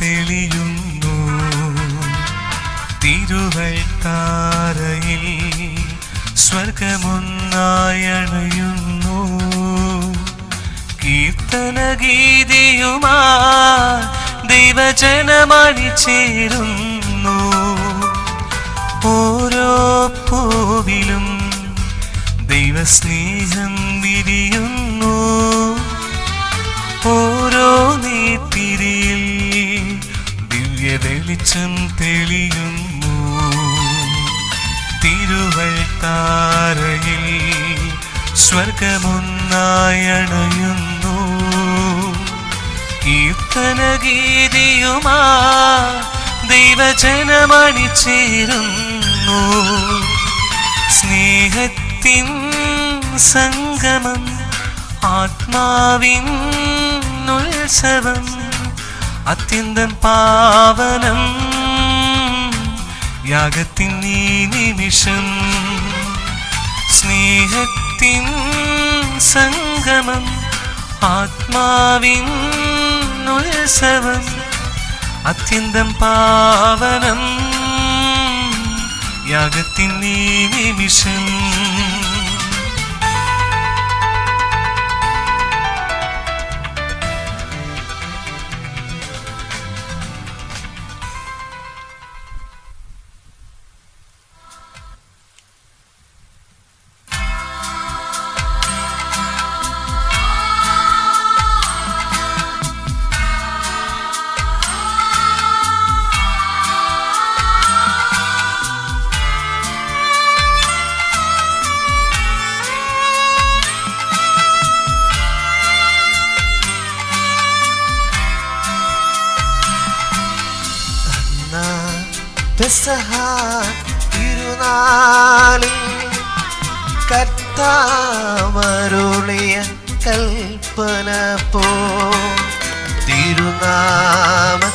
തെളിയുന്നു. തിരുവൈത്താരയിൽ സ്വർഗമൊന്നായണയുന്നു. കീർത്തനഗീതിയുമാ ദൈവജനമണിചേരുന്നു. ഓരോ പൂവിലും ദൈവസ്നേഹം വിരിയുന്നു. ഓരോ നീതിരിയിൽ ദിവ്യ വെളിച്ചം തെളിയുന്നു. തിരുവൈത്താരയിൽ സ്വർഗമൊന്നായണയുന്നു. കീർത്തനഗീതിയുമാ ദൈവജനമണിചേരുന്നു. സ്നേഹത്തിൻ സംഗമം, ആത്മാവിൻ ഉത്സവം, അത്യന്തം പാവനം യാഗത്തിൻ ഈ നിമിഷം. സ്നേഹത്തിൻ സംഗമം, ആത്മാവിൻ ഉത്സവം, അത്യന്തം പാവനം യാഗത്തിൻ ഈ നിമിഷം. പെസഹ തിരുനാളിൽ കർത്താവരുളിയ കൽപ്പന പോ തിരുനാമത്തിൽ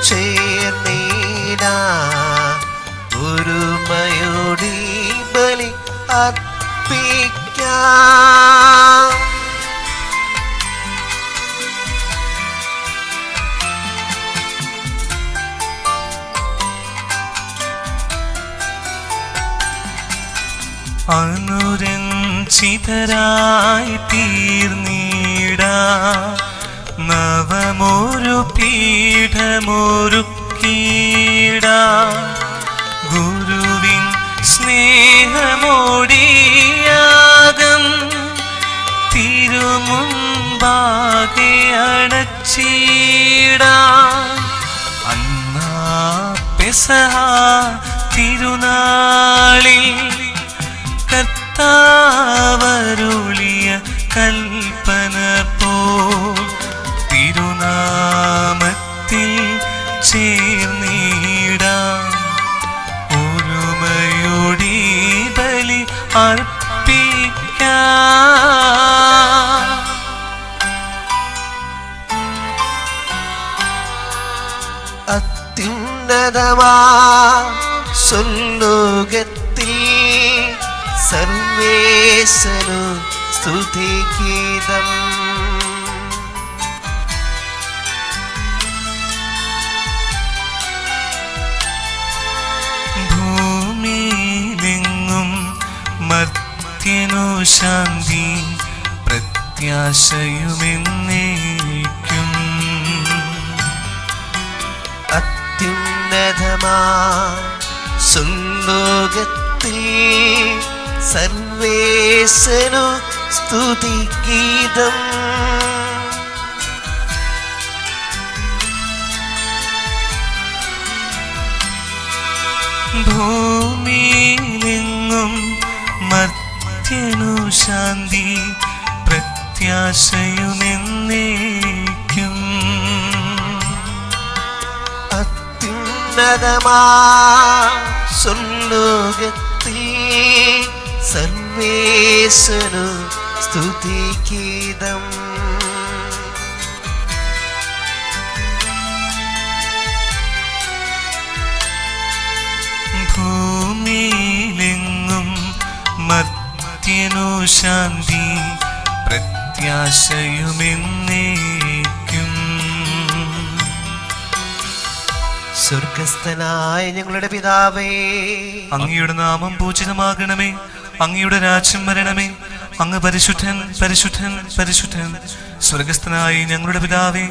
ചേർന്നിടാ ഒരുമയോടി ബലി അർപ്പിക്കാം. അനുരഞ്ജിതരായി തീർന്നിടാ നവമൊരു പീഠമൊരുക്കീടാ. ഗുരുവിൻ സ്നേഹമോടിയാകം തിരുമുൻപാകെ അടച്ചിടാ. അന്നാ പെസഹ തിരുനാളിൽ കർത്താവരുളിയ കൽപ്പന പോൽ തിരുനാമത്തിൽ ചേർന്നിടാം ഒരുമയോടി ബലി അർപ്പിക്കാം. അത്യുന്നതമാ സ്വർലോകത്തിൽ സർവേശനു സ്തുതിഗീതം. ഭൂമിയിലെങ്ങും മർത്യനു ശാന്തി പ്രത്യാശയുമെന്നേക്കും. അത്യുന്നതമാ സ്വർലോകത്തിൽ സർവേശനു സ്തുതിഗീതം. ഭൂമിയിലെങ്ങും മർത്യനു ശാന്തി പ്രത്യാശയുമെന്നേക്കും. അത്യുന്നതമാ സ്വർലോകത്തിൽ സർവേശനു സ്തുതിഗീതം. ഭൂമിയിലെങ്ങും മർത്യനു ശാന്തി പ്രത്യാശയുമെന്നേക്കും. സ്വർഗസ്ഥനായ ഞങ്ങളുടെ പിതാവേ, അങ്ങയുടെ നാമം പൂജിതമാകണമേ. അങ്ങയുടെ രാജ്യം വരണമേ. അങ്ങ് പരിശുദ്ധൻ, പരിശുദ്ധൻ, പരിശുദ്ധൻ. സ്വർഗസ്ഥനായ ഞങ്ങളുടെ പിതാവേ,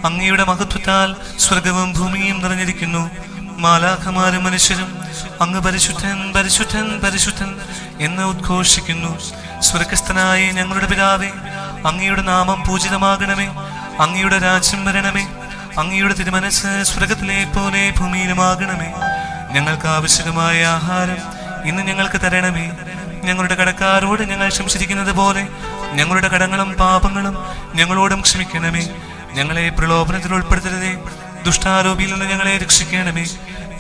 അങ്ങയുടെ മഹത്വത്താൽ സ്വർഗവും ഭൂമിയും നിറഞ്ഞിരിക്കുന്നു. മാലാഖമാരും മനുഷ്യരും അങ്ങ് പരിശുദ്ധൻ, പരിശുദ്ധൻ, പരിശുദ്ധൻ എന്ന് ഉദ്ഘോഷിക്കുന്നു. സ്വർഗസ്ഥനായ ഞങ്ങളുടെ പിതാവേ, അങ്ങയുടെ നാമം പൂജിതമാകണമേ. അങ്ങയുടെ രാജ്യം വരണമേ. അങ്ങയുടെ തിരുമനസ് സ്വർഗത്തിലെ പോലെ ഭൂമിയിലുമാകണമേ. ഞങ്ങൾക്ക് ആവശ്യമായ ആഹാരം ഇന്ന് ഞങ്ങൾക്ക് തരണമേ. ഞങ്ങളുടെ കടക്കാരോട് ഞങ്ങൾ ക്ഷമിച്ചിരിക്കുന്നത് പോലെ ഞങ്ങളുടെ കടങ്ങളും പാപങ്ങളും ഞങ്ങളോടും ക്ഷമിക്കണമേ. ഞങ്ങളെ പ്രലോഭനത്തിൽ ഉൾപ്പെടുത്തരുതേ, ദുഷ്ടാരോപിയിൽ നിന്ന് ഞങ്ങളെ രക്ഷിക്കണമേ.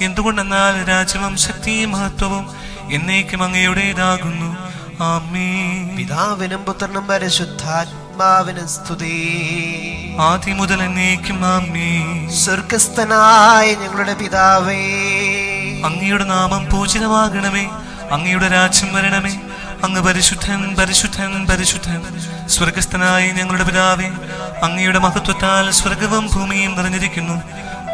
എന്തുകൊണ്ടെന്നാൽ രാജ്യവും ശക്തിയും മഹത്വവും എന്നേക്കും അങ്ങയുടേതാകുന്നു. ആമേൻ. പിതാവിനും പുത്രനും പരിശുദ്ധാത്മാവിനും സ്തുതി. ആദ്യം മുതൽ എന്നേക്കും ആമേൻ. സ്വർഗസ്ഥനായ ഞങ്ങളുടെ പിതാവേ, അങ്ങയുടെ നാമം പൂജിതമാകണമേ. അങ്ങയുടെ രാജ്യം വരണമേ. അങ്ങ് പരിശുദ്ധൻ, പരിശുദ്ധൻ, പരിശുദ്ധൻ. സ്വർഗസ്ഥനായ ഞങ്ങളുടെ പിതാവേ, അങ്ങയുടെ മഹത്വത്താൽ സ്വർഗവും ഭൂമിയും നിറഞ്ഞിരിക്കുന്നു.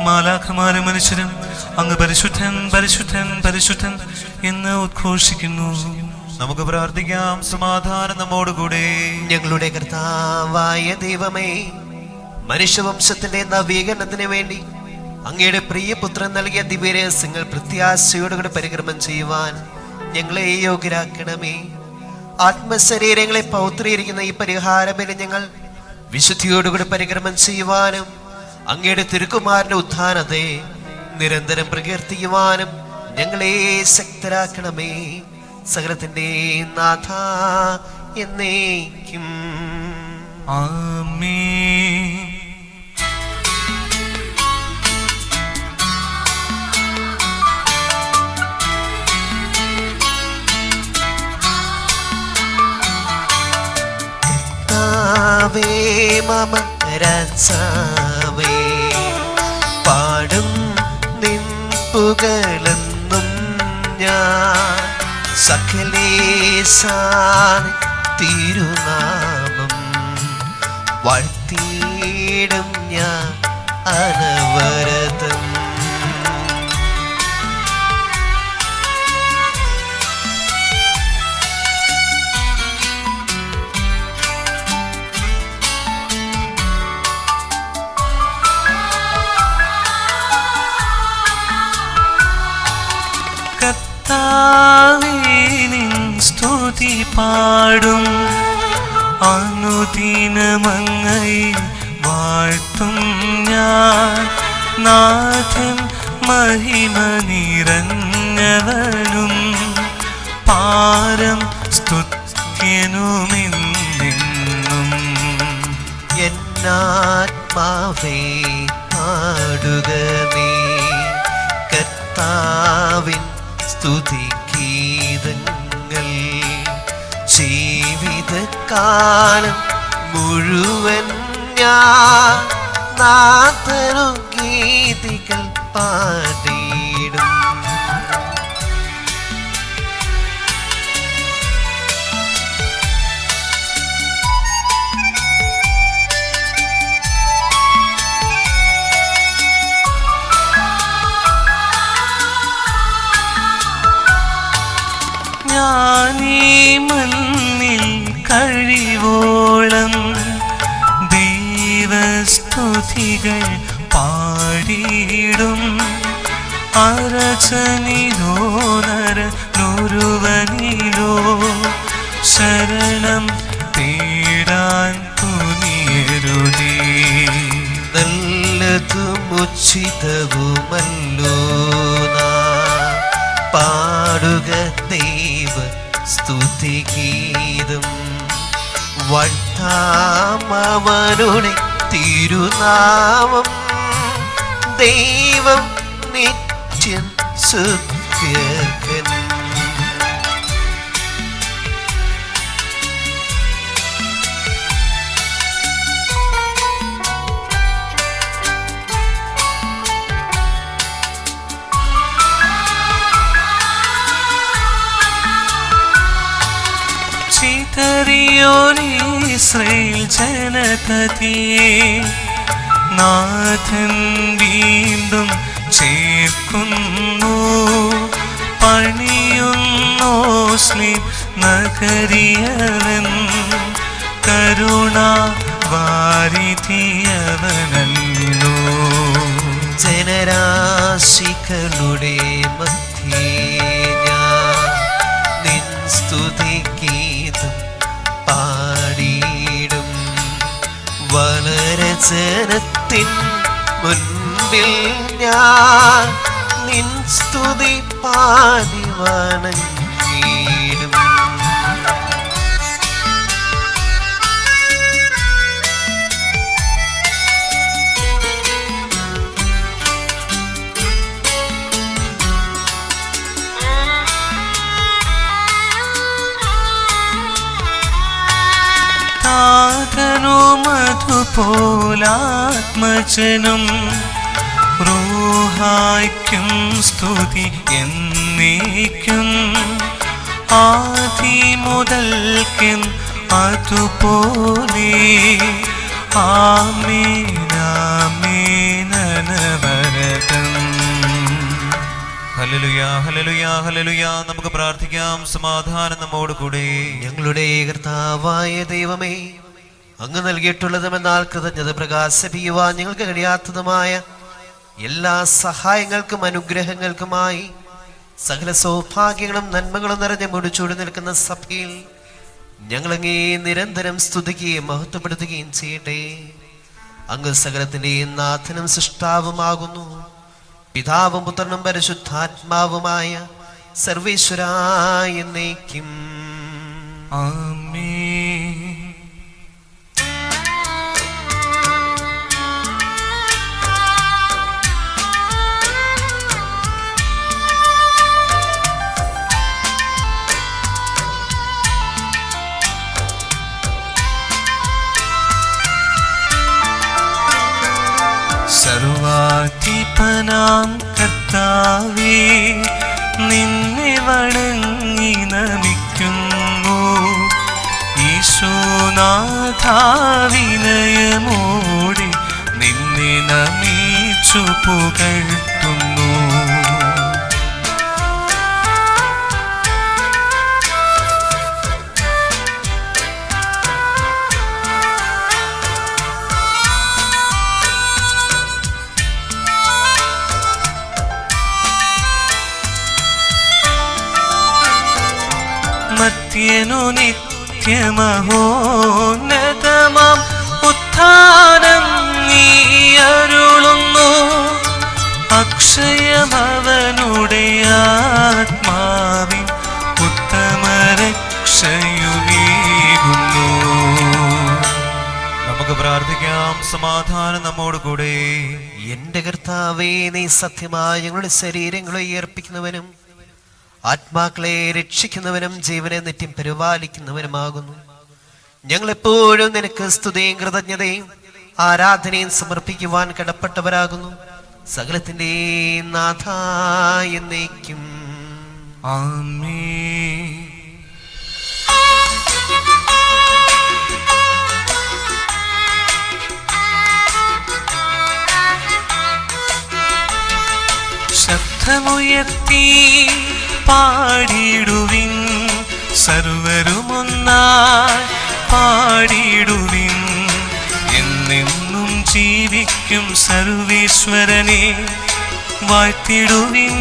മാലാഖമാരും മനുഷ്യരും അങ്ങ് പരിശുദ്ധൻ, പരിശുദ്ധൻ, പരിശുദ്ധൻ എന്ന് ഉദ്ഘോഷിക്കുന്നു. നമുക്ക് പ്രാർത്ഥിക്കാം. സമാധാനം നമ്മോടുകൂടെ. ഞങ്ങളുടെ കർത്താവായ ദൈവമേ, മനുഷ്യവംശത്തിന്റെ നവീകരണത്തിന് വേണ്ടി അങ്ങയുടെ പ്രിയപുത്രൻ നൽകിയ ദിവ്യരഹസ്യങ്ങൾ പ്രത്യാശയോടുകൂടെ പരിക്രമം ചെയ്യുവാൻ ഞങ്ങളെ യോഗ്യരാക്കണമേ. ആത്മശരീരങ്ങളെ പൗത്രീകരിക്കുന്ന ഈ പരിഹാരബലി ഞങ്ങൾ വിശുദ്ധിയോടുകൂടി പരിക്രമം ചെയ്യുവാനും അങ്ങയുടെ തിരുക്കുമാരന്റെ ഉത്ഥാനത്തെ നിരന്തരം പ്രകീർത്തിക്കുവാനും ഞങ്ങളെ ശക്തരാക്കണമേ. സകലത്തിന്റെ നാഥ എന്നേക്കും ആമേൻ. മമ രാജാവേ, പാടും നിൻ പുകഴെന്നും ഞാൻ. സകലേശാൻ തിരുനാമം വാഴ്ത്തിയിടും ഞാൻ അനവരതം. കർത്താവിനിൻ സ്തുതി പാടും, അനുദിനമങ്ങയെ വാഴ്ത്തും ഞാൻ. നാഥൻ മഹിമ നിറഞ്ഞവനും പാരം സ്തുത്യനുമെന്നെന്നും. എന്നാത്മാവേ പാടുക നീ കർത്താവിൻ സ്തുതിഗീതങ്ങൾ. ജീവിതകാലം മുഴുവൻ ഞാൻ നാഥനു ഗീതികൾ പാടിയിടും. ഞാനീ മണ്ണിൽ കഴിവോളം ദൈവസ്തുതികൾ പാടിയിടും. അരചനിലോ നരനൊരുവനിലോ ശരണം തേടാൻ തുനിയരുതേ. നല്ലതും ഉചിതവുമല്ലോ നാം പാടുക ദൈവ സ്തുതിഗീതം. വാഴ്ത്താമവനുടെ തിരുനാമം. ദൈവം നിത്യം സുത്യകൻ. ചിതറിയോരീശ്രയേൽ ജനതയെ നാഥൻ വീണ്ടും തീർക്കുന്നു പണിയുന്നു സ്ലീം നഗരിയവൻ കരുണ വാരിധിയവനല്ലോ. ജനരാശികളുടെ മധ്യേ ഞാൻ നിൻ സ്തുതിഗീതം പാടിയിടും. വനരജനത്തിൻ മുൻപിൽ ഞാൻ നിൻ സ്തുതി പാടി വണങ്ങിയിടും. താതനും അതുപോലാത്മജനും റൂഹായ്ക്കും സ്തുതി എന്നേക്കും ആദി മുതൽക്കും അതുപോലെ ആമേനാമേനവരതം. ഹല്ലേലൂയ ഹല്ലേലൂയ ഹല്ലേലൂയ. നമുക്ക് പ്രാർത്ഥിക്കാം. സമാധാനം നമ്മോട് കൂടെ. ഞങ്ങളുടെ കർത്താവായ ദൈവമേ, അങ്ങ് നൽകിയിട്ടുള്ളതും എന്നാൽ കൃതജ്ഞത പ്രകാശിപ്പിക്കുവാൻ ഞങ്ങൾക്ക് കഴിയാത്തതുമായ എല്ലാ സഹായങ്ങൾക്കും അനുഗ്രഹങ്ങൾക്കുമായി സകല സൗഭാഗ്യങ്ങളും നന്മകളും നിറഞ്ഞ് മുടിച്ചൂടി നിൽക്കുന്ന സഭയിൽ ഞങ്ങളങ്ങേ നിരന്തരം സ്തുതിക്കുകയും മഹത്വപ്പെടുത്തുകയും ചെയ്യട്ടെ. അങ്ങ് സകലത്തിൻ്റെയും നാഥനും സൃഷ്ടാവുമാകുന്നു. പിതാവും പുത്രനും പരിശുദ്ധാത്മാവുമായ സർവേശ്വരായ എന്നേക്കും ആമേൻ. സർവാധിപനാം കർത്താവേ, നിന്നെ വണങ്ങി നമിക്കുന്നു. ഈശോനാഥാവിനയമോടെ നിന്നെ നമിച്ചു പുകഴ്ത്തുന്നു. മർത്യനു നിത്യമഹോന്നതമാം ഉത്ഥാനം നീ അരുളുന്നു. അക്ഷയമവനുടെ ആത്മാവിൻ ഉത്തമരക്ഷയുമേകുന്നു. നമുക്ക് പ്രാർത്ഥിക്കാം. സമാധാനം നമ്മോട് കൂടെ. എന്റെ കർത്താവേ, നീ സത്യമായി ഞങ്ങളുടെ ശരീരങ്ങളെ ഉയർപ്പിക്കുന്നവനും ആത്മാക്കളെ രക്ഷിക്കുന്നവനും ജീവനെ നിത്യം പരിപാലിക്കുന്നവനുമാകുന്നു. ഞങ്ങളെപ്പോഴും നിനക്ക് സ്തുതിയും കൃതജ്ഞതയും ആരാധനയും സമർപ്പിക്കുവാൻ കടപ്പെട്ടവരാകുന്നു. സകലത്തിന്റെ നാഥ എന്നേക്കും ആമേൻ. ശബ്ദമുയർത്തി പാടിടുവിൻ, സർവരുമൊന്നായി പാടിടുവിൻ. എന്നെന്നും ജീവിക്കും സർവേശ്വരനെ വാഴ്ത്തിടുവിൻ,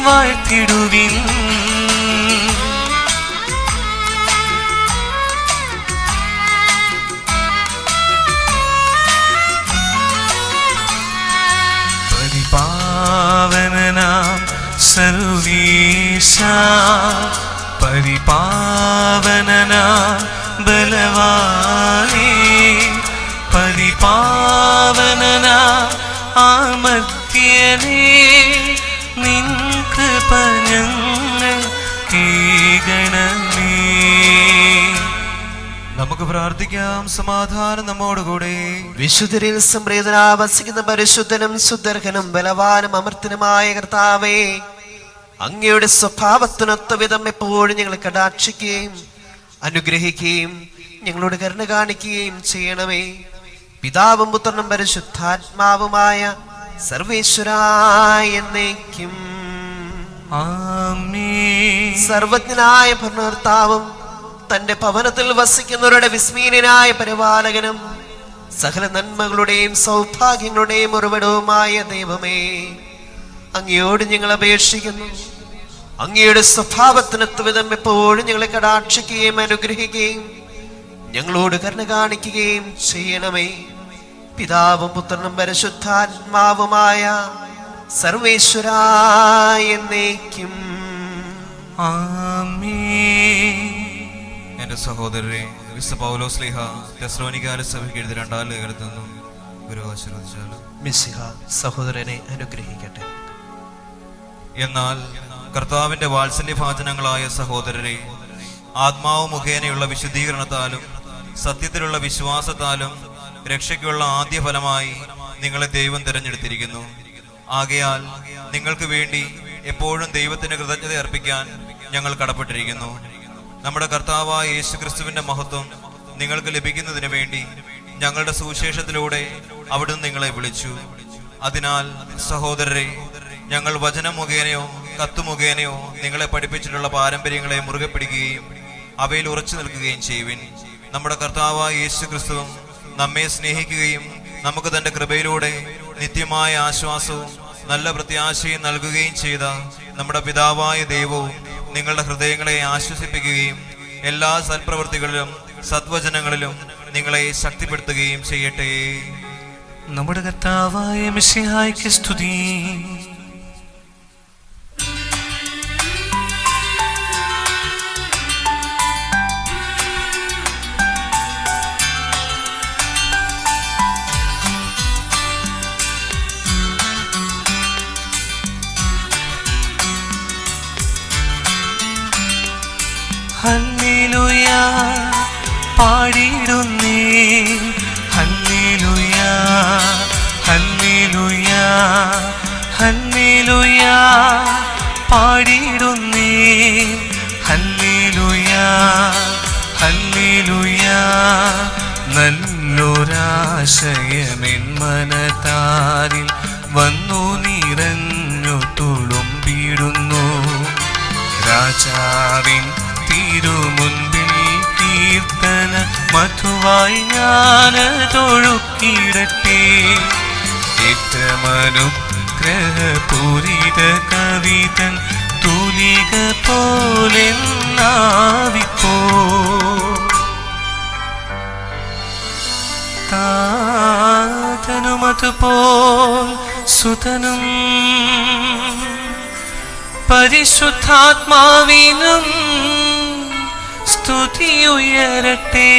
വാഴ്ത്തിടുവിൻ. പരിപാവനനാം സർവേശ, പരിപാവനനാം ബലവാനേ, പരിപാവനനാം അമർത്യനേ, നിൻ കൃപ ഞങ്ങൾ കേൾക്കണമേ. നമുക്ക് പ്രാർത്ഥിക്കാം. സമാധാനം നമ്മോട് കൂടെ. വിശുദ്ധരിൽ സംപ്രീതനാവസിക്കുന്ന പരിശുദ്ധനും സുദർഘനും ബലവാനും അമർത്തനുമായ കർത്താവേ, അങ്ങയുടെ സ്വഭാവത്തിനൊത്ത വിധം എപ്പോഴും ഞങ്ങൾ കടാക്ഷിക്കുകയും അനുഗ്രഹിക്കുകയും ഞങ്ങളോട് കരുണ കാണിക്കുകയും ചെയ്യണമേ. പിതാവും പുത്രനും പരിശുദ്ധാത്മാവുമായ സർവേശ്വരായ എന്നേക്കും. ആമേൻ. സർവജ്ഞനായ ഭരണകർത്താവും തന്റെ ഭവനത്തിൽ വസിക്കുന്നവരുടെ വിസ്മീനനായ പരിപാലകനും സകല നന്മകളുടെയും സൗഭാഗ്യങ്ങളുടെയും ഉറവിടവുമായ ദൈവമേ, അങ്ങയോട് ഞങ്ങൾ അപേക്ഷിക്കുന്നു. അങ്ങയുടെ സ്വഭാവത്തിനൊത്ത വിധം എപ്പോഴും ഞങ്ങളെ കടാക്ഷിക്കുകയും അനുഗ്രഹിക്കുകയും ഞങ്ങളോട് കരുണ കാണിക്കുകയും ചെയ്യണമേ. പിതാവും പുത്രനും പരിശുദ്ധാത്മാവുമായ സർവേശ്വരായ എന്നേക്കും. ആമേൻ. എന്റെ സഹോദരരെ, വിശുദ്ധ പൗലോസ് ശ്ലീഹ തെസ്സലോനിക്കാരെ സഭയ്ക്ക് എഴുതിയ 2 ലേഖനത്തിൽ നിന്നും ഗുരു ആശീർവദിച്ചാലും. മിശിഹ സഹോദരനെ അനുഗ്രഹിക്കട്ടെ. എന്നാൽ കർത്താവിന്റെ വാത്സല്യഭാചനങ്ങളായ സഹോദരരെ, ആത്മാവ് മുഖേനയുള്ള വിശുദ്ധീകരണത്താലും സത്യത്തിലുള്ള വിശ്വാസത്താലും രക്ഷയ്ക്കുള്ള ആദ്യ ഫലമായി നിങ്ങളെ ദൈവം തിരഞ്ഞെടുത്തിരിക്കുന്നു. ആകയാൽ നിങ്ങൾക്ക് വേണ്ടി എപ്പോഴും ദൈവത്തിന് കൃതജ്ഞത അർപ്പിക്കാൻ ഞങ്ങൾ കടപ്പെട്ടിരിക്കുന്നു. നമ്മുടെ കർത്താവായ യേശുക്രിസ്തുവിന്റെ മഹത്വം നിങ്ങൾക്ക് ലഭിക്കുന്നതിന് വേണ്ടി ഞങ്ങളുടെ സുവിശേഷത്തിലൂടെ അവിടുന്ന് നിങ്ങളെ വിളിച്ചു. അതിനാൽ സഹോദരരെ, ഞങ്ങൾ വചനം മുഖേനയോ കത്തു മുഖേനയോ നിങ്ങളെ പഠിപ്പിച്ചിട്ടുള്ള പാരമ്പര്യങ്ങളെ മുറുകെ പിടിക്കുകയും അവയിൽ ഉറച്ചു നിൽക്കുകയും ചെയ്യുവിൻ. നമ്മുടെ കർത്താവായ യേശുക്രിസ്തുവും നമ്മെ സ്നേഹിക്കുകയും നമുക്ക് തന്റെ കൃപയിലൂടെ നിത്യമായ ആശ്വാസവും നല്ല പ്രത്യാശയും നൽകുകയും ചെയ്ത നമ്മുടെ പിതാവായ ദൈവവും നിങ്ങളുടെ ഹൃദയങ്ങളെ ആശ്വസിപ്പിക്കുകയും എല്ലാ സൽപ്രവൃത്തികളിലും സദ്വചനങ്ങളിലും നിങ്ങളെ ശക്തിപ്പെടുത്തുകയും ചെയ്യട്ടെ. നമ്മുടെ കർത്താവായ മിശിഹായ്ക്ക് സ്തുതി. ഹല്ലേലൂയ പാടിയിടുന്നേ, ഹല്ലേലൂയ ഹല്ലേലൂയ ഹല്ലേലൂയ പാടിയിടുന്നേ, ഹല്ലേലൂയ ഹല്ലേലൂയ. നല്ലൊരാശയമെൻ മനതാരിൽ വന്നു നിറഞ്ഞു തുളുമ്പിടുന്നു. രാജാവിൻ തിരുമുൻപിൽ കീർത്തന മധുവായി ഞാനതൊഴുക്കിടട്ടെ. ഏറ്റമനുഗ്രഹപൂരിത കവിതൻ തൂലിക പോലെന്നാവിപ്പോ. താതനുമതുപോൽ സുതനും പരിശുദ്ധാത്മാവിനും സ്തുതി ഉയരട്ടെ.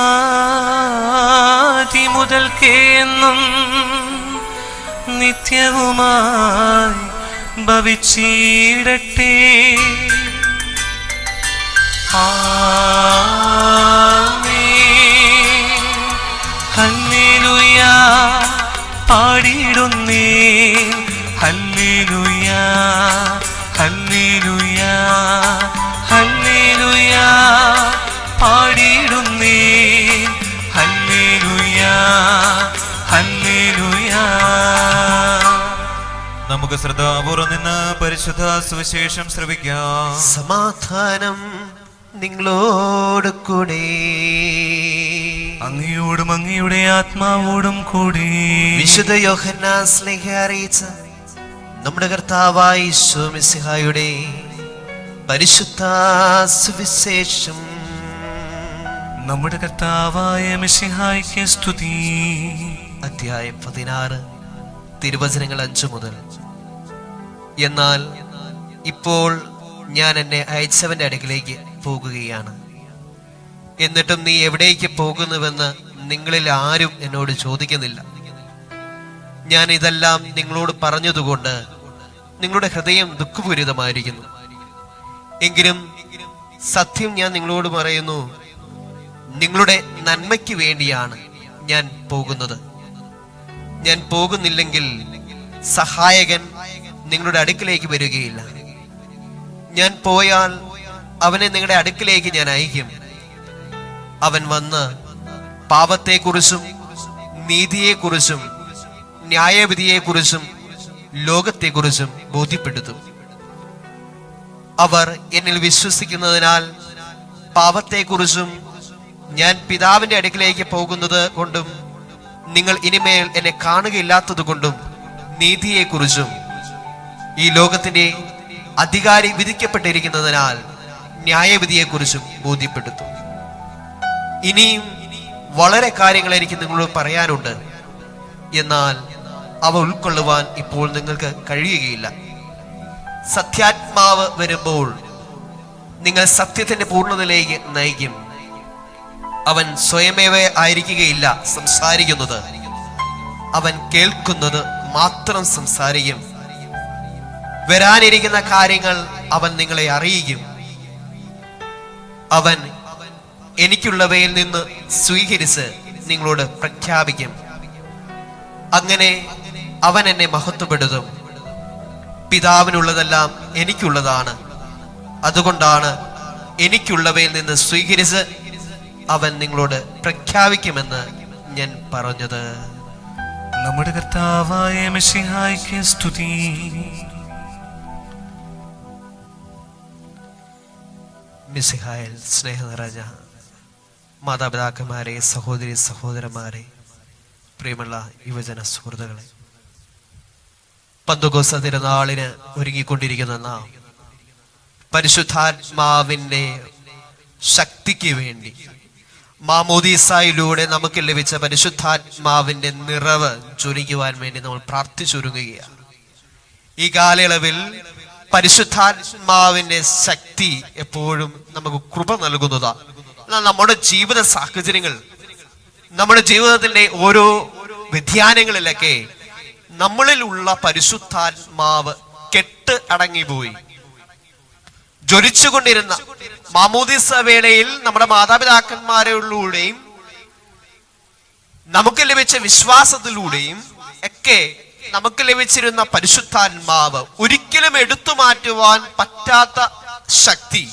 ആദി മുതൽക്കേ എന്നും നിത്യവുമായി ഭവിച്ചിടട്ടെ. ആമേൻ. ഹല്ലേലൂയ പാടിയിടുന്നേ, ഹല്ലേലൂയ ഹല്ലേലൂയ ഹല്ലേലൂയ പാടിയിടുന്നേ, ഹല്ലേലൂയ ഹല്ലേലൂയ. നമുക്ക് ശ്രദ്ധാപൂർവം നിന്ന് പരിശുദ്ധ സുവിശേഷം ശ്രവിക്കാം. സമാധാനം നിങ്ങളോട് കൂടെ. അങ്ങയോടും അങ്ങയുടെ ആത്മാവോടും കൂടി. വിശുദ്ധ യോഹന്നാൻ ശ്ലീഹ അറിയിച്ച നമ്മുടെ കർത്താവായ ഈശോ മിശിഹായുടെ പരിശുദ്ധ സുവിശേഷം. നമ്മുടെ കർത്താവായ മിശിഹായ്ക്ക് സ്തുതി. അധ്യായം 16 തിരുവചനങ്ങൾ 5 മുതൽ. എന്നാൽ ഇപ്പോൾ ഞാൻ എന്നെ അയച്ചവന്റെ അടുക്കിലേക്ക് പോകുകയാണ്. എന്നിട്ടും നീ എവിടേക്ക് പോകുന്നുവെന്ന് നിങ്ങളിൽ ആരും എന്നോട് ചോദിക്കുന്നില്ല. ഞാൻ ഇതെല്ലാം നിങ്ങളോട് പറഞ്ഞതുകൊണ്ട് നിങ്ങളുടെ ഹൃദയം ദുഃഖപൂരിതമായിരിക്കുന്നു. എങ്കിലും സത്യം ഞാൻ നിങ്ങളോട് പറയുന്നു, നിങ്ങളുടെ നന്മയ്ക്ക് വേണ്ടിയാണ് ഞാൻ പോകുന്നത്. ഞാൻ പോകുന്നില്ലെങ്കിൽ സഹായകൻ നിങ്ങളുടെ അടുക്കിലേക്ക് വരികയില്ല. ഞാൻ പോയാൽ അവനെ നിങ്ങളുടെ അടുക്കിലേക്ക് ഞാൻ അയക്കും. അവൻ വന്ന് പാപത്തെക്കുറിച്ചും നീതിയെക്കുറിച്ചും ന്യായവിധിയെക്കുറിച്ചും ലോകത്തെക്കുറിച്ചും ബോധ്യപ്പെടുത്തും. അവർ എന്നിൽ വിശ്വസിക്കുന്നതിനാൽ പാപത്തെക്കുറിച്ചും ഞാൻ പിതാവിന്റെ അടുക്കിലേക്ക് പോകുന്നത് കൊണ്ടും നിങ്ങൾ ഇനിമേൽ എന്നെ കാണുകയില്ലാത്തത് കൊണ്ടും നീതിയെക്കുറിച്ചും ഈ ലോകത്തിന്റെ അധികാരി വിധിക്കപ്പെട്ടിരിക്കുന്നതിനാൽ ന്യായവിധിയെക്കുറിച്ചും ബോധ്യപ്പെടുത്തും. ഇനിയും വളരെ കാര്യങ്ങൾ എനിക്ക് നിങ്ങളോട് പറയാനുണ്ട്, എന്നാൽ അവ ഉൾക്കൊള്ളുവാൻ ഇപ്പോൾ നിങ്ങൾക്ക് കഴിയുകയില്ല. സത്യാത്മാവ് വരുമ്പോൾ നിങ്ങൾ സത്യത്തിന്റെ പൂർണ്ണതയിലേക്ക് നയിക്കും. അവൻ സ്വയമേവ ആയിരിക്കുകയില്ല സംസാരിക്കുന്നത്, അവൻ കേൾക്കുന്നത് മാത്രം സംസാരിക്കും. വരാനിരിക്കുന്ന കാര്യങ്ങൾ അവൻ നിങ്ങളെ അറിയിക്കും. അവൻ എനിക്കുള്ളവയിൽ നിന്ന് സ്വീകരിച്ച് നിങ്ങളോട് പ്രഖ്യാപിക്കും. അങ്ങനെ അവൻ എന്നെ മഹത്വപ്പെടുത്തും. പിതാവിനുള്ളതെല്ലാം എനിക്കുള്ളതാണ്, അതുകൊണ്ടാണ് എനിക്കുള്ളവയിൽ നിന്ന് സ്വീകരിച്ച് അവൻ നിങ്ങളോട് പ്രഖ്യാപിക്കുമെന്ന് ഞാൻ പറഞ്ഞത്. നമ്മുടെ കർത്താവായ മിശിഹായ്ക്ക് സ്തുതി. മിശിഹായിൽ സ്നേഹം നിറഞ്ഞ മാതാപിതാക്കന്മാരെ, സഹോദരി സഹോദരന്മാരെ, പ്രിയമുള്ള യുവജന സുഹൃത്തുക്കളെ, പന്തക്കോസ്ത് തിരുനാളിന് ഒരുങ്ങിക്കൊണ്ടിരിക്കുന്ന നാം പരിശുദ്ധാത്മാവിന്റെ ശക്തിക്ക് വേണ്ടി മാമോദീസായിലൂടെ നമുക്ക് ലഭിച്ച പരിശുദ്ധാത്മാവിന്റെ നിറവ് ജ്വലിക്കുവാൻ വേണ്ടി നമ്മൾ പ്രാർത്ഥിച്ചൊരുങ്ങുകയാണ്. ഈ കാലയളവിൽ പരിശുദ്ധാത്മാവിന്റെ ശക്തി എപ്പോഴും നമുക്ക് കൃപ നൽകുന്നതാണ്. എന്നാൽ നമ്മുടെ ജീവിത സാഹചര്യങ്ങൾ, നമ്മുടെ ജീവിതത്തിന്റെ ഓരോ വ്യതിയാനങ്ങളിലൊക്കെ നമ്മളിലുള്ള പരിശുദ്ധാത്മാവ് കെട്ട് അടങ്ങിപ്പോയി. ജ്വലിച്ചുകൊണ്ടിരുന്ന മാമോദീസ വേളയിൽ നമ്മുടെ മാതാപിതാക്കന്മാരിലൂടെയും നമുക്ക് ലഭിച്ച വിശ്വാസത്തിലൂടെയും ഒക്കെ നമുക്ക് ലഭിച്ചിരുന്ന പരിശുദ്ധാത്മാവ് ഒരിക്കലും എടുത്തു മാറ്റുവാൻ പറ്റാത്ത ശക്തി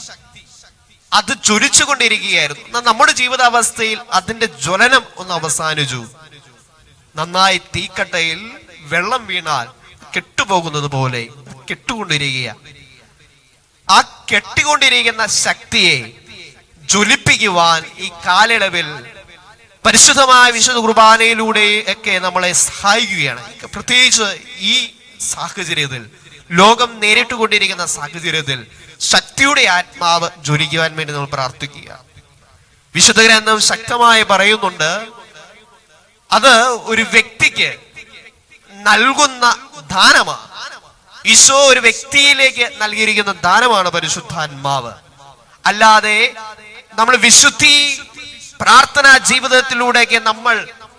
അത് ജ്വലിച്ചുകൊണ്ടിരിക്കുകയായിരുന്നു. എന്നാൽ നമ്മുടെ ജീവിതാവസ്ഥയിൽ അതിന്റെ ജ്വലനം ഒന്ന് അവസാനിച്ചു. നന്നായി തീക്കട്ടയിൽ വെള്ളം വീണാൽ കെട്ടുപോകുന്നത് പോലെ കെട്ടുകൊണ്ടിരിക്കുകയാണ്. ആ കെട്ടിക്കൊണ്ടിരിക്കുന്ന ശക്തിയെ ജ്വലിപ്പിക്കുവാൻ ഈ കാലയളവിൽ പരിശുദ്ധമായ വിശുദ്ധ കുർബാനയിലൂടെ ഒക്കെ നമ്മളെ സഹായിക്കുകയാണ്. പ്രത്യേകിച്ച് ഈ സാഹചര്യത്തിൽ, ലോകം നേരിട്ടുകൊണ്ടിരിക്കുന്ന സാഹചര്യത്തിൽ ശക്തിയുടെ ആത്മാവ് ജ്വലിക്കുവാൻ വേണ്ടി നമ്മൾ പ്രാർത്ഥിക്കുക. വിശുദ്ധ ഗ്രന്ഥം ശക്തമായി പറയുന്നുണ്ട്, അത് ഒരു വ്യക്തിക്ക് നൽകുന്ന ദാനമാണ്. ഈശോ ഒരു വ്യക്തിയിലേക്ക് നൽകിയിരിക്കുന്ന ദാനമാണ് പരിശുദ്ധാത്മാവ്. അല്ലാതെ നമ്മൾ വിശുദ്ധി പ്രാർത്ഥനാ ജീവിതത്തിലൂടെയൊക്കെ നമ്മൾ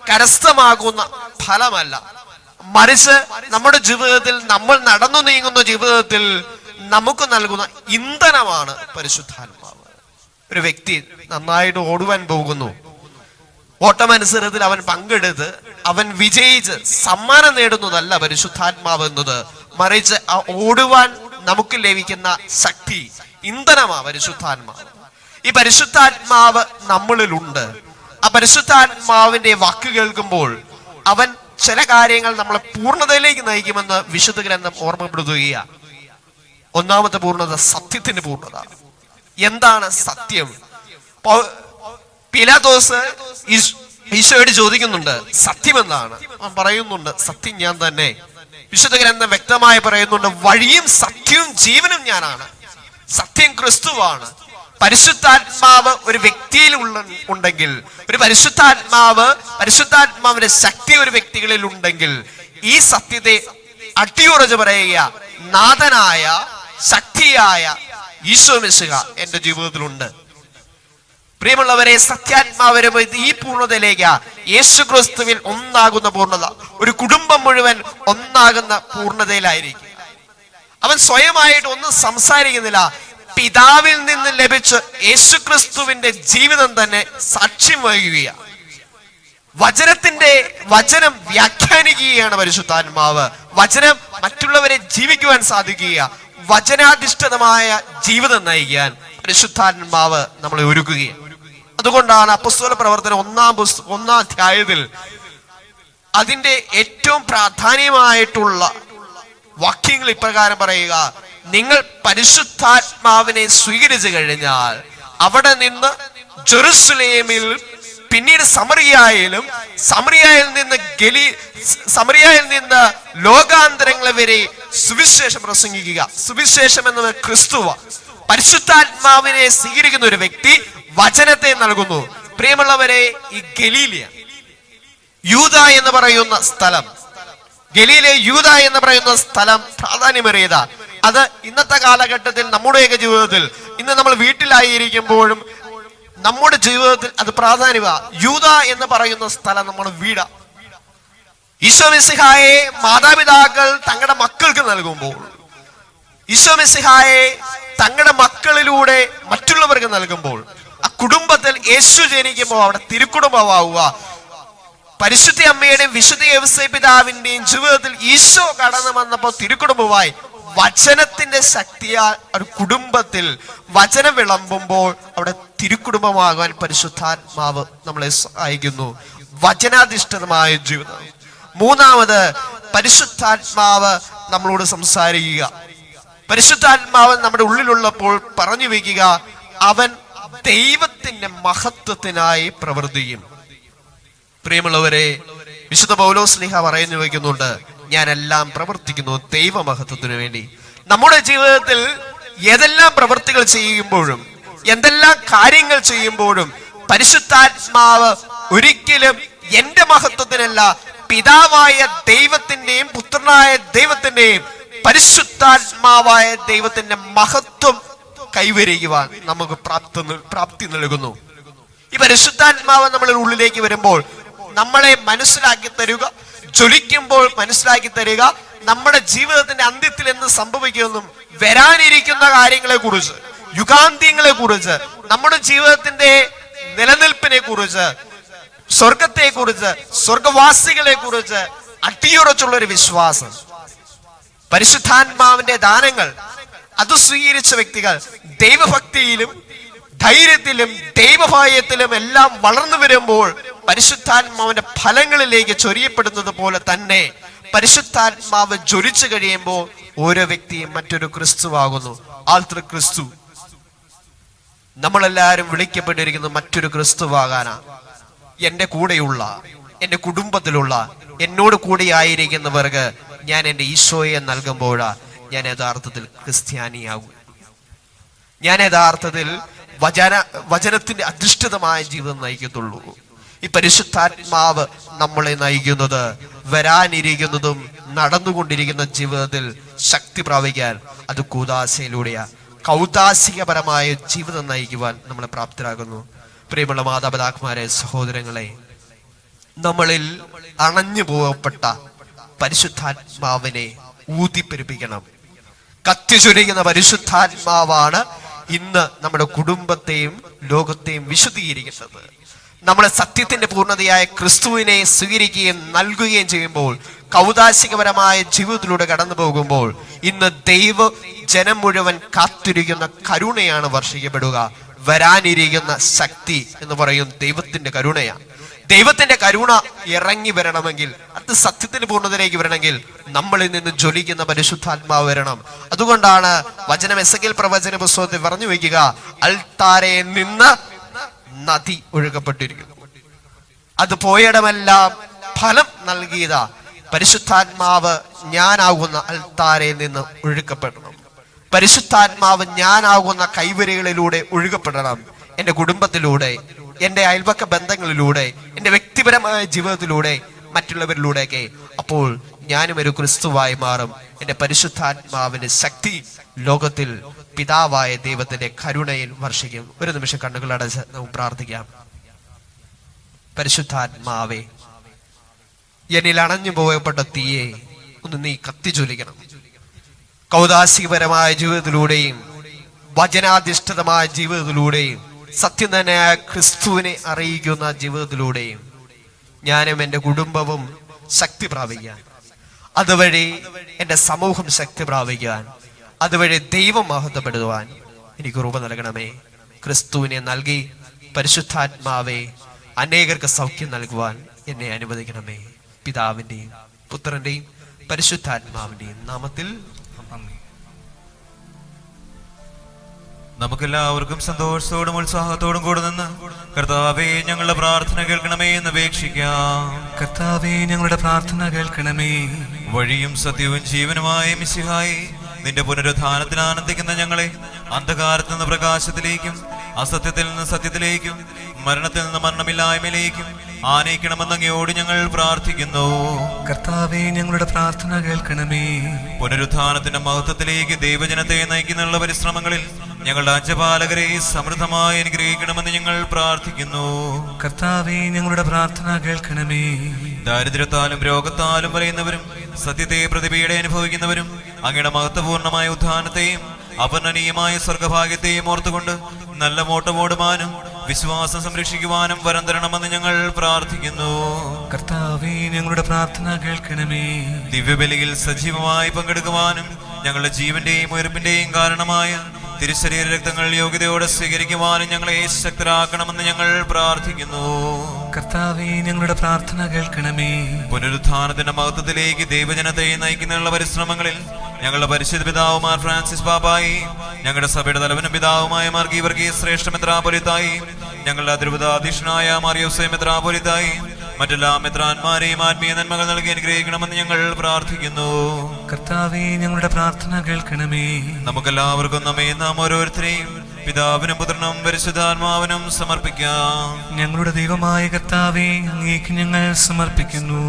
കരസ്ഥമാകുന്ന ഫലമല്ല. മറിച്ച് നമ്മുടെ ജീവിതത്തിൽ, നമ്മൾ നടന്നു നീങ്ങുന്ന ജീവിതത്തിൽ നമുക്ക് നൽകുന്ന ഇന്ധനമാണ് പരിശുദ്ധാത്മാവ്. ഒരു വ്യക്തി നന്നായിട്ട് ഓടുവാൻ പോകുന്നു, ഓട്ടമത്സരത്തിൽ അവൻ പങ്കെടുത്ത് അവൻ വിജയിച്ച് സമ്മാനം നേടുന്നതല്ല പരിശുദ്ധാത്മാവ് എന്നത്, മറിച്ച് ആ ഓടുവാൻ നമുക്ക് ലഭിക്കുന്ന ശക്തി, ഇന്ധനമാണ് പരിശുദ്ധാത്മാവ്. ഈ പരിശുദ്ധാത്മാവ് നമ്മളിലുണ്ട്. ആ പരിശുദ്ധാത്മാവിന്റെ വാക്ക് കേൾക്കുമ്പോൾ അവൻ ചില കാര്യങ്ങൾ നമ്മളെ പൂർണ്ണതയിലേക്ക് നയിക്കുമെന്ന് വിശുദ്ധ ഗ്രന്ഥം ഓർമ്മപ്പെടുത്തുകയാണ്. ഒന്നാമത്തെ പൂർണ്ണത സത്യത്തിന്റെ പൂർണ്ണത. എന്താണ് സത്യം? പീലാത്തോസ് ഈശോയോട് ചോദിക്കുന്നുണ്ട്, സത്യം എന്താണ്? അവൻ പറയുന്നുണ്ട്, സത്യം ഞാൻ തന്നെ. വിശുദ്ധ ഗ്രന്ഥം വ്യക്തമായി പറയുന്നുണ്ട്, വഴിയും സത്യവും ജീവനും ഞാനാണ്. സത്യം ക്രിസ്തുവാണ്. പരിശുദ്ധാത്മാവ് ഒരു വ്യക്തിയിൽ ഉണ്ടെങ്കിൽ, ഒരു പരിശുദ്ധാത്മാവിന്റെ ശക്തി ഒരു വ്യക്തികളിൽ ഉണ്ടെങ്കിൽ, ഈ സത്യത്തെ അടിയുറച്ച് പറയുക, നാഥനായ ശക്തിയായ ഈശോ മിശിഹ എന്റെ ജീവിതത്തിലുണ്ട്. പ്രിയമുള്ളവരെ, സത്യാത്മാവ് വരുമ്പോൾ ഈ പൂർണ്ണതയിലേക്ക്, യേശു ക്രിസ്തുവിൽ ഒന്നാകുന്ന പൂർണ്ണത, ഒരു കുടുംബം മുഴുവൻ ഒന്നാകുന്ന പൂർണ്ണതയിലായിരിക്കും. അവൻ സ്വയമായിട്ട് ഒന്നും സംസാരിക്കുന്നില്ല, പിതാവിൽ നിന്ന് ലഭിച്ച യേശു ക്രിസ്തുവിന്റെ ജീവിതം തന്നെ സാക്ഷ്യം വഹിക്കുകയാണ്. വചനം വ്യാഖ്യാനിക്കുകയാണ് പരിശുദ്ധാത്മാവ്. വചനം മറ്റുള്ളവരെ ജീവിക്കുവാൻ സാധിക്കുക, വചനാധിഷ്ഠിതമായ ജീവിതം നയിക്കാൻ പരിശുദ്ധാത്മാവ് നമ്മളെ ഒരുക്കുകയാണ്. അതുകൊണ്ടാണ് അപ്പോസ്തല പ്രവർത്തനം 1-ാം അധ്യായത്തിൽ അതിന്റെ ഏറ്റവും പ്രാധാന്യമായിട്ടുള്ള വാക്യങ്ങൾ ഇപ്രകാരം പറയുക: നിങ്ങൾ പരിശുദ്ധാത്മാവിനെ സ്വീകരിച്ചു കഴിഞ്ഞാൽ അവിടെ നിന്ന് ജെറുസലേമിൽ, പിന്നീട് സമറിയായിലും, സമറിയായിൽ നിന്ന് ലോകാന്തരങ്ങൾ വരെ സുവിശേഷം പ്രസംഗിക്കുക. സുവിശേഷം എന്നത് ക്രിസ്തുവ. പരിശുദ്ധാത്മാവിനെ സ്വീകരിക്കുന്ന ഒരു വ്യക്തി വചനത്തെ നൽകുന്നു. പ്രിയമുള്ളവരെ, ഈ ഗലീലിയ യൂദ എന്ന് പറയുന്ന സ്ഥലം, ഗലീലെ യൂദ എന്ന് പറയുന്ന സ്ഥലം പ്രാധാന്യമേറിയത. അത് ഇന്നത്തെ കാലഘട്ടത്തിൽ നമ്മുടെയൊക്കെ ജീവിതത്തിൽ, ഇന്ന് നമ്മൾ വീട്ടിലായിരിക്കുമ്പോഴും നമ്മുടെ ജീവിതത്തിൽ അത് പ്രാധാന്യമാണ്. യൂദ എന്ന് പറയുന്ന സ്ഥലം നമ്മുടെ വീടാ. ഈശോ മിശിഹായെ മാതാപിതാക്കൾ തങ്ങളുടെ മക്കൾക്ക് നൽകുമ്പോൾ, ഈശോ മിശിഹായെ തങ്ങളുടെ മക്കളിലൂടെ മറ്റുള്ളവർക്ക് നൽകുമ്പോൾ, ആ കുടുംബത്തിൽ യേശു ജനിക്കുമ്പോൾ അവിടെ തിരുക്കുടുംബമാവുക. പരിശുദ്ധ അമ്മയുടെയും വിശുദ്ധ യൗസേ പിതാവിന്റെയും ജീവിതത്തിൽ ഈശോ കടന്നു വന്നപ്പോൾ തിരുക്കുടുംബമായി. വചനത്തിന്റെ ശക്തിയാൽ ഒരു കുടുംബത്തിൽ വചനം വിളമ്പുമ്പോൾ അവിടെ തിരുക്കുടുംബമാകാൻ പരിശുദ്ധാത്മാവ് നമ്മളെ സഹായിക്കുന്നു. വചനാധിഷ്ഠിതമായ ജീവിതം. മൂന്നാമത്, പരിശുദ്ധാത്മാവ് നമ്മളോട് സംസാരിക്കുക. പരിശുദ്ധാത്മാവ് നമ്മുടെ ഉള്ളിലുള്ളപ്പോൾ പറഞ്ഞു വെക്കുക, അവൻ ദൈവത്തിന്റെ മഹത്വത്തിനായി പ്രവർത്തിക്കും. പ്രിയമുള്ളവരെ, വിശുദ്ധ പൗലോസ്ലീഹ പറഞ്ഞു വയ്ക്കുന്നുണ്ട്, ഞാനെല്ലാം പ്രവർത്തിക്കുന്നു ദൈവമഹത്വത്തിനു വേണ്ടി. നമ്മുടെ ജീവിതത്തിൽ ഏതെല്ലാം പ്രവൃത്തികൾ ചെയ്യുമ്പോഴും, എന്തെല്ലാം കാര്യങ്ങൾ ചെയ്യുമ്പോഴും പരിശുദ്ധാത്മാവ് ഒരിക്കലും എന്റെ മഹത്വത്തിനല്ല, പിതാവായ ദൈവത്തിന്റെയും പുത്രനായ ദൈവത്തിന്റെയും പരിശുദ്ധാത്മാവായ ദൈവത്തിന്റെ മഹത്വം കൈവരിക്കുവാൻ നമുക്ക് പ്രാപ്തി നൽകുന്നു. ഈ പരിശുദ്ധാത്മാവ് നമ്മുടെ ഉള്ളിലേക്ക് വരുമ്പോൾ നമ്മളെ മനസ്സിലാക്കി തരിക, ജ്വലിക്കുമ്പോൾ മനസ്സിലാക്കി തരിക നമ്മുടെ ജീവിതത്തിന്റെ അന്ത്യത്തിൽ എന്ത് സംഭവിക്കുമെന്നും, വരാനിരിക്കുന്ന കാര്യങ്ങളെ കുറിച്ച്, യുഗാന്ത്യങ്ങളെ കുറിച്ച്, നമ്മുടെ ജീവിതത്തിന്റെ നിലനിൽപ്പിനെ കുറിച്ച്, സ്വർഗത്തെ കുറിച്ച്, സ്വർഗവാസികളെ കുറിച്ച് അടിയുറച്ചുള്ള ഒരു വിശ്വാസം. പരിശുദ്ധാത്മാവിന്റെ ദാനങ്ങൾ അത് സ്വീകരിച്ച വ്യക്തികൾ ദൈവഭക്തിയിലും ധൈര്യത്തിലും ദൈവഭയത്തിലും എല്ലാം വളർന്നു വരുമ്പോൾ പരിശുദ്ധാത്മാവിന്റെ ഫലങ്ങളിലേക്ക് ചൊരിയപ്പെടുന്നത് പോലെ തന്നെ പരിശുദ്ധാത്മാവ് ജ്വലിച്ചു കഴിയുമ്പോൾ ഓരോ വ്യക്തിയും മറ്റൊരു ക്രിസ്തുവാകുന്നു. ആൾത്തൃ ക്രിസ്തു. നമ്മളെല്ലാവരും വിളിക്കപ്പെട്ടിരിക്കുന്നത് മറ്റൊരു ക്രിസ്തുവാകാനാ. എന്റെ കൂടെയുള്ള, എന്റെ കുടുംബത്തിലുള്ള, എന്നോട് കൂടെ ആയിരിക്കുന്നവർക്ക് ഞാൻ എന്റെ ഈശോയെ നൽകുമ്പോഴാ ഞാൻ യഥാർത്ഥത്തിൽ ക്രിസ്ത്യാനിയാകും. ഞാൻ യഥാർത്ഥത്തിൽ വചനത്തിന്റെ അധിഷ്ഠിതമായ ജീവിതം നയിക്കത്തുള്ളൂ. ഈ പരിശുദ്ധാത്മാവ് നമ്മളെ നയിക്കുന്നത് വരാനിരിക്കുന്നതും നടന്നുകൊണ്ടിരിക്കുന്ന ജീവിതത്തിൽ ശക്തി പ്രാപിക്കാൻ അത് കൂദാശയിലൂടെയാ. കൗദാശികപരമായ ജീവിതം നയിക്കുവാൻ നമ്മളെ പ്രാപ്തരാകുന്നു. പ്രിയമുള്ള മാതാപിതാക്കന്മാരെ, സഹോദരങ്ങളെ, നമ്മളിൽ അണഞ്ഞു പോകപ്പെട്ട പരിശുദ്ധാത്മാവിനെ ഊതിപ്പെരുപ്പിക്കണം. കത്തിച്ചൊരിക്കുന്ന പരിശുദ്ധാത്മാവാണ് ഇന്ന് നമ്മുടെ കുടുംബത്തെയും ലോകത്തെയും വിശുദ്ധീകരിക്കുന്നത്. നമ്മളെ സത്യത്തിന്റെ പൂർണ്ണതയായ ക്രിസ്തുവിനെ സ്വീകരിക്കുകയും നൽകുകയും ചെയ്യുമ്പോൾ, കൗദാശികപരമായ ജീവിതത്തിലൂടെ കടന്നു പോകുമ്പോൾ ഇന്ന് ദൈവ ജനം മുഴുവൻ കാത്തിരിക്കുന്ന കരുണയാണ് വർഷിക്കപ്പെടുക. വരാനിരിക്കുന്ന ശക്തി എന്ന് പറയും ദൈവത്തിന്റെ കരുണയാണ്. ദൈവത്തിന്റെ കരുണ ഇറങ്ങി വരണമെങ്കിൽ, അത് സത്യത്തിന്റെ പൂർണ്ണതയിലേക്ക് വരണമെങ്കിൽ നമ്മളിൽ നിന്ന് ജ്വലിക്കുന്ന പരിശുദ്ധാത്മാവ് വരണം. അതുകൊണ്ടാണ് വചനം എസെക്കിയേൽ പ്രവചന പുസ്തകത്തിൽ പറഞ്ഞു വയ്ക്കുക, അൾത്താരെ നിന്ന് നദി ഒഴുകപ്പെട്ടിരിക്കുന്നു. അത് പോയിടമെല്ലാം ഫലം നൽകിയതാ. പരിശുദ്ധാത്മാവ് ഞാനാകുന്ന അൾത്താരയിൽ നിന്ന് ഒഴുകപ്പെടണം. പരിശുദ്ധാത്മാവ് ഞാനാകുന്ന കൈവരികളിലൂടെ ഒഴുകപ്പെടണം. എന്റെ കുടുംബത്തിലൂടെ, എന്റെ അയൽപക്ക ബന്ധങ്ങളിലൂടെ, എന്റെ വ്യക്തിപരമായ ജീവിതത്തിലൂടെ, മറ്റുള്ളവരിലൂടെയൊക്കെ. അപ്പോൾ ഞാനും ഒരു ക്രിസ്തുവായി മാറും. എന്റെ പരിശുദ്ധാത്മാവിന്റെ ശക്തി ലോകത്തിൽ പിതാവായ ദൈവത്തിന്റെ കരുണയിൽ വർഷിക്കും. ഒരു നിമിഷം കണ്ണുകൾ അടച്ച് നമുക്ക് പ്രാർത്ഥിക്കാം. പരിശുദ്ധാത്മാവേ, എന്നിൽ അണഞ്ഞു പോയപ്പെട്ട തീയെ ഒന്ന് നീ കത്തിജ്വലിക്കണം. കൗദാശികപരമായ ജീവിതത്തിലൂടെയും വചനാധിഷ്ഠിതമായ ജീവിതത്തിലൂടെയും സത്യം തന്നെയായ ക്രിസ്തുവിനെ അറിയിക്കുന്ന ജീവിതത്തിലൂടെയും ഞാനും എൻ്റെ കുടുംബവും ശക്തി പ്രാപിക്കാൻ, അതുവഴി എൻ്റെ സമൂഹം ശക്തി പ്രാപിക്കാൻ, അതുവഴി ദൈവം മഹത്വപ്പെടുവാൻ എനിക്ക് കൃപ നൽകണമേ. ക്രിസ്തുവിനെ നൽകി പരിശുദ്ധാത്മാവെ അനേകർക്ക് സൗഖ്യം നൽകുവാൻ എന്നെ അനുവദിക്കണമേ. പിതാവിന്റെയും പുത്രന്റെയും പരിശുദ്ധാത്മാവിന്റെയും നാമത്തിൽ ആമേൻ. നമുക്കെല്ലാവർക്കും സന്തോഷത്തോടും ഉത്സാഹത്തോടും കൂടെ നിന്ന് കർത്താവേ ഞങ്ങളുടെ പ്രാർത്ഥന കേൾക്കണമേ എന്ന് അപേക്ഷിക്കാം. കർത്താവേ, ഞങ്ങളുടെ പ്രാർത്ഥന കേൾക്കണമേ. വഴിയും സത്യവും ജീവനുമായ മിശിഹായി, നിന്റെ പുനരുത്ഥാനത്തിൽ ആനന്ദിക്കുന്ന ഞങ്ങളെ അന്ധകാരത്തിൽ നിന്ന് പ്രകാശത്തിലേക്കും അസത്യത്തിൽ നിന്ന് സത്യത്തിലേക്കും മരണത്തിൽ നിന്ന് മരണമില്ലായ്മയിലേക്കും ആനയിക്കണമെന്ന് അങ്ങയോട് ഞങ്ങൾ പ്രാർത്ഥിക്കുന്നു. കർത്താവേ, ഞങ്ങളുടെ പ്രാർത്ഥന കേൾക്കണമേ. പുനരുത്ഥാനത്തിന്റെ മഹത്വത്തിലേക്ക് ദൈവജനത്തെ നയിക്കുന്നുള്ള പരിശ്രമങ്ങളിൽ ഞങ്ങളുടെ അജപാലകരെ സമൃദ്ധമായി അനുഗ്രഹിക്കണമെന്ന് ഞങ്ങൾ പ്രാർത്ഥിക്കുന്നു. കർത്താവേ, ഞങ്ങളുടെ പ്രാർത്ഥന കേൾക്കണമേ. ദാരിദ്ര്യത്താലും രോഗത്താലും വലയുന്നവരും സത്യത്തെ പ്രതിപീഡ അനുഭവിക്കുന്നവരും അങ്ങയുടെ മഹത്വപൂർണമായ ഉത്ഥാനത്തെയും അപർണനീയമായ സ്വർഗഭാഗ്യത്തെയും ഓർത്തുകൊണ്ട് നല്ല മോട്ടമോടുവാനും വിശ്വാസം സംരക്ഷിക്കുവാനും വരം തരണമെന്ന് ഞങ്ങൾ പ്രാർത്ഥിക്കുന്നു. കർത്താവേ, ഞങ്ങളുടെ പ്രാർത്ഥന കേൾക്കണമേ. ദിവ്യബലിയിൽ സജീവമായി പങ്കെടുക്കുവാനും ഞങ്ങളുടെ ജീവന്റെയും ഉയർപ്പിന്റെയും കാരണമായ തിരുശരീര രക്തങ്ങൾ യോഗ്യതയോടെ സ്വീകരിക്കുവാനും ഞങ്ങളെ ശക്തരാക്കണമെന്ന് ഞങ്ങൾ പ്രാർത്ഥിക്കുന്നു. കർത്താവേ, ഞങ്ങളുടെ പ്രാർത്ഥന കേൾക്കണമേ. പുനരുത്ഥാനത്തിന്റെ മഹത്വത്തിലേക്ക് ദൈവജനത്തെ നയിക്കുന്നുള്ള പരിശ്രമങ്ങളിൽ ഞങ്ങളുടെ പരിശുദ്ധ പിതാവുമാർ ഫ്രാൻസിസ് പാപ്പായി, ഞങ്ങളുടെ സഭയുടെ തലവനും പിതാവുമായ മാർ ഗീവർഗീസ് ശ്രേഷ്ഠ മെത്രാപ്പൊലീത്തായി, ഞങ്ങളുടെ അതിരൂപതാധീശനായ മാർ യോസേഫ് മെത്രാപ്പൊലീത്തായി, മറ്റെല്ലാ മെത്രാന്മാരെയും ആത്മീയ നന്മകൾ നൽകി അനുഗ്രഹിക്കണമെന്ന് ഞങ്ങൾ പ്രാർത്ഥിക്കുന്നു. കർത്താവേ, ഞങ്ങളുടെ പ്രാർത്ഥന കേൾക്കണമേ. നമുക്കെല്ലാവർക്കും നമ്മെ നാം ഓരോരുത്തരെയും പിതാവിനും പുത്രനും പരിശുദ്ധാത്മാവിനും സമർപ്പിക്കാം. ഞങ്ങളുടെ ദൈവമായ കർത്താവേ, അങ്ങേക്ക് ഞങ്ങൾ സമർപ്പിക്കുന്നു.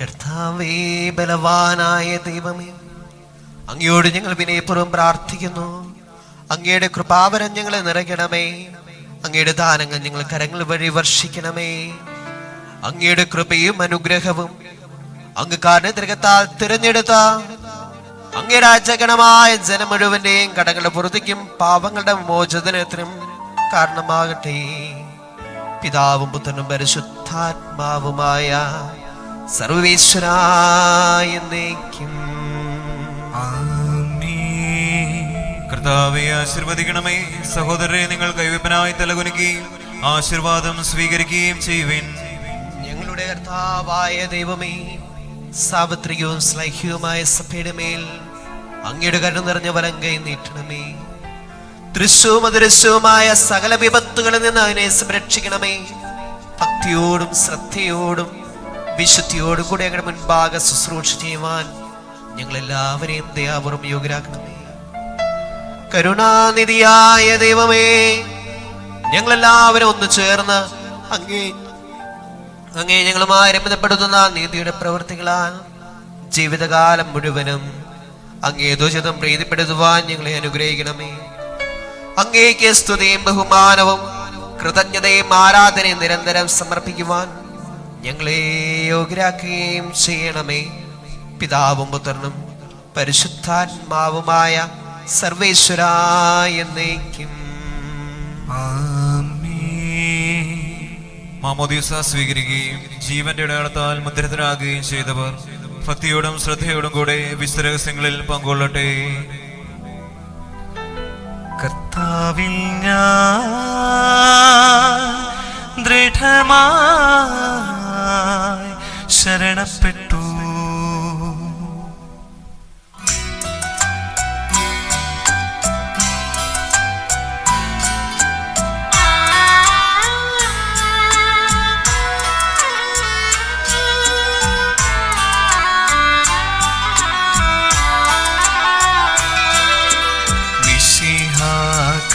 കർത്താവേ, ബലവാനായ ദൈവമേ, അങ്ങയോട് ഞങ്ങൾ വിനയപൂർവ്വം പ്രാർത്ഥിക്കുന്നു. അങ്ങയുടെ കൃപാവരം ഞങ്ങളെ നിറയ്ക്കണമേ. അങ്ങയുടെ ദാനങ്ങൾ ഞങ്ങൾ കരങ്ങൾ വഴി വർഷിക്കണമേ. അങ്ങയുടെ കൃപയും അനുഗ്രഹവും അങ്ങ് കാരണത്തിരകത്താൽ തിരഞ്ഞെടുത്ത അങ്ങയുടെ രാജഗണമായ ജനം മുഴുവന്റെയും കടങ്ങളുടെ പുറത്തേക്കും പാപങ്ങളുടെ മോചനത്തിനും കാരണമാകട്ടെ. പിതാവും പുത്രനും പരിശുദ്ധാത്മാവുമായ സർവേശ്വരായ എന്നേക്കും. കർത്താവെ ആശീർവദിക്കണമേ. സഹോദരരെ, നിങ്ങൾ കൈവെപ്പനായി തലകുനിക്കുകയും ആശീർവാദം സ്വീകരിക്കുകയും ചെയ്യുവിൻ. ഞങ്ങളുടെ കർത്താവായ ദൈവമേ, സാർവത്രികവും ശ്ലൈഹ്യവുമായ സഭയുടെ മേൽ അങ്ങയുടെ കരുണ നിറഞ്ഞ വലം കൈ നീട്ടണമേ. ദൃശ്യവും അദൃശ്യവുമായ സകല വിപത്തുകളിൽ നിന്ന് അതിനെ സംരക്ഷിക്കണമേ. ഭക്തിയോടും ശ്രദ്ധയോടും വിശുദ്ധിയോടും കൂടി ഞങ്ങളുടെ മുൻപാകെ ശുശ്രൂഷ ചെയ്യുവാൻ ഞങ്ങളെല്ലാവരെയും ദയാപൂർവം യോഗ്യരാക്കണമേ. കരുണാനിധിയായ ദൈവമേ, ഞങ്ങളെല്ലാവരും ഒന്ന് ചേർന്ന് അങ്ങേ ഞങ്ങളുമായി രമ്യതപ്പെടുത്തുന്ന നീതിയുടെ പ്രവൃത്തികളാൽ ജീവിതകാലം മുഴുവനും അങ്ങേ ദുരിതം പ്രീതിപ്പെടുത്തുവാൻ ഞങ്ങളെ അനുഗ്രഹിക്കണമേ. അങ്ങേക്ക് സ്തുതിയും ബഹുമാനവും കൃതജ്ഞതയും ആരാധനയും നിരന്തരം സമർപ്പിക്കുവാൻ ഞങ്ങളെ യോഗ്യരാക്കുകയും ചെയ്യണമേ. പിതാവും പുത്രനും പരിശുദ്ധാത്മാവുമായ സർവേശ്വരായ എന്നേക്കും. മാമോദീസ സ്വീകരിക്കുകയും ജീവന്റെ അടയാളത്താൽ മുദ്രിതരാകുകയും ചെയ്തവർ ഭക്തിയോടും ശ്രദ്ധയോടും കൂടെ വിശുദ്ധരഹസ്യങ്ങളിൽ പങ്കുകൊള്ളട്ടെ. കർത്താവിൽ ഞാൻ ദൃഢമായി ശരണപ്പെട്ടു.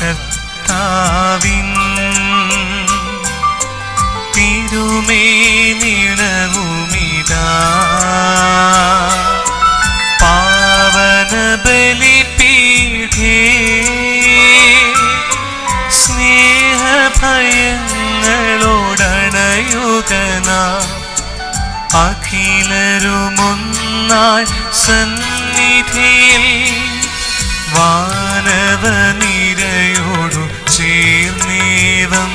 കർത്താവിൻ തിരുമേനിണവുമിതാ പാവന ബലിപീഠേ സ്നേഹഭയങ്ങളോടണയുകന അഖിലരുമൊന്നായി സന്നിധിയിൽ വാനവനിരയോടു ചേർന്നേവം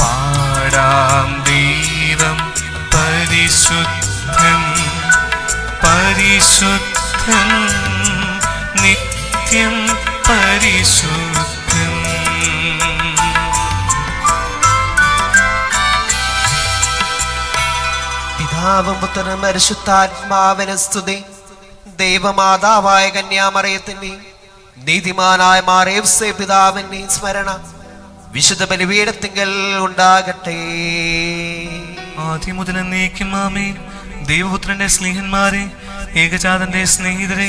പാടാം. ദൈവം പരിശുദ്ധൻ പരിശുദ്ധൻ നിത്യം പരിശുദ്ധൻ. പിതാവും പുത്രനും പരിശുദ്ധാത്മാവിന് സ്തുതി. ദൈവമാതാവായ കന്യാമറിയത്തിന്റെ നീതിമാനായ മാറേവ്സേ പിതാവിന്റെ സ്മരണ വിശുദ്ധ ബലിപീഠത്തിങ്കൽ ഉണ്ടാകട്ടെ. ആദ്യം മുതൽ എന്നേക്കും ആമേൻ. ദൈവപുത്രന്റെ സ്നേഹന്മാരെ, ഏകജാതന്റെ സ്നേഹിതരെ,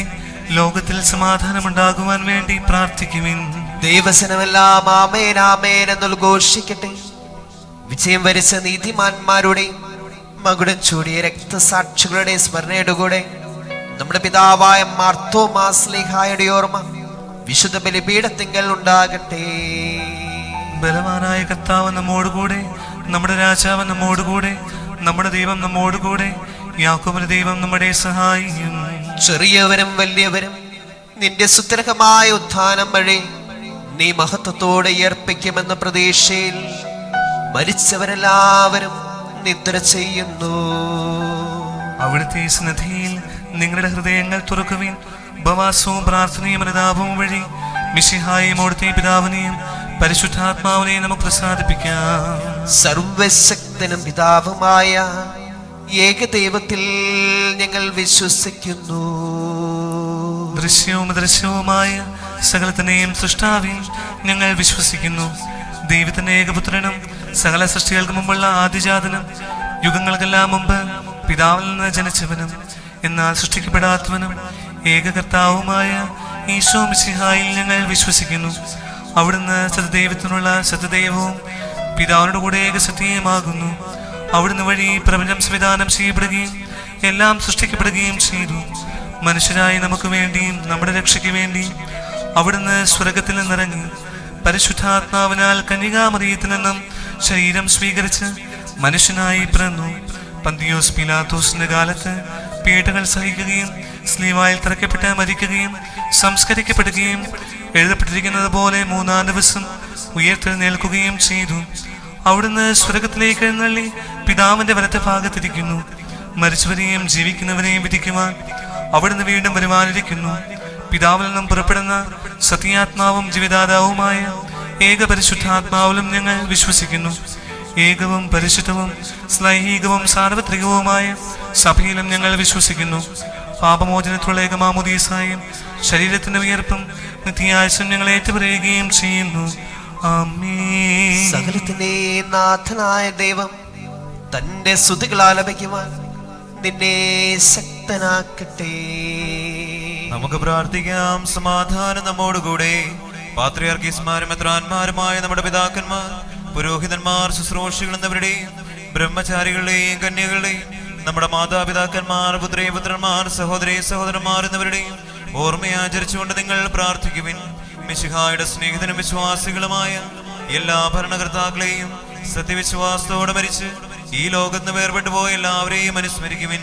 ലോകത്തിൽ സമാധാനമുണ്ടാകുവാൻ വേണ്ടി പ്രാർത്ഥിക്കുവിൻ. ദൈവസനമെല്ലാം ആമേൻ ആമേൻ എന്നുദ്ഘോഷിക്കട്ടെ. വിജയം വരിച്ച നീതിമാന്മാരുടെയും മകുടം ചൂടിയ രക്തസാക്ഷികളുടെ സ്മരണയുടെ കൂടെ നമ്മുടെ പിതാവായ മാർത്തോമാസ്ലീഹായുടെ ഓർമ്മ വിശുദ്ധ ബലിപീഠത്തിങ്കൽ ഉണ്ടാകട്ടെ. ബലവാനായ കർത്താവ് നമ്മോടുകൂടെ, നമ്മുടെ രാജാവ് നമ്മോടുകൂടെ, നമ്മുടെ ദൈവം നമ്മോടുകൂടെ, യാക്കോബിന്റെ ദൈവം നമ്മുടെ സഹായിയും. ചെറിയവരും വലിയവരും നിന്റെ സുത്തരകമായ ഉത്ഥാനം വഴി നീ മഹത്വത്തോടെ ഉയർപ്പിക്കുമെന്ന പ്രതീക്ഷയിൽ മരിച്ചവരെല്ലാവരും നിദ്ര ചെയ്യുന്നു. അവിടുത്തെ സന്നിധിയിൽ നിങ്ങളുടെ ഹൃദയങ്ങൾ തുറക്കുവിൻ. ഉപവാസവും പ്രാർത്ഥനയും അനുതാപവും വഴി മിശിഹായെയും അവിടുത്തെ പിതാവിനെയും പരിശുദ്ധാത്മാവിനെയും നമുക്ക് പ്രസാദിപ്പിക്കാം. സർവശക്തനും പിതാവുമായ ഏകദൈവത്തിൽ ഞങ്ങൾ വിശ്വസിക്കുന്നു. ദൃശ്യവും അദൃശ്യവുമായ സകലത്തിനെയും സൃഷ്ടാവിൽ ഞങ്ങൾ വിശ്വസിക്കുന്നു. ദൈവത്തിന്റെ ഏകപുത്രനും സകല സൃഷ്ടികൾക്ക് മുമ്പുള്ള ആദിജാതനും യുഗങ്ങൾക്കെല്ലാം മുമ്പ് പിതാവിൽ നിന്ന് ജനിച്ചവനും എന്നാൽ സൃഷ്ടിക്കപ്പെടാത്തവനും ഏകകർത്താവുമായ ഈശോ മിശിഹായിൽ ഞങ്ങൾ വിശ്വസിക്കുന്നു. അവിടുന്ന് സത്യദൈവത്തിനുള്ള സത്യദൈവവും പിതാവിനോട് കൂടെ ഏകസത്യമാകുന്നു. അവിടുന്ന് വഴി പ്രപഞ്ചം സംവിധാനം ചെയ്യപ്പെടുകയും എല്ലാം സൃഷ്ടിക്കപ്പെടുകയും ചെയ്തു. മനുഷ്യരായി നമുക്ക് വേണ്ടിയും നമ്മുടെ രക്ഷയ്ക്ക് വേണ്ടിയും അവിടുന്ന് സ്വർഗത്തിൽ നിന്നിറങ്ങി പരിശുദ്ധാത്മാവിനാൽ കന്യകാമറിയത്തിൽ നിന്നും ശരീരം സ്വീകരിച്ച് മനുഷ്യനായി പിറന്നു. പന്തിയോസ് പീലാത്തോസിന്റെ കാലത്ത് പീഡകൾ സഹിക്കുകയും സ്ലീവായിൽ തറയ്ക്കപ്പെട്ട് മരിക്കുകയും സംസ്കരിക്കപ്പെടുകയും എഴുതപ്പെട്ടിരിക്കുന്നത് പോലെ മൂന്നാം ദിവസം ഉയർത്തെഴുന്നേൽക്കുകയും ചെയ്തു. അവിടുന്ന് സ്വർഗത്തിലേക്ക് എഴുന്നള്ളി പിതാവിന്റെ വലത്തെ ഭാഗത്തിരിക്കുന്നു. മരിച്ചവരെയും ജീവിക്കുന്നവരെയും വിധിക്കുവാൻ അവിടുന്ന് വീണ്ടും വരുവാനിരിക്കുന്നു. പിതാവിൽ നിന്നും പുറപ്പെടുന്ന സത്യാത്മാവും ജീവിതാതാവുമായ ഏക പരിശുദ്ധാത്മാവിലും ഞങ്ങൾ വിശ്വസിക്കുന്നു. ഏകവും പരിശുദ്ധവും സ്ലൈഹികവും സാർവത്രികവുമായ സഭയിലും ഞങ്ങൾ വിശ്വസിക്കുന്നു. പാപമോചനത്തിലുള്ള ഏകമാമോദീസായും ശരീരത്തിന്റെ ഉയർപ്പും നിത്യായുസ്സും ഞങ്ങൾ ഏറ്റുപറയുകയും ചെയ്യുന്നു. ആമേൻ. സകലത്തിന്റെ നാഥനായ ദൈവം തന്റെ സ്തുതികൾ ആലപിക്കുവാൻ നിന്നെ ശക്തനാക്കട്ടെ. നമുക്ക് പ്രാർത്ഥിക്കാം. സമാധാനം നമ്മോടുകൂടെ. പാത്രിയാർക്കീസ്മാരും മെത്രാന്മാരുമായ നമ്മുടെ പിതാക്കന്മാർ, പുരോഹിതന്മാർ, ശുശ്രൂഷികൾ എന്നിവരുടെയും ബ്രഹ്മചാരികളുടെയും കന്യകളുടെയും നമ്മുടെ മാതാപിതാക്കന്മാർ, പുത്രേപുത്രന്മാർ, സഹോദരീ സഹോദരന്മാർ എന്നിവരുടെയും ഓർമ്മയാചരിച്ചുകൊണ്ട് നിങ്ങൾ പ്രാർത്ഥിക്കുവിൻ. മിശിഹായുടെ സ്നേഹിതനും വിശ്വാസികളുമായ എല്ലാ ഭരണകർത്താക്കളെയും സത്യവിശ്വാസത്തോടെ മരിച്ച് ഈ ലോകത്ത് വേർപെട്ടു പോയ എല്ലാവരെയും അനുസ്മരിക്കുവിൻ.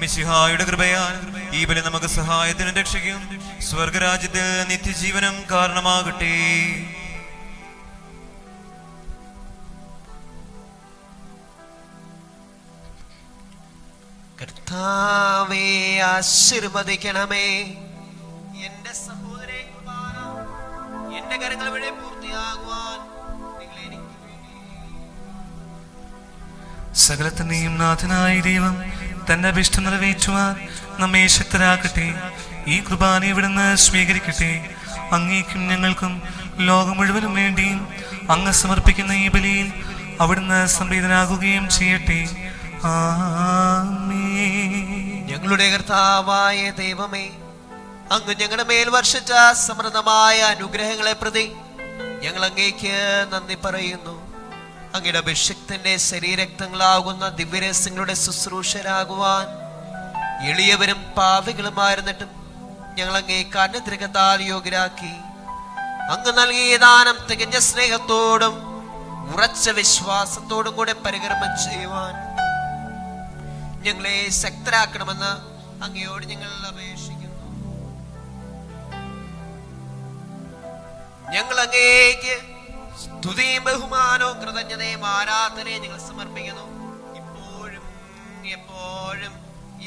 മിശിഹായുടെ കൃപയാൽ ഈ ബലി നമുക്ക് സഹായത്തിനും രക്ഷയ്ക്കും സ്വർഗരാജ്യത്തിൽ നിത്യജീവനം കാരണമാകട്ടെ. കർത്താവേ, ആശീർവദിക്കണമേ. എന്റെ സഹോദരേ, കുർബാന എന്റെ കരങ്ങൾ വഴി പൂർത്തിയാകുവാൻ നിങ്ങൾ എനിക്ക് വേണ്ടി. സകലത്തിന്റെയും നാഥനായ ദൈവം തന്റെ അഭിഷ്ടം നിറവേറ്റുവാൻ നമ്മെ ശക്തരാക്കട്ടെ. ഈ കുർബാന ഇവിടുന്ന് സ്വീകരിക്കട്ടെ. അങ്ങേക്കും ഞങ്ങൾക്കും ലോകം മുഴുവനും വേണ്ടിയും അങ്ങ് സമർപ്പിക്കുന്ന ഈ ബലിയിൽ അവിടുന്ന് സംപ്രീതനാകുകയും ചെയ്യട്ടെ. ആമേൻ. ഞങ്ങളുടെ കർത്താവായ ദൈവമേ, അങ്ങ് ഞങ്ങളുടെ മേൽ വർഷിച്ച സമൃദ്ധമായ അനുഗ്രഹങ്ങളെ പ്രതി ഞങ്ങൾ അങ്ങേക്ക് നന്ദി പറയുന്നു. അങ്ങയുടെ അഭിഷിക്തന്റെ ശരീരക്തങ്ങളാകുന്ന ദിവ്യരഹസ്യങ്ങളുടെ ശുശ്രൂഷരാകുവാൻ എളിയവരും പാവികളുമായിരുന്നിട്ടും ഞങ്ങൾ അങ്ങേക്ക് അനുഗ്രഹത്താൽ യോഗ്യരാക്കി. അങ്ങ് നൽകിയ ദാനം തികഞ്ഞ സ്നേഹത്തോടും ഉറച്ച വിശ്വാസത്തോടും കൂടെ പരികർമ്മം ചെയ്യുവാൻ ഞങ്ങളെ ശക്തരാക്കണമെന്ന് അങ്ങയോട് ഞങ്ങൾ അപേക്ഷിക്കുന്നു. ഞങ്ങൾ അങ്ങേക്ക് സ്തുതിയും ബഹുമാനവും കൃതജ്ഞതയും ആരാധനയും ഞങ്ങൾ സമർപ്പിക്കുന്നു, ഇപ്പോഴും എപ്പോഴും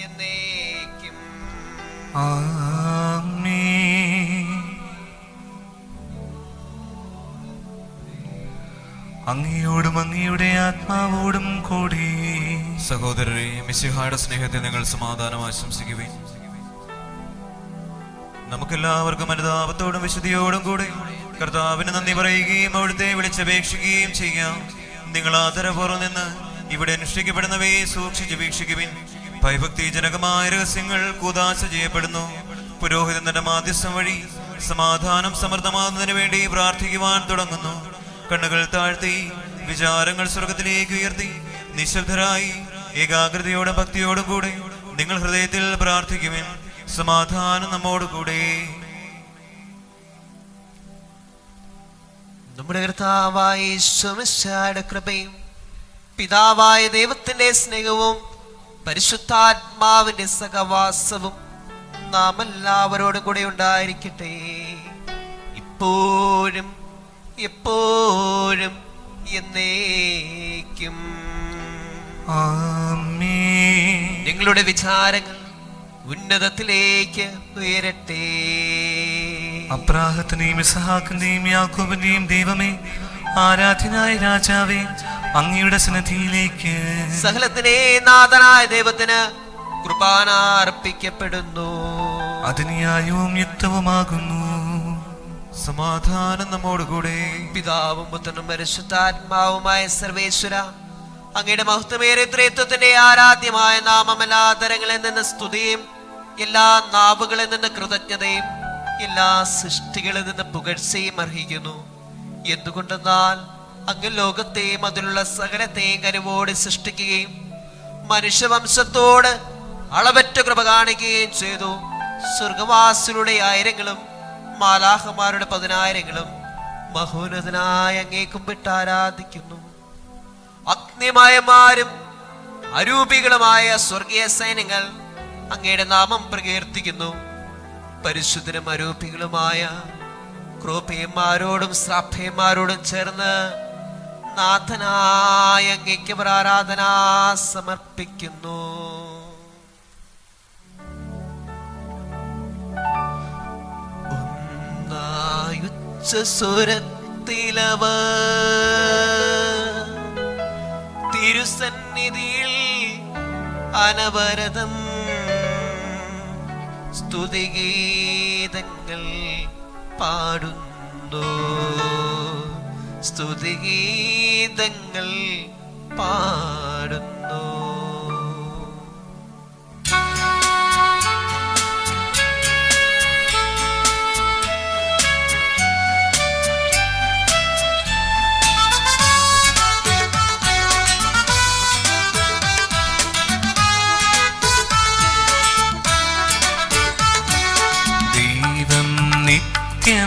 എന്നേക്കും. ആമേൻ. അങ്ങയോടും അങ്ങയുടെ ആത്മാവോടും കൂടി. സഹോദരരെ, മിശിഹായുടെ സ്നേഹത്തിൽ നിങ്ങൾ സമാധാനം ആശംസിക്കുവിൻ. നമുക്കെല്ലാവർക്കും അനുതാപത്തോടും വിശുദ്ധിയോടും കൂടെ കർത്താവിന് നന്ദി പറയുകയും അവിടുത്തെ വിളിച്ചപേക്ഷിക്കുകയും ചെയ്യാം. നിങ്ങൾ ആദരപൂർവ്വം നിന്ന് ഇവിടെ അനുഷ്ഠിക്കപ്പെടുന്നവയെ സൂക്ഷിച്ച് വീക്ഷിക്കുവിൻ. ഭയഭക്തിജനകമായ രഹസ്യങ്ങൾ കൂദാശ ചെയ്യപ്പെടുന്നു. പുരോഹിതൻ തന്റെ മാധ്യസ്ഥം വഴി സമാധാനം സമൃദ്ധമാകുന്നതിന് വേണ്ടി പ്രാർത്ഥിക്കുവാൻ തുടങ്ങുന്നു. കണ്ണുകൾ താഴ്ത്തി വിചാരങ്ങൾ സ്വർഗത്തിലേക്ക് ഉയർത്തി നിശബ്ദരായി ഏകാഗ്രതയോടും ഭക്തിയോടും കൂടെ നിങ്ങൾ ഹൃദയത്തിൽ പ്രാർത്ഥിക്കുവിൻ. സമാധാനം നമ്മോട് കൂടെ. നമ്മുടെ കർത്താവായ യേശുമിശിഹായുടെ കൃപയും പിതാവായ ദൈവത്തിന്റെ സ്നേഹവും പരിശുദ്ധാത്മാവിന്റെ സഹവാസവും നാം എല്ലാവരോടും കൂടെ ഉണ്ടായിരിക്കട്ടെ, ഇപ്പോഴും എപ്പോഴും എന്നേക്കും. ആമേൻ. നിങ്ങളുടെ വിചാരങ്ങൾ ഉന്നതത്തിലേക്ക് ഉയരട്ടെ. അബ്രാഹത്തിന്റെയും ഇസഹാക്കിന്റെയും യാക്കോബിന്റെയും ദൈവമേ, ആരാധ്യനായ രാജാവേ, അങ്ങയുടെ സന്നിധിയിലേക്ക് സകലത്തിനെ നാഥനായ ദൈവത്തിന് കുർബാന അർപ്പിക്കപ്പെടുന്നു. അത് ന്യായവും യുക്തവുമാകുന്നു. സമാധാനം നമ്മോടുകൂടെ. പിതാവും പുത്രനും പരിശുദ്ധാത്മാവുമായ സർവേശ്വര, അങ്ങയുടെ മഹത്വമേറിയ ത്രിത്വത്തിന്റെ ആരാധ്യമായ നാമം എല്ലാ തരങ്ങളിൽ നിന്ന് സ്തുതിയും എല്ലാ നാവുകളിൽ നിന്ന് കൃതജ്ഞതയും എല്ലാ സൃഷ്ടികളിൽ നിന്ന് പുകഴ്ചയും അർഹിക്കുന്നു. എന്തുകൊണ്ടെന്നാൽ അങ്ങ് ലോകത്തെയും അതിലുള്ള സകലത്തെയും കരുവോടെ സൃഷ്ടിക്കുകയും മനുഷ്യവംശത്തോട് അളവറ്റ കൃപ കാണിക്കുകയും ചെയ്തു. സ്വർഗവാസികളുടെ ആയിരങ്ങളും മാലാഹമാരുടെ 10,000ങ്ങളും മഹോന്നതനായ അങ്ങേ കുമ്പിട്ട് ആരാധിക്കുന്നു. അഗ്നിമയന്മാരും അരൂപികളുമായ സ്വർഗീയ സൈന്യങ്ങൾ അങ്ങയുടെ നാമം പ്രകീർത്തിക്കുന്നു. പരിശുദ്ധരും അരൂപികളുമായ ക്രോപയന്മാരോടും ശ്രാപ്പയന്മാരോടും ചേർന്ന് നാഥനായ അങ്ങേക്ക് ആരാധന സമർപ്പിക്കുന്നു. സ്വരത്തിലവ തിരുസന്നിധിയിൽ അനവരതം സ്തുതിഗീതങ്ങൾ പാടുന്നു. സ്തുതിഗീതങ്ങൾ പാടുന്നു.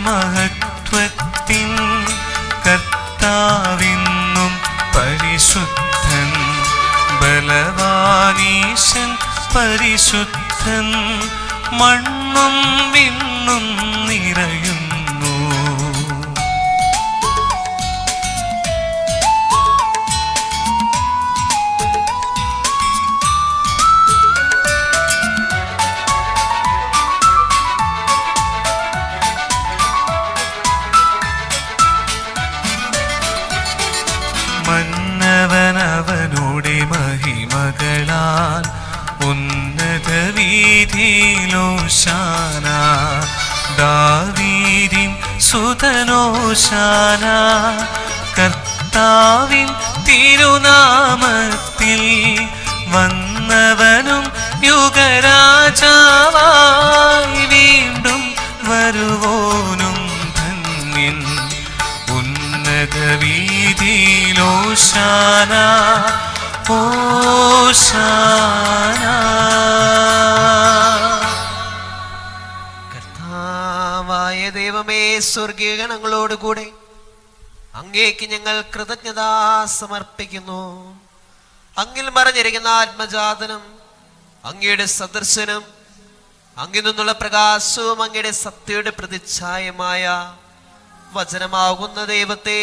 മഹത്വത്തിൻ കർത്താവിന്നും പരിശുദ്ധൻ, ബലവാനീശൻ പരിശുദ്ധൻ, മണ്ണും വിണ്ണും നിറയുന്നു. മന്നവനവനുടെ മഹിമകളാൽ ഉന്നത വീതിയിലോശാന, ദാവീദിൻ സുതനോശാന. കർത്താവിൻ തിരുനാമത്തിൽ വന്നവനും യുഗരാജാവായി വീണ്ടും വരുവോനും ധന്യൻ. വീതിയിലോശാന ഓശാന. കർത്താവായ ദൈവമേ, സ്വർഗീയ ഗണങ്ങളോടുകൂടെ അങ്ങേക്ക് ഞങ്ങൾ കൃതജ്ഞത സമർപ്പിക്കുന്നു. അങ്ങിൽ മറഞ്ഞിരിക്കുന്ന ആത്മജാതനും അങ്ങയുടെ സദർശനം, അങ്ങിൽ നിന്നുള്ള പ്രകാശവും അങ്ങയുടെ സത്യയുടെ പ്രതിച്ഛായമായ വചനമാകുന്ന ദൈവത്തെ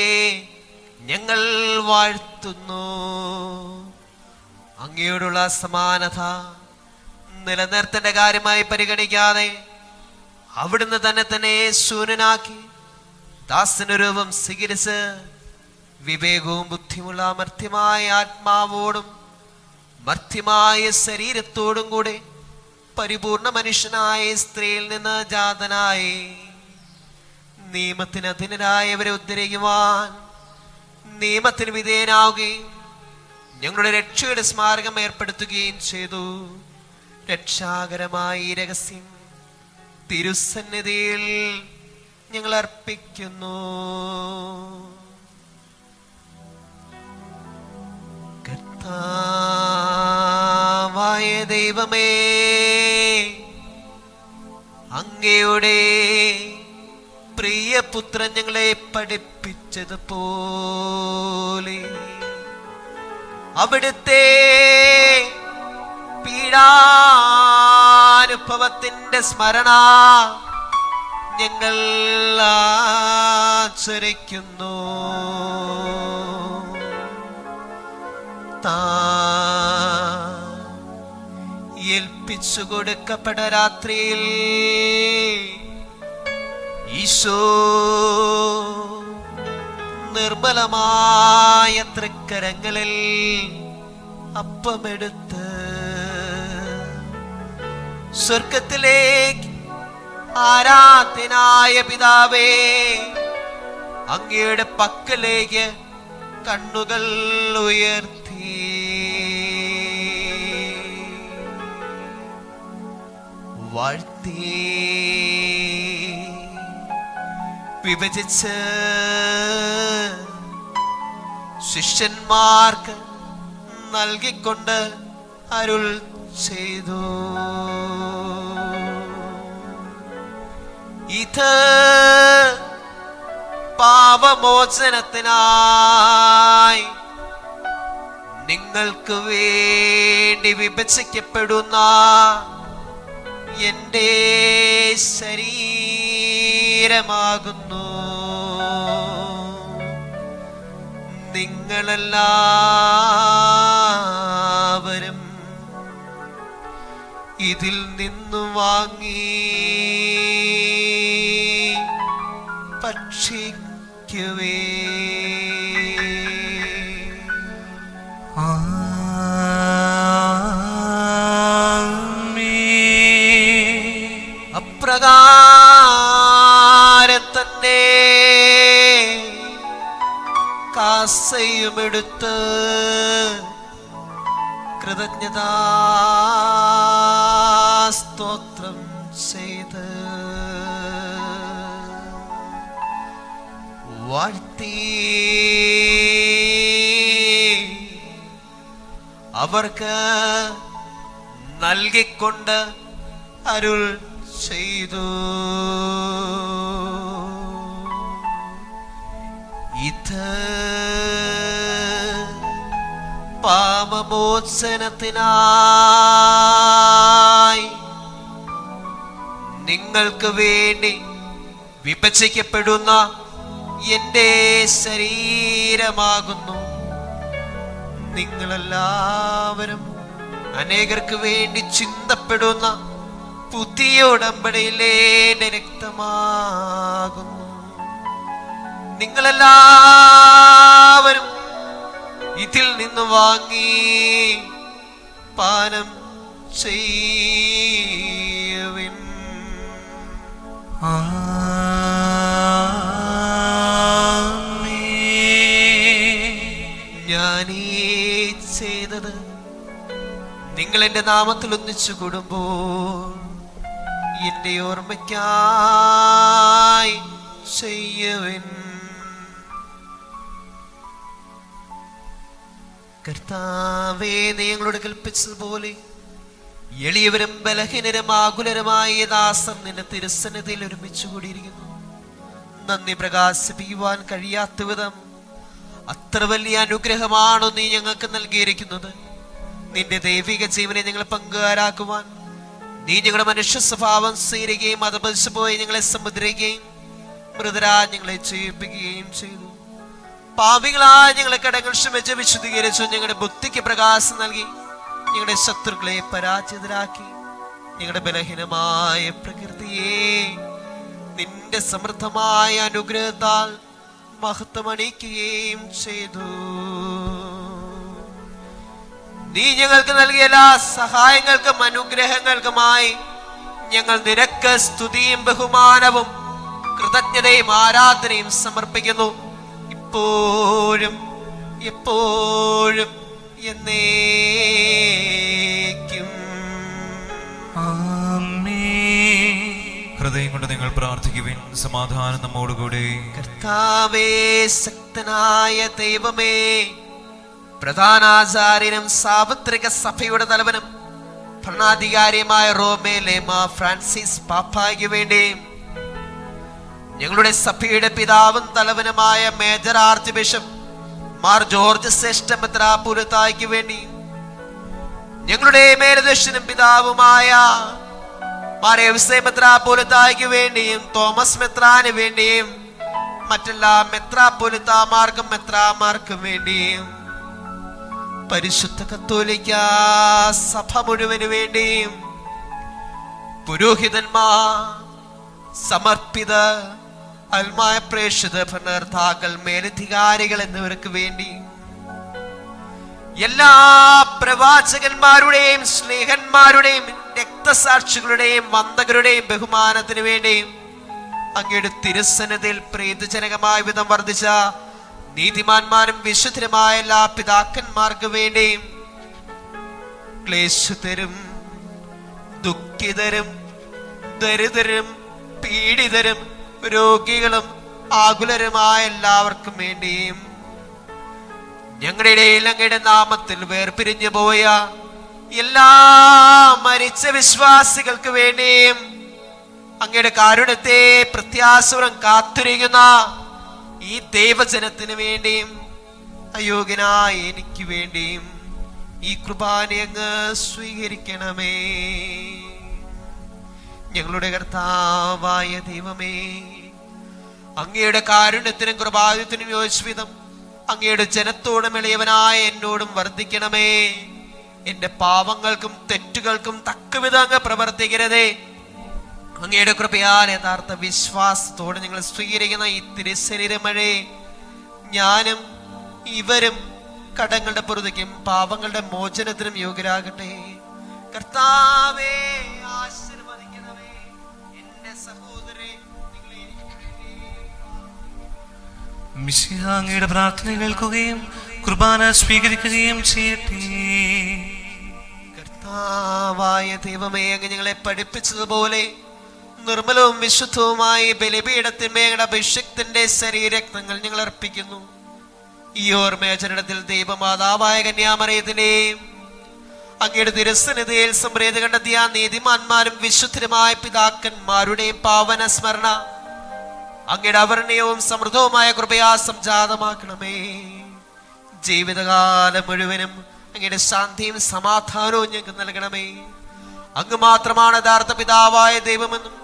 ഞങ്ങൾ വാഴ്ത്തുന്നു. അങ്ങയോടുള്ള സമാനത നിലനിർത്തേണ്ട കാര്യമായി പരിഗണിക്കാതെ അവിടുന്ന് തന്നെ ശൂന്യനാക്കി ദാസന രൂപം സ്വീകരിച്ച് വിവേകവും ബുദ്ധിമുള്ള മർത്യമായ ആത്മാവോടും മർത്യമായ ശരീരത്തോടും കൂടെ പരിപൂർണ മനുഷ്യനായ സ്ത്രീയിൽ നിന്ന് ജാതനായി നിയമത്തിന് അധീനരായവരെ ഉദ്ധരിക്കുവാൻ നിയമത്തിന് വിധേയനാവുകയും ഞങ്ങളുടെ രക്ഷയുടെ സ്മാരകം ഏർപ്പെടുത്തുകയും ചെയ്തു. രക്ഷാകരമായ ഈ രഹസ്യം തിരുസന്നിധിയിൽ ഞങ്ങൾ അർപ്പിക്കുന്നു. കർത്താവായ ദൈവമേ, അങ്ങയുടെ പ്രിയപുത്രൻ ഞങ്ങളെ പഠിപ്പിച്ചതുപോലെ അവിടുത്തെ പീഡാനുഭവത്തിന്റെ സ്മരണ ഞങ്ങൾ ആചരിക്കുന്നു. ഏൽപ്പിച്ചു കൊടുക്കപ്പെട്ട രാത്രിയിൽ ഈശോ നിർമ്മലമായ തൃക്കരങ്ങളിൽ അപ്പമെടുത്ത് സ്വർഗത്തിലേക്ക് ആരാധ്യനായ പിതാവേ, അങ്ങയുടെ പക്കലേക്ക് കണ്ണുകൾ ഉയർത്തി വാഴ്ത്തി വിഭജിച്ച് ശിഷ്യന്മാർക്ക് നൽകിക്കൊണ്ട് അരുൾ ചെയ്തു. ഇത് പാപമോചനത്തിനായി നിങ്ങൾക്ക് വേണ്ടി വിഭജിക്കപ്പെടുന്ന എന്റെ ശരീരമാകുന്നു. നിങ്ങളെല്ലാവരും ഇതിൽ നിന്നു വാങ്ങി ഭക്ഷിക്കുവേ. അപ്രകാരം തന്നെ കാസയുമെടുത്ത് കൃതജ്ഞതാ സ്തോത്രം ചെയ്ത് വാഴ്ത്തി അവർക്ക് നൽകിക്കൊണ്ട് അരുൾ ചെയ്തു. ഇത് പാപമോചനത്തിനായി നിങ്ങൾക്ക് വേണ്ടി വിഭജിക്കപ്പെടുന്ന എന്റെ ശരീരമാകുന്നു. നിങ്ങളെല്ലാവരും അനേകർക്ക് വേണ്ടി ചിന്തപ്പെടുന്ന പുതിയ ഉടമ്പടിയിലെ രക്തമാകുന്നു. നിങ്ങളെല്ലാവരും ഇതിൽ നിന്ന് വാങ്ങി പാനം ചെയ്യുവിൻ. ഞാനീ ചെയ്തത് നിങ്ങൾ എന്റെ നാമത്തിൽ ഒന്നിച്ചു കൂടുമ്പോൾ എന്റെ ഓർമ്മയ്ക്കായി ചെയ്യുവിൻ. കർത്താവേ, നീ ഞങ്ങളോട് കൽപ്പിച്ചതുപോലെ എളിയവരും ബലഹീനരും ആകുലരുമായ ദാസർ നിന്റെ തിരുസന്നിധിയിൽ ഒരുമിച്ച് കൂടിയിരിക്കുന്നു. നന്ദി പ്രകാശിപ്പിക്കുവാൻ കഴിയാത്ത വിധം അത്ര വലിയ അനുഗ്രഹമാണോ നീ ഞങ്ങൾക്ക് നൽകിയിരിക്കുന്നത്. നിന്റെ ദൈവിക ജീവനെ ഞങ്ങൾ പങ്കുകാരാക്കുവാൻ നീ ഞങ്ങളുടെ മനുഷ്യ സ്വഭാവം സ്വീകരിക്കുകയും അതപതിച്ചു പോയി ഞങ്ങളെ സമുദ്രിക്കുകയും മൃതരാ ഞങ്ങളെ ചെയ്യിപ്പിക്കുകയും ചെയ്തു. പാപികളായ ഞങ്ങളെ കടങ്ങൾ ക്ഷമിച്ച് വിശുദ്ധീകരിച്ചു. ഞങ്ങളുടെ ബുദ്ധിക്ക് പ്രകാശം നൽകി ഞങ്ങളുടെ ശത്രുക്കളെ പരാജിതരാക്കി. ഞങ്ങളുടെ ബലഹീനമായ പ്രകൃതിയെ നിന്റെ സമൃദ്ധമായ അനുഗ്രഹത്താൽ മഹത്വമണിയിക്കുകയും ചെയ്തു. നീ ഞങ്ങൾക്ക് നൽകിയ എല്ലാ സഹായങ്ങൾക്കും അനുഗ്രഹങ്ങൾക്കുമായി ഞങ്ങൾ നിനക്ക് സ്തുതിയും ബഹുമാനവും കൃതജ്ഞതയും ആരാധനയും സമർപ്പിക്കുന്നു, ഇപ്പോഴും എപ്പോഴും എന്നേക്കും. ഹൃദയം കൊണ്ട് നിങ്ങൾ പ്രാർത്ഥിക്കുവിൻ. സമാധാനം നമ്മോടുകൂടെ. കർത്താവേ, ശക്തനായ ദൈവമേ, പ്രധാനാചാര്യനും സാർവത്രിക സഭയുടെ തലവനും ഭരണാധികാരിയുമായ റോമേ ലേമ ഫ്രാൻസിസ് പാപ്പായ്ക്ക് വേണ്ടിയും ഞങ്ങളുടെ സഭയുടെ പിതാവും തലവനുമായ മേജർ ആർച്ച് ബിഷപ്പ് മാർ ജോർജ് ശ്രേഷ്ഠ മെത്രാപ്പൊലീത്തായ്ക്ക് വേണ്ടിയും ഞങ്ങളുടെ മേലധ്യക്ഷനും പിതാവുമായ മാർ യൗസേപ്പ് മെത്രാപ്പൊലീത്തായ്ക്ക് വേണ്ടിയും തോമസ് മെത്രാന് വേണ്ടിയും മറ്റെല്ലാ മെത്രാപ്പൊലീത്താമാർക്കും മെത്രാമാർക്കും വേണ്ടിയും പരിശുദ്ധ കത്തോലിക്ക സഭ മുഴുവന് വേണ്ടിയും പുരോഹിതന്മാർ, സമർപ്പിത അൽമായ പ്രേക്ഷിത ഭരണകർത്താക്കൾ, മേലധികാരികൾ എന്നിവർക്ക് വേണ്ടി എല്ലാ പ്രവാചകന്മാരുടെയും സ്നേഹന്മാരുടെയും രക്തസാക്ഷികളുടെയും വന്ദകരുടെയും ബഹുമാനത്തിന് വേണ്ടിയും അങ്ങയുടെ തിരുസന്നിധിയിൽ പ്രീതിജനകമായ വിധം വർദ്ധിച്ച നീതിമാന്മാരും വിശുദ്ധരുമായ എല്ലാ പിതാക്കന്മാർക്ക് വേണ്ടിയും ക്ലേശിതരും ദുഃഖിതരും ദരിദ്രരും പീഡിതരും രോഗികളും ആകുലരുമായ എല്ലാവർക്കും വേണ്ടിയും ഞങ്ങളുടെ ഇടയിൽ അങ്ങയുടെ നാമത്തിൽ വേർപിരിഞ്ഞു പോയ എല്ലാ മരിച്ച വിശ്വാസികൾക്ക് വേണ്ടിയും അങ്ങയുടെ കാരുണ്യത്തെ പ്രത്യാശപൂർവ്വം കാത്തിരിക്കുന്ന ഈ ദൈവജനത്തിന് വേണ്ടിയും അയോഗ്യനായ എനിക്ക് വേണ്ടിയും ഈ കുർബാന അങ്ങ് സ്വീകരിക്കണമേ. ഞങ്ങളുടെ കർത്താവായ ദൈവമേ, അങ്ങയുടെ കാരുണ്യത്തിനും കൃപായുത്തിനും യോജിച്ച വിധം അങ്ങയുടെ ജനത്തോടും എളിയവനായ എന്നോടും വർദ്ധിക്കണമേ. എന്റെ പാവങ്ങൾക്കും തെറ്റുകൾക്കും തക്കവിധം അങ്ങ് പ്രവർത്തിക്കരുതേ. അങ്ങയുടെ കൃപയാൽ യഥാർത്ഥ വിശ്വാസത്തോടെ നിങ്ങൾ സ്വീകരിക്കുന്ന ഈ തിരുശരീരമഴയെ ഞാനും ഇവരും കടങ്ങളുടെ പൊറുതിക്കും പാവങ്ങളുടെ മോചനത്തിനും യോഗ്യരാകട്ടെ. കർത്താവേ, ആശീർവദിക്കണമേ. എന്റെ സഹോദരനെ മിശിഹ അങ്ങയുടെ പ്രാർത്ഥന കേൾക്കുകയും കുർബാന സ്വീകരിക്കുകയും ചെയ്യട്ടെ. കർത്താവായ ദൈവമേ, അങ്ങ് ഞങ്ങളെ പഠിപ്പിച്ചതുപോലെ നിർമ്മലവും വിശുദ്ധവുമായി ബലിപീഠത്തിന്മേയുടെ അഭിഷേകത്തിന്റെ ശരീരരക്തങ്ങൾ ഞങ്ങൾ അർപ്പിക്കുന്നു. ഈ ഓർമ്മയാചരണത്തിൽ ദൈവമാതാവായ കന്യാമറിയത്തിന്റെയും അങ്ങയുടെ തിരുസന്നിധിയിൽ സംപ്രീതി കണ്ടെത്തിയ നീതിമാന്മാരും വിശുദ്ധരുമായ പിതാക്കന്മാരുടെയും പാവന സ്മരണ അങ്ങയുടെ അവർണ്ണയവും സമൃദ്ധവുമായ കൃപയാ സംജാതമാക്കണമേ. ജീവിതകാലം മുഴുവനും അങ്ങയുടെ ശാന്തിയും സമാധാനവും ഞങ്ങൾക്ക് നൽകണമേ. അങ്ങ് മാത്രമാണ് യഥാർത്ഥ പിതാവായ ദൈവമെന്നും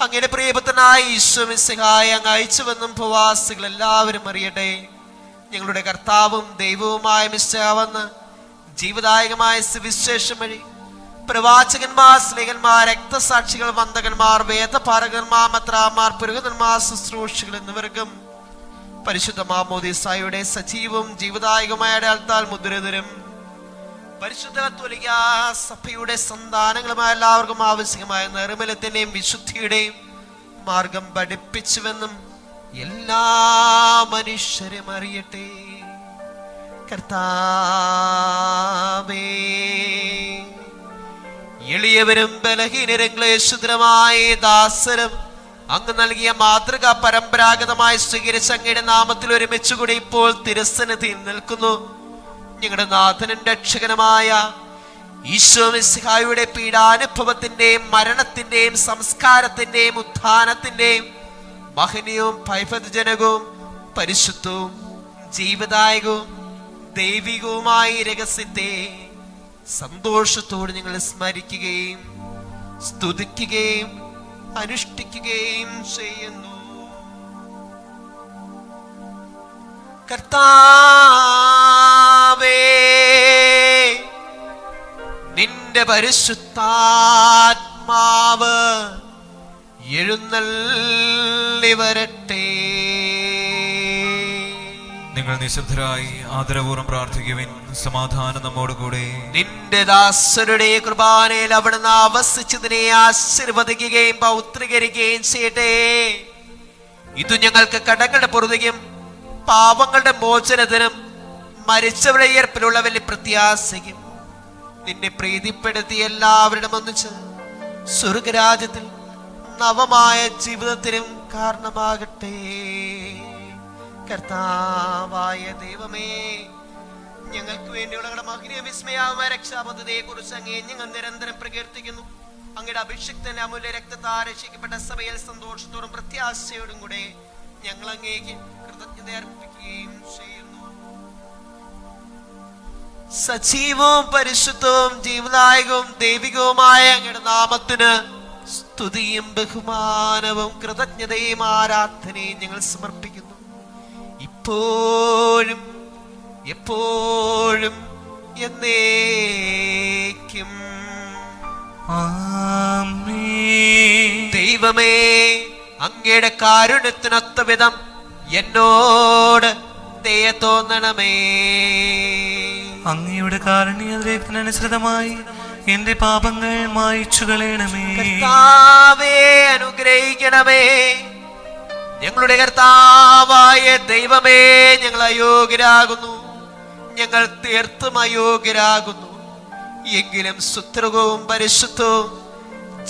അങ്ങയുടെ പ്രിയപുത്രനായ ഈശോ മിശിഹായെ അങ്ങ് അയച്ചുവെന്നും ഭൂവാസികൾ എല്ലാവരും അറിയട്ടെ. ഞങ്ങളുടെ കർത്താവും ദൈവവുമായ മിശിഹാവെന്ന് ജീവദായകമായ സുവിശേഷം വഴി പ്രവാചകന്മാർ, സ്നേഹന്മാർ, രക്തസാക്ഷികൾ, വന്ദകന്മാർ, വേദപാരകന്മാർ, മെത്രാന്മാർ, പുരോഹിതന്മാർ, ശുശ്രൂഷികൾ എന്നിവർക്കും പരിശുദ്ധ മാമോദീസായുടെ സജീവവും ജീവദായകമായ അടയാളത്താൽ മുദ്രിതരും പരിശുദ്ധ കത്തോലിക്ക സഭയുടെ സന്താനങ്ങളുമായ എല്ലാവർക്കും ആവശ്യമായ നിർമ്മലത്തിന്റെയും വിശുദ്ധിയുടെയും മാർഗം പഠിപ്പിച്ചുവെന്നും എല്ലാ മനുഷ്യരും അറിയട്ടെ. കർത്താവേ, എളിയവരും ബലഹീനരും ക്ലേശിതരുമായ ദാസരും അങ്ങ് നൽകിയ മാതൃക പരമ്പരാഗതമായി സ്വീകരിച്ച അങ്ങയുടെ നാമത്തിൽ ഒരുമിച്ചുകൂടി ഇപ്പോൾ തിരുസന്നിധിയിൽ നിൽക്കുന്നു. ഞങ്ങളുടെ നാഥനും രക്ഷകനുമായ ഈശോ മിശിഹായുടെ പീഡാനുഭവത്തിന്റെയും മരണത്തിന്റെയും സംസ്കാരത്തിന്റെയും ഉത്ഥാനത്തിന്റെയും മഹനീയവും ഭയഭക്തിജനകവും പരിശുദ്ധവും ജീവദായകവും ദൈവികവുമായ രഹസ്യത്തെ സന്തോഷത്തോടെ ഞങ്ങൾ സ്മരിക്കുകയും സ്തുതിക്കുകയും അനുഷ്ഠിക്കുകയും ചെയ്യുന്നു. കർത്താവേ, നിന്റെ പരിശുദ്ധാത്മാവ് എഴുന്നള്ളി വരട്ടെ. നിങ്ങൾ നിശബ്ദരായി ആദരപൂർവ്വം പ്രാർത്ഥിക്കുവിൻ. സമാധാനം നമ്മോട് കൂടെ. നിന്റെ ദാസരുടെ കുർബാനയിൽ അവിടുന്ന് ആവസിച്ചതിനെ ആശീർവദിക്കുകയും പൗത്രീകരിക്കുകയും ചെയ്യട്ടെ. ഇത് ഞങ്ങൾക്ക് കടങ്ങളുടെ പൊറുതിക്കും പാപങ്ങളുടെ മോചനത്തിനും മരിച്ചവരുടെ ഉയർപ്പിലുള്ള വലിയ പ്രത്യാശയ്ക്കും നിന്നെ പ്രീതിപ്പെടുത്തി എല്ലാവരുടെ ഒന്നിച്ച് സ്വർഗരാജ്യത്തിൽ നവമായ ജീവിതത്തിനും കാരണമാകട്ടെ. കർത്താവായ ദൈവമേ, ഞങ്ങൾക്ക് വേണ്ടിയുള്ള മഹനീയ വിസ്മയമായ രക്ഷാപദ്ധതിയെ കുറിച്ച് അങ്ങേ ഞങ്ങൾ നിരന്തരം പ്രകീർത്തിക്കുന്നു. അങ്ങയുടെ അഭിഷിക്തന്റെ അമൂല്യ രക്തത്താൽ രക്ഷിക്കപ്പെട്ട സഭയിൽ സന്തോഷത്തോടും പ്രത്യാശയോടും കൂടെ ഞങ്ങൾ അങ്ങേക്ക് കൃതജ്ഞത അർപ്പിക്കുകയും ചെയ്യുന്നു. സജീവവും പരിശുദ്ധവും ജീവദായകവും ദൈവികവുമായ അങ്ങയുടെ നാമത്തിന് സ്തുതിയും ബഹുമാനവും കൃതജ്ഞതയും ആരാധനയും ഞങ്ങൾ സമർപ്പിക്കുന്നു, ഇപ്പോഴും എപ്പോഴും എന്നേക്കും. ദൈവമേ, അങ്ങയുടെ കാരുണ്യത്തിനൊത്ത വിധം എന്നോട് ദയ തോന്നണമേ. അങ്ങയുടെ കാരുണ്യത്തിനനുസൃതമായി എന്റെ പാപങ്ങൾ മായിച്ചു കളയണമേ. കർത്താവേ, അനുഗ്രഹിക്കണമേ. ഞങ്ങളുടെ കർത്താവായ ദൈവമേ, ഞങ്ങൾ അയോഗ്യരാകുന്നു, ഞങ്ങൾ തീർത്തും അയോഗ്യരാകുന്നു. എങ്കിലും സുത്രകവും പരിശുദ്ധവും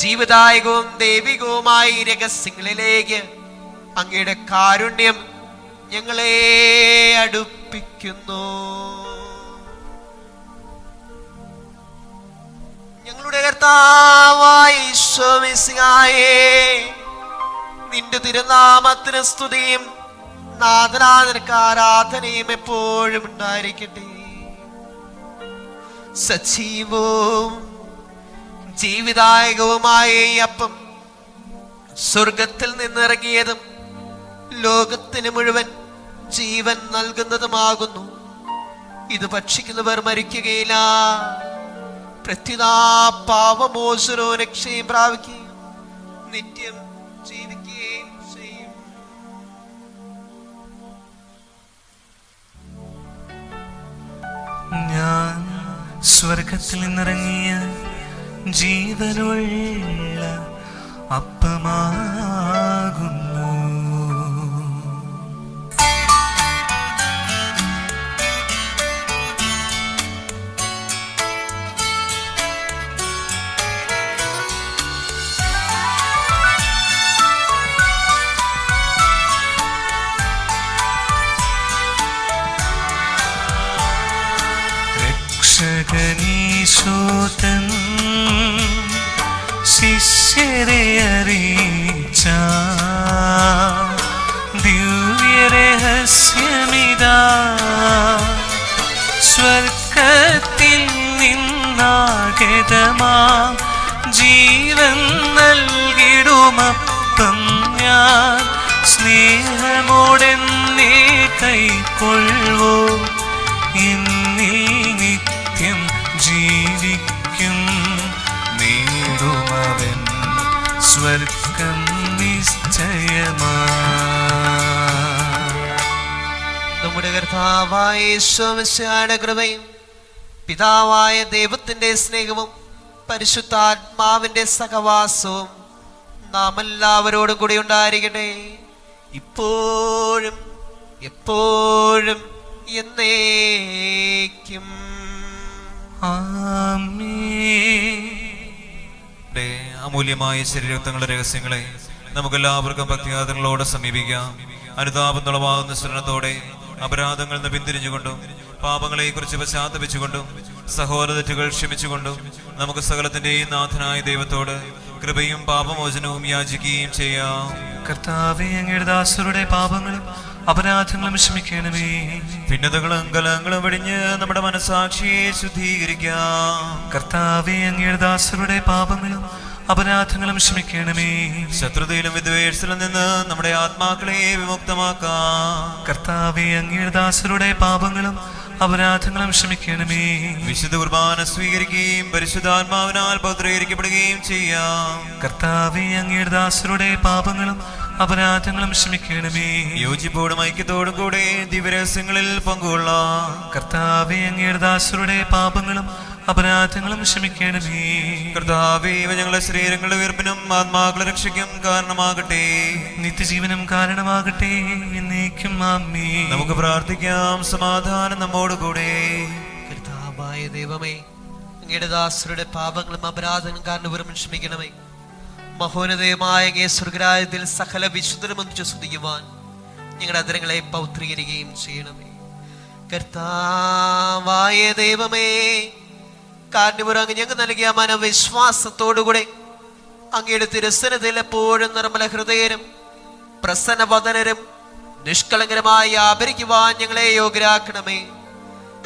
ജീവദായകവും ദൈവികവുമായ രഹസ്യങ്ങളിലേക്ക് അങ്ങയുടെ കാരുണ്യം ഞങ്ങളെ അടുപ്പിക്കുന്നു. ഞങ്ങളുടെ കർത്താവായ ഈശോ മിശിഹായേ, നിന്റെ തിരുനാമത്തിന് സ്തുതിയും നാഥനാഥനക്ക് ആരാധനയും എപ്പോഴും ഉണ്ടായിരിക്കട്ടെ. സജീവവും ജീവിതായകവുമായ ഈ അപ്പം സ്വർഗത്തിൽ നിന്നിറങ്ങിയതും ലോകത്തിന് മുഴുവൻ ജീവൻ നൽകുന്നതുമാകുന്നു. ഇത് ഭക്ഷിക്കുന്നവർ മരിക്കുകയില്ല, പ്രത്യുതാ പാപമോചനവും രക്ഷയും പ്രാപിക്കുകയും നിത്യം ജീവിക്കുകയും ചെയ്യും. ഞാൻ സ്വർഗത്തിൽ നിന്നിറങ്ങിയ ജീവനുള്ള അപ്പമാകുന്നു. രക്ഷകനീശോതൻ ശിഷ്യരെ അറിയിച്ച ദിവ്യരഹസ്യമിതാ, സ്വർഗത്തിൽ നിന്നാഗതമാ ജീവൻ നൽകിടുമപ്പം ഞാൻ സ്നേഹമോടെന്നെ കൈക്കൊള്ളൂ. എന്നിൽ നിത്യം ജീവിക്കും, നേടുമവൻ സ്വർഗം നിശ്ചയമാ. നമ്മുടെ കർത്താവായ യേശു മിശിഹായുടെ കൃപയും പിതാവായ ദൈവത്തിന്റെ സ്നേഹവും പരിശുദ്ധാത്മാവിന്റെ സഹവാസവും നാം എല്ലാവരോടും കൂടി ഉണ്ടായിരിക്കട്ടെ, ഇപ്പോഴും എപ്പോഴും എന്നേക്കും. അമൂല്യമായ ശരീരങ്ങളുടെ രഹസ്യങ്ങളെ നമുക്കെല്ലാവർക്കും ഭക്തിയാദങ്ങളോട് സമീപിക്കാം. അനുതാപം തുളവാകുന്ന സ്വരണത്തോടെ അപരാധങ്ങളിൽ നിന്ന് പിന്തിരിഞ്ഞുകൊണ്ടും പാപങ്ങളെ കുറിച്ച് പശ്ചാത്തപിച്ചുകൊണ്ടും സഹോദര തെറ്റുകൾ ക്ഷമിച്ചുകൊണ്ടും നമുക്ക് സകലത്തിന്റെയും നാഥനായ ദൈവത്തോട് കൃപയും പാപമോചനവും യാചിക്കുകയും ചെയ്യാം. കർത്താവേ, അങ്ങയുടെ ദാസരുടെ പാപങ്ങളും അപരാധങ്ങളും ക്ഷമിക്കണമേ. ഭിന്നതകളും കലഹങ്ങളും വെടിഞ്ഞ് നമ്മുടെ മനസാക്ഷിയെ ശുദ്ധീകരിക്കാം. കർത്താവേ, അങ്ങയുടെ ദാസരുടെ പാപങ്ങളും അപരാധങ്ങളും ക്ഷമിക്കണമേ. ശത്രുതയിലും വിദ്വേഷത്തിലും നിന്ന് നമ്മുടെ ആത്മാക്കളെ വിമുക്തമാക്കാം. കർത്താവേ, അങ്ങയുടെ ദാസരുടെ പാപങ്ങളും അപരാധങ്ങളും ക്ഷമിക്കണമേ. വിശുദ്ധ കുർബാന സ്വീകരിക്കുകയും പരിശുദ്ധാത്മാവിനാൽ പൗത്രീകരിക്കപ്പെടുകയും ചെയ്യാം. കർത്താവേ, അങ്ങയുടെ ദാസരുടെ പാപങ്ങളും അപരാധങ്ങളും ക്ഷമിക്കണമേ. യോജിപ്പോടും ഐക്യത്തോടും കൂടെ ദിവ്യരഹസ്യങ്ങളിൽ പങ്കുകൊള്ളാം. കർത്താവേ, അങ്ങയുടെ ദാസരുടെ പാപങ്ങളും അപരാധങ്ങളും ക്ഷമിക്കണമേ. കർത്താവേ, ഇവ ഞങ്ങളുടെ ശരീരങ്ങളുടെ ഉയർപ്പിനും ആത്മാക്കളുടെ രക്ഷയ്ക്കും കാരണമാകട്ടെ. നിത്യജീവനം കാരണമാകട്ടെ. എന്നേക്കും ആമേൻ. നമുക്ക് പ്രാർത്ഥിക്കാം. സമാധാനം നമ്മോടുകൂടെ. കർത്താവായ ദൈവമേ, അങ്ങയുടെ ദാസരുടെ പാപങ്ങളും അപരാധങ്ങളും കാരണം ക്ഷമിക്കണമേ. മഹോന്നതമായ അങ്ങേ സ്വർഗ്ഗരാജ്യത്തിൽ സകല വിശുദ്ധരും ഒന്നിച്ചു സ്തുതിക്കുവാൻ ഞങ്ങളുടെ അധരങ്ങളെ പൗത്രീകരിക്കുകയും ചെയ്യണമേ. കർത്താവായ ദൈവമേ, കാരണപുരം അങ്ങ് ഞങ്ങൾക്ക് നൽകിയ മനവിശ്വാസത്തോടുകൂടെ അങ്ങയുടെ തിരുസനത്തിൽ എപ്പോഴും നിർമ്മല ഹൃദയരും പ്രസന്നവദനരും നിഷ്കളങ്കരമായി ആഭരിക്കുവാൻ ഞങ്ങളെ യോഗ്യരാക്കണമേ.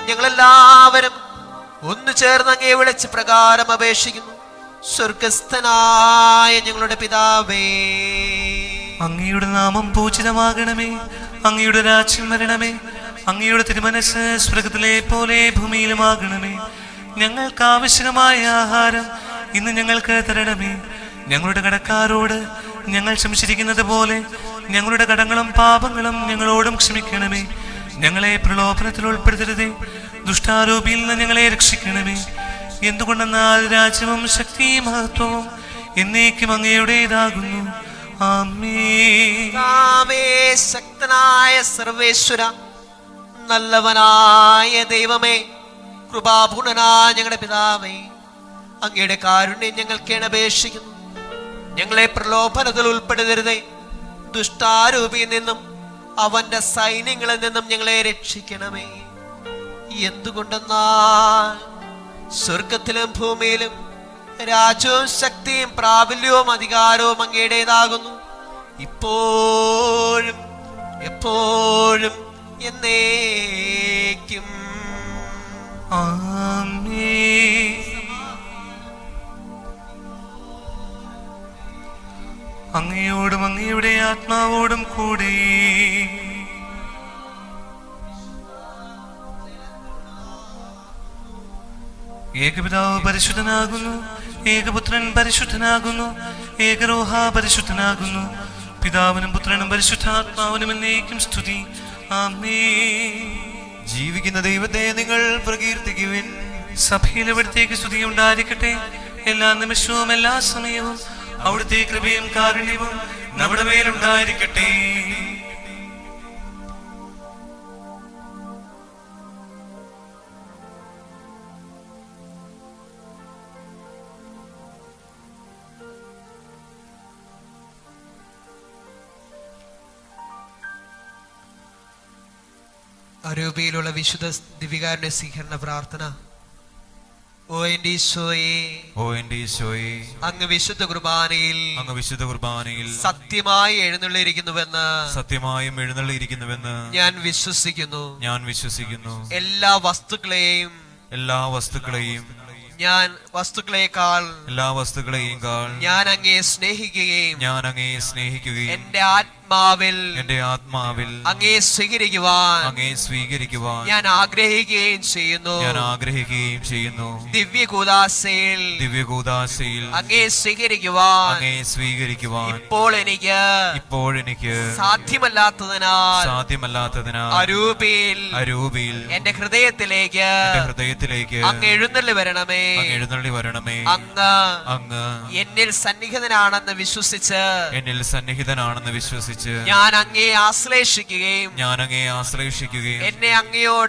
ഞങ്ങളെല്ലാവരും ഒന്നു ചേർന്ന് അങ്ങയെ വിളിച്ച് പ്രകാരം അപേക്ഷിക്കുന്നു. സ്വർഗസ്ഥനായ ഞങ്ങളുടെ പിതാവേ, അങ്ങയുടെ നാമം പൂജിതമാകണമേ. അങ്ങയുടെ രാജ്യം വരണമേ. അങ്ങയുടെ തിരുമനസ് സ്വർഗത്തിലെ പോലെ ഭൂമിയിലുമാകണമേ. ഞങ്ങൾക്ക് ആവശ്യമായ ആഹാരം ഇന്ന് ഞങ്ങൾക്ക് തരണമേ. ഞങ്ങളുടെ കടക്കാരോട് ഞങ്ങൾ ക്ഷമിച്ചിരിക്കുന്നത് പോലെ ഞങ്ങളുടെ കടങ്ങളും പാപങ്ങളും ഞങ്ങളോടും ക്ഷമിക്കണമേ. ഞങ്ങളെ പ്രലോഭനത്തിൽ ഉൾപ്പെടുത്തരുതേ, ദുഷ്ടാരൂപിയിൽ നിന്ന് ഞങ്ങളെ രക്ഷിക്കണമേ. എന്തുകൊണ്ടെന്നാൽ രാജ്യവും ശക്തിയും മഹത്വവും എന്നേക്കും അങ്ങയുടേതാകുന്നു. ആമേൻ. ശക്തനായ സർവേശ്വര, നല്ലവനായ ദൈവമേ, കൃപാപൂർണനായ ഞങ്ങളുടെ പിതാവേ, അങ്ങയുടെ കാരുണ്യം ഞങ്ങൾക്ക് അപേക്ഷിക്കുന്നു. ഞങ്ങളെ പ്രലോഭനത്തിൽ ഉൾപ്പെടുത്തരുതേ, ദുഷ്ടാരൂപിയിൽ നിന്നും അവന്റെ സൈന്യങ്ങളിൽ നിന്നും ഞങ്ങളെ രക്ഷിക്കണമേ. എന്തുകൊണ്ടെന്നാൽ സ്വർഗത്തിലും ഭൂമിയിലും രാജ്യവും ശക്തിയും പ്രാബല്യവും അധികാരവും അങ്ങയുടേതാകുന്നു, ഇപ്പോഴും എപ്പോഴും എന്നേക്കും. ആമേൻ. അങ്ങയോടും അങ്ങയുടെ ആത്മാവോടും കൂടെ ഏകപിതാവ് പരിശുദ്ധനാകുന്നു, ഏകപുത്രൻ പരിശുദ്ധനാകുന്നു, ഏകരോഹ പരിശുദ്ധനാകുന്നു. പിതാവിനും പുത്രനും പരിശുദ്ധാത്മാവിനും എന്നേക്കും സ്തുതി. ആമേൻ. ജീവിക്കുന്ന ദൈവത്തെ നിങ്ങൾ പ്രകീർത്തിക്കുവിൻ. സഭയിൽ അവിടുത്തേക്ക് സ്തുതി ഉണ്ടായിരിക്കട്ടെ. എല്ലാ നിമിഷവും എല്ലാ സമയവും അവിടുത്തെ കൃപയും കാരുണ്യവും നമ്മുടെ മേലുണ്ടായിരിക്കട്ടെ. അരൂപയിലുള്ള വിശുദ്ധ ദിവികാരുടെ സ്വീകരണ പ്രാർത്ഥന. ഓ എൻ്റെ ഈശോയേ, ഓ എൻ്റെ ഈശോയേ, അങ്ങ് വിശുദ്ധ കുർബാനയിൽ സത്യമായി എഴുന്നള്ളിയിരിക്കുന്നുവെന്ന് സത്യമായും ഞാൻ വിശ്വസിക്കുന്നു. എല്ലാ വസ്തുക്കളെയും ഞാൻ വസ്തുക്കളെക്കാൾ ഞാൻ അങ്ങയെ സ്നേഹിക്കുകയും എന്റെ ആത്മാവിൽ അങ്ങയെ സ്വീകരിക്കുവാൻ ഞാൻ ആഗ്രഹിക്കുകയും ചെയ്യുന്നു. ദിവ്യകൂദാശയിൽ അങ്ങയെ സ്വീകരിക്കുവാൻ ഇപ്പോൾ എനിക്ക് സാധ്യമല്ലാത്തതിനാൽ അരൂപിയിൽ എന്റെ ഹൃദയത്തിലേക്ക് അങ്ങ് എഴുന്നള്ളി വരണമേ. അങ്ങ് എന്നിൽ സന്നിഹിതനാണെന്ന് വിശ്വസിച്ച് ഞാൻ അങ്ങയെ ആശ്ലേഷിക്കുകയും എന്നെ അങ്ങയോട്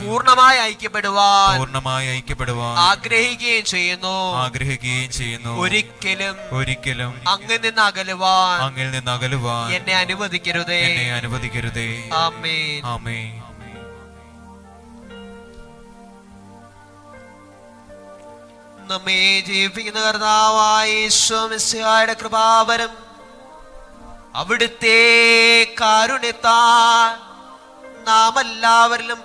പൂർണ്ണമായി ഐക്യപ്പെടുവാൻ ആഗ്രഹിക്കുകയും ചെയ്യുന്നു. ഒരിക്കലും അങ്ങിൽ നിന്ന് അകലുവാൻ എന്നെ അനുവദിക്കരുതേ. ആമേൻ. നമ്മെ ജീവിപ്പിക്കുന്ന കർത്താവായ യേശു മിശിഹായുടെ കൃപാവരം അവിടുത്തെ കാരുണ്യത്താൽ നാം എല്ലാവരിലും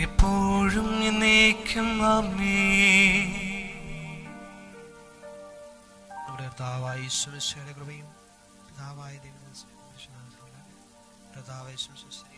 എപ്പോഴും എന്നേക്കും ആമേൻ. നമ്മുടെ കർത്താവായ യേശു മിശിഹായുടെ കൃപയും പിതാവായ ദൈവത്തിന്റെ കർത്താവായ യേശു മിശിഹായുടെ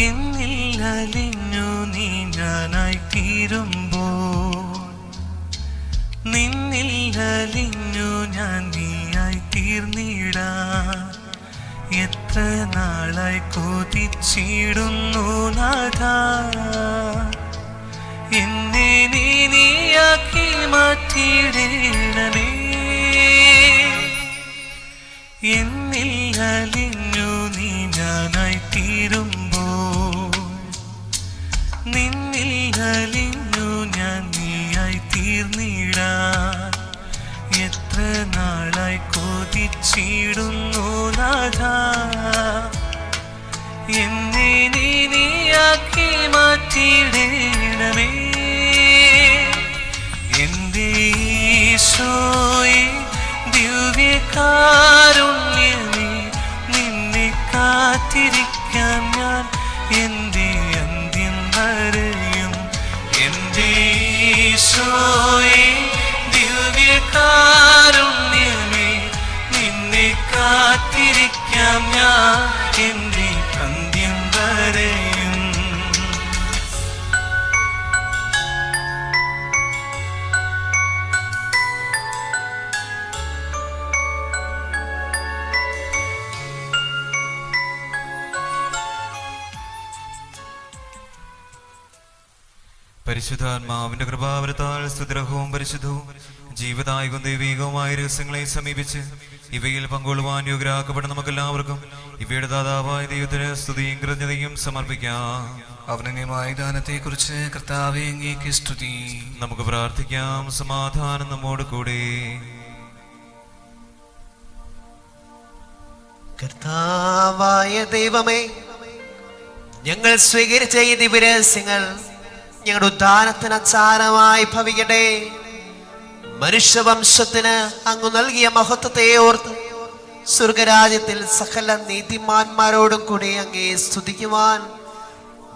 എന്നിൽ അലിഞ്ഞു നീ ഞാനായി തീരുമ്പോൾ, നിന്നിൽ അലിഞ്ഞു ഞാൻ നീയായി തീർന്നിടാൻ എത്ര നാളായി കൊതിച്ചിടുന്നു നാഥാ. എന്നെ നീയാക്കി മാറ്റിയിടണമേ. എന്നിൽ അലിഞ്ഞു നീ ഞാനായി തീരുമ്പോൾ, നിന്നിൽ അലിഞ്ഞു ഞാൻ നീയായി തീർന്നിടാൻ എത്ര നാളായി കൊതിച്ചിടുന്നു നാഥാ. എന്നെ നീയാക്കി മാറ്റിയിടണമേ. എന്റെ ഈശോയെ ദിവ്യകാരുണ്യമേ, നിന്നെ കാത്തിരിക്കാൻ ഞാൻ എൻ്റെ അന്ത്യം വരെയും. എൻ്റെ ഈശോയെ ദിവ്യകാരുണ്യമേ, നിന്നെ കാത്തിരിക്കാം ഞാൻ എൻ്റെ അന്ത്യം വരെയും. പരിശുദ്ധാത്മാവിന്റെ കൃപാവരത്താൽ സ്തുതിർഹവും പരിശുദ്ധവും ജീവദായകവും ദൈവികവുമായ രഹസ്യങ്ങളെ സമീപിച്ച് ഇവയിൽ പങ്കുകൊള്ളുവാൻ യോഗ്യരാക്കപ്പെട്ട നമുക്കെല്ലാവർക്കും ഇവയുടെ ദാതാവായ ദൈവത്തിന് സ്തുതിയും കൃതജ്ഞതയും സമർപ്പിക്കാം. അവനന്യമായ ദാനത്തെക്കുറിച്ച് കർത്താവേ അങ്ങേക്ക് സ്തുതി. നമുക്ക് പ്രാർത്ഥിക്കാം. സമാധാനം നമ്മോട് കൂടെ. കർത്താവായ ദൈവമേ, ഞങ്ങൾ സ്വീകരിച്ച ഈ ദിവ്യരഹസ്യങ്ങൾ ഞങ്ങളുടെ ഉദ്ധാനത്തിന് അച്ചാരമായി ഭവിക്കട്ടെ. മനുഷ്യവംശത്തിന് അങ്ങ് നൽകിയ മഹത്വത്തെ ഓർത്ത് സ്വർഗരാജ്യത്തിൽ സകല നീതിമാന്മാരോടും കൂടി അങ്ങേ സ്തുതിക്കുവാൻ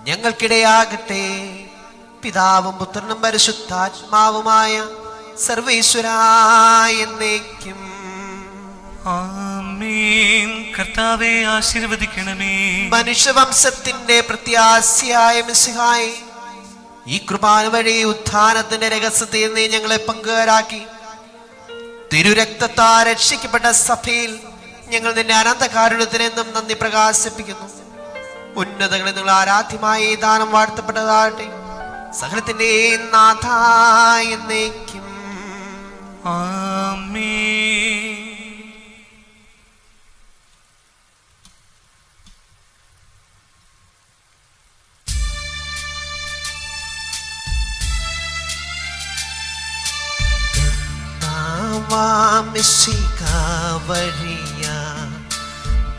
ഞങ്ങൾക്കിടയാകട്ടെ. പിതാവും പുത്രനും പരിശുദ്ധാത്മാവുമായ സർവേശ്വരായ എന്നേക്കും ആമേൻ. കർത്താവേ ആശീർവദിക്കണമേ. മനുഷ്യവംശത്തിന്റെ പ്രത്യാശയായ മിശിഹായേ, ഈ കൃപാന വഴി ഉത്ഥാനത്തിന്റെ രഹസ്യത്തിൽ നീ ഞങ്ങളെ പങ്കുകാരാക്കി തിരുരക്തത്താൽ രക്ഷിക്കപ്പെട്ട സഭയിൽ ഞങ്ങൾ നിന്റെ അനന്തകാരുണ്യത്തിനെന്നും നന്ദി പ്രകാശിപ്പിക്കുന്നു. ഉന്നതങ്ങളിൽ നിങ്ങൾ ആരാധ്യമായ ഈ ദാനം വാഴ്ത്തപ്പെട്ടതാകട്ടെ. സകലത്തിന്റെ നാഥായ എന്നേക്കും ആമേൻ.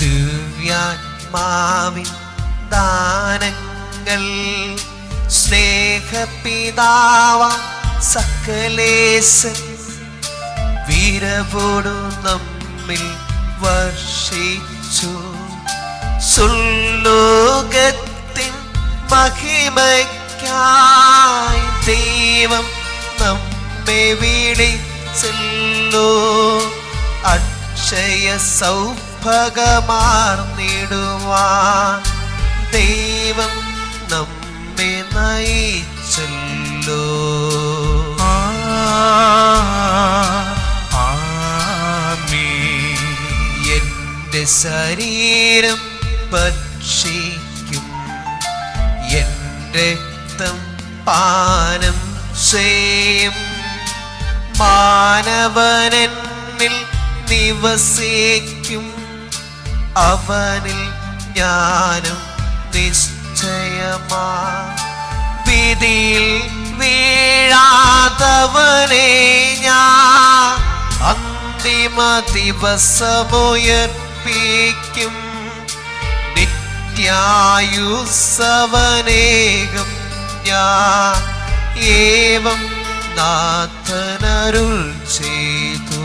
ദിവ്യാത്മാവിൻ ദാനങ്ങൾ സ്നേഹപിതാവ സകലേശൻ വീരവോടു നമ്മിൽ വർഷിച്ചു. സുലോകത്തിൻ മഹിമയ്ക്കായി ദൈവം നമ്മെ വിളിച്ചല്ലോ. അക്ഷയ സൗഭാഗമാർന്നിടുവാൻ ദൈവം നമ്മെ നയിച്ചല്ലോ. എന്റെ ശരീരം ഭക്ഷിക്കും, എന്റെ രക്തം പാനം ചെയ്യും. മാനവനെന്നിൽ നിവസിക്കും, അവനിൽ ഞാനും നിശ്ചയമാ. വിധിയിൽ വീഴാതവനെ ഞാൻ അന്തിമ ദിവസമുയർപ്പിക്കും. നിത്യായുസ്സവനേകം ഞാൻ ഏവം നാഥനരുൾ ചെയ്തു.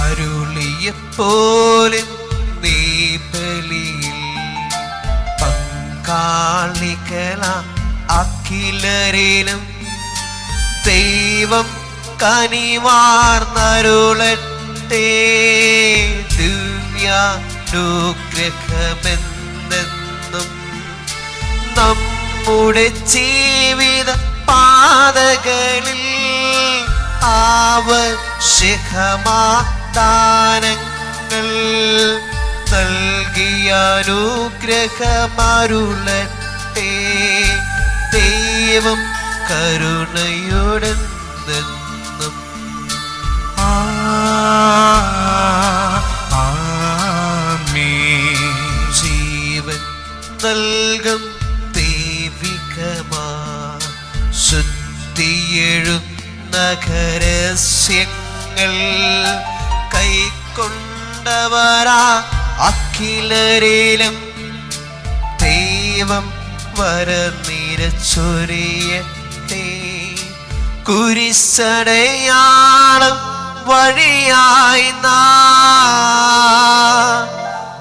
അരുളിയപ്പോലെ നീ ബലിയിൽ പങ്കാളികള അഖിലരിലും ദൈവം കനിവാർന്നരുളട്ടെ. ദിവ്യാനുഗ്രഹമെന്നെന്നും നമ്മുടെ ജീവിത പാതകളിൽ ആവശ്യമാദാനങ്ങൾ നൽകിയ അനുഗ്രഹമരുളട്ടെ. ദൈവം കരുണയോടെ നിന്നും ജീവൻ നൽകും ദൈവികമാ ശുദ്ധിയെഴുന്ന രഹസ്യങ്ങൾ കൈക്കൊണ്ടവരാ അഖിലരിലും ദൈവം വരനിരച്ചൊരിയട്ടെ. കുരിശടയാളം വഴിയായി നാം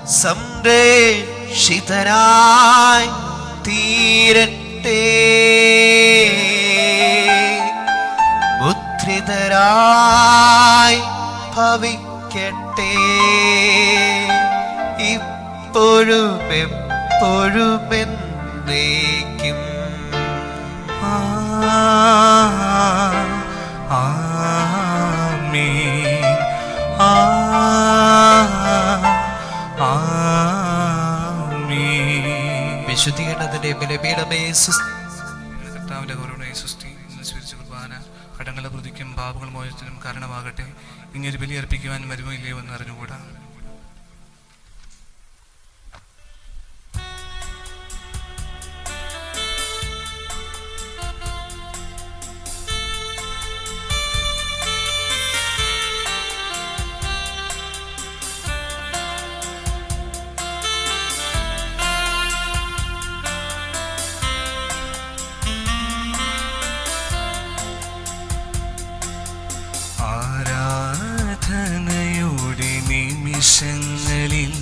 സംരക്ഷിതരായി തീരട്ടെ. മുദ്രിതരായി ഭവിക്കട്ടെ. ഇപ്പോഴും എപ്പോഴും എന്നേക്കും. ആമേൻ. ആമേൻ. വിശുദ്ധീകരണത്തിന്റെ ബലിപീഠമേ കർത്താവിന്റെ കരുണയെ സൃഷ്ടി സ്വീകരിച്ച കുർബാന കടങ്ങളുടെ പ്രതിക്കും പാപങ്ങൾ മോചനത്തിനും കാരണമാകട്ടെ. ഇനിയൊരു ബലി അർപ്പിക്കുവാൻ വരുമോ ഇല്ലയോ എന്ന് അറിഞ്ഞുകൂടാ. ആരാധനയുടെ നിമിഷങ്ങളിൽ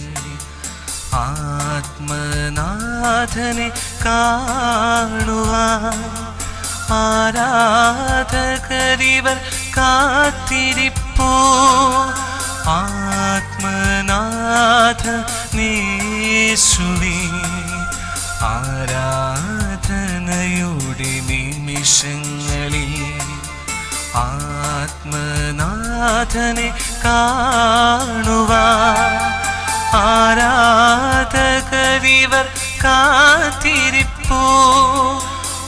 ആത്മനാഥനെ കാണുവാൻ ആരാധകരിവർ കാത്തിരിപ്പോ. ആത്മനാഥനേശുവേ ആരാധനയുടെ നിമിഷങ്ങളിൽ ആത്മനാഥനെ കാണുവാൻ ആരാധകരിവർ കാത്തിരിപ്പോ.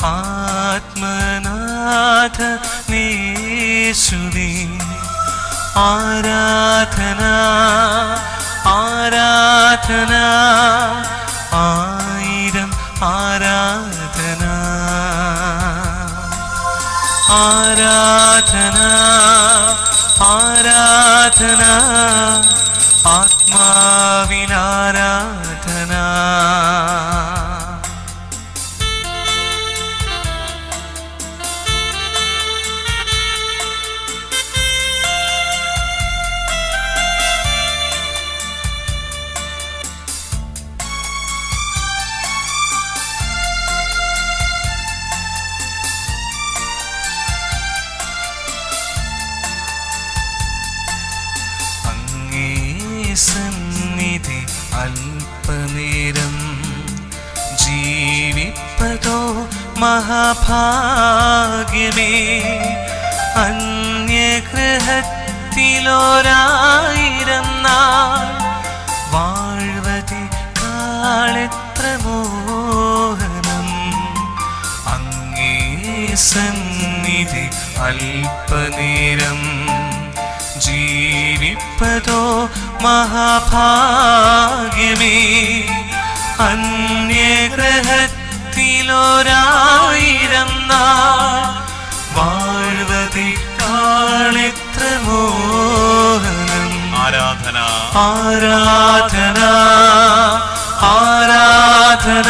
ആത്മനാഥനേശുവേ ആരാധന ആരാധന ആയിരം ആരാധന ആരാധന ആരാധന ആത്മാവിനാരാധന. സന്നിധി അല്പനേരം ജീവിപ്പതോ മഹാഭാഗ്യമേ. അന്യഗ്രഹത്തിലൊരായിരം നാൾ വാഴ്വതിക്കാളെത്ര മോഹനം. അങ്ങേ സന്നിധി അല്പനേരം ജീവിപ്പതോ മഹാഭാഗ്യമേ. അന്യഗ്രഹത്തിലൊരായിരം നാൾ വാഴ്വതിക്കാളെത്ര മോഹനം. ആരാധന ആരാധന ആരാധന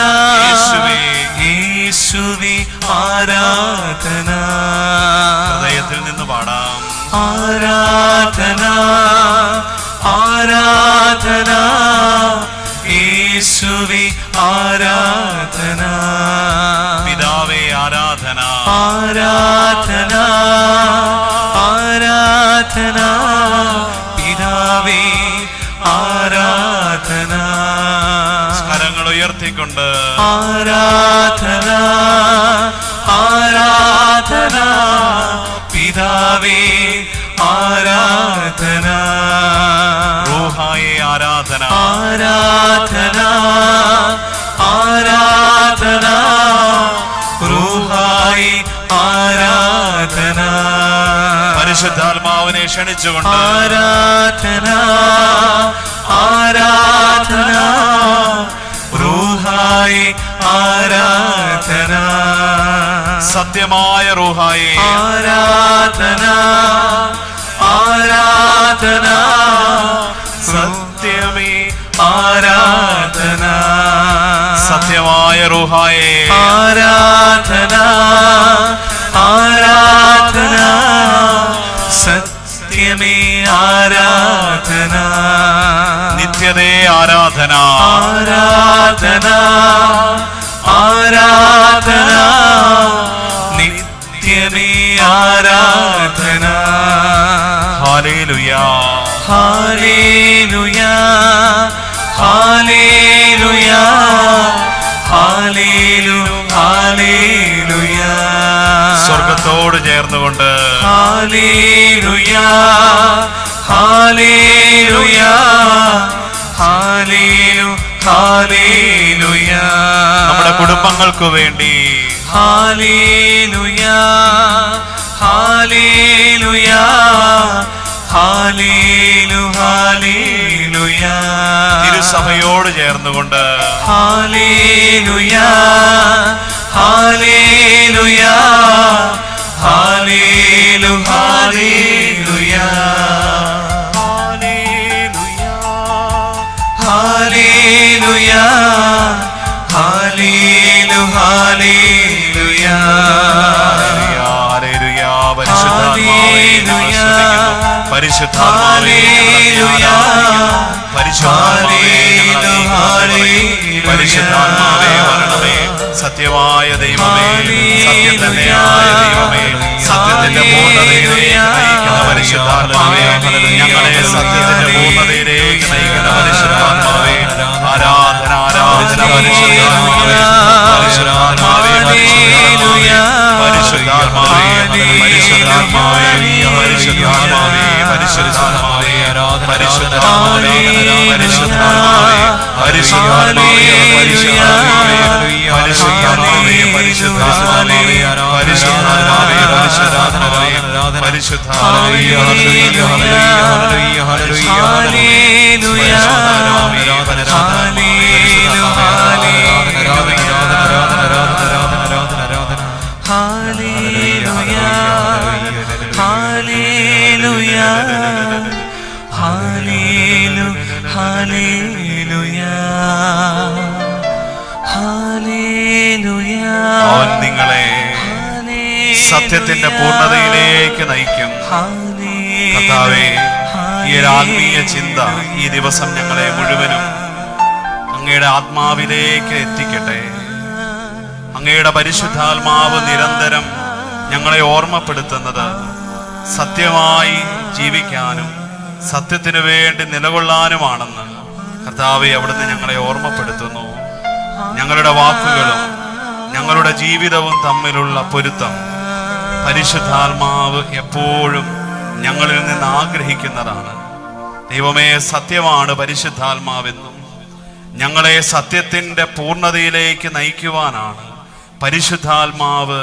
യേശുവേ ആരാധന. ഹൃദയത്തിൽ നിന്ന് പാടാം. ആരാധന ആരാധന യേശുവേ ആരാധന. പിതാവേ ആരാധന ആരാധന ആരാധന പിതാ പാടിക്കൊണ്ട് ആരാധന ആരാധന പിതാവേ ആരാധന റൂഹായെ ആരാധന ആരാധന ആരാധന റൂഹായി ആരാധന പരിശുദ്ധാത്മാവിനെ ക്ഷണിച്ചുകൊണ്ട് ആരാധന ആരാധന റൂഹായി ആരാധന സത്യമായ റൂഹായെ ആരാധന ആരാധന സത്യമേ ആരാധന സത്യമായ റൂഹായെ ആരാധന ആരാധന സത്യമേ ആരാധന നിത്യതേ ആരാധന ആരാധന ആരാധന നിത്യമേ ആരാധന ഹല്ലേലൂയ ഹല്ലേലൂയ ഹല്ലേലൂയ ഹല്ലേലൂയ സ്വർഗത്തോട് ചേർന്നുകൊണ്ട് ഹല്ലേലൂയ ഹല്ലേലൂയ ഹല്ലേലൂയ നമ്മുടെ കുടുംബങ്ങൾക്ക് വേണ്ടി ഹല്ലേലൂയ ഹല്ലേലൂയ ഹല്ലേലൂയ തിരുസഭയോട് ചേർന്നുകൊണ്ട് ഹല്ലേലൂയ ഹല്ലേലൂയ ഹല്ലേലൂയ ഹല്ലേലൂയ ഹല്ലേലൂയ ഹല്ലേലൂയ പരിശുദ്ധാത്മാവേ പരിശുദ്ധാത്മാവേ വരണമേ സത്യമായ ദൈവമേ സത്യം തന്നെയായ ദൈവമേ സത്യത്തിന്റെ പൂർണ്ണതയിലേക്ക് നയിക്കുന്ന പരിശുദ്ധാത്മാവേ ഞങ്ങളെ സത്യത്തിന്റെ പൂർണ്ണതയിലേക്ക് നയിക്കുന്ന പരിശുദ്ധാത്മാവേ ആരാധന ആരാധന പരിശുദ്ധാത്മാവേ പരിശുദ്ധാത്മാവേ പരിശുദ്ധാത്മാവേ പരിശുദ്ധാത്മാവേ പരിശുദ്ധാത്മാവേ പരിശുദ്ധാത്മാവേ പരിശുദ്ധാത്മാവേ പരിശുദ്ധാത്മാവേ പരിശുദ്ധാത്മാവേ പരിശുദ്ധാത്മാവേ പരിശുദ്ധാത്മാവേ പരിശുദ്ധാത്മാവേ പരിശുദ്ധാത്മാവേ പരിശുദ്ധാത്മാവേ പരിശുദ്ധാത്മാവേ അവൻ നിങ്ങളെ സത്യത്തിന്റെ പൂർണ്ണതയിലേക്ക് നയിക്കും. കർത്താവേ, ഈ ഒരു ആത്മീയ ചിന്ത ഈ ദിവസം ഞങ്ങളെ മുഴുവനും അങ്ങയുടെ ആത്മാവിലേക്ക് എത്തിക്കട്ടെ. അങ്ങയുടെ പരിശുദ്ധാത്മാവ് നിരന്തരം ഞങ്ങളെ ഓർമ്മപ്പെടുത്തുന്നത് സത്യമായി ജീവിക്കാനും സത്യത്തിനു വേണ്ടി നിലകൊള്ളാനുമാണെന്ന് കർത്താവെ അവിടുന്ന് ഞങ്ങളെ ഓർമ്മപ്പെടുത്തുന്നു. ഞങ്ങളുടെ വാക്കുകളും ഞങ്ങളുടെ ജീവിതവും തമ്മിലുള്ള പൊരുത്തം പരിശുദ്ധാത്മാവ് എപ്പോഴും ഞങ്ങളിൽ നിന്ന് ആഗ്രഹിക്കുന്നതാണ്. ദൈവമേ, സത്യമാണ് പരിശുദ്ധാത്മാവെന്നും ഞങ്ങളെ സത്യത്തിന്റെ പൂർണ്ണതയിലേക്ക് നയിക്കുവാനാണ് പരിശുദ്ധാത്മാവ്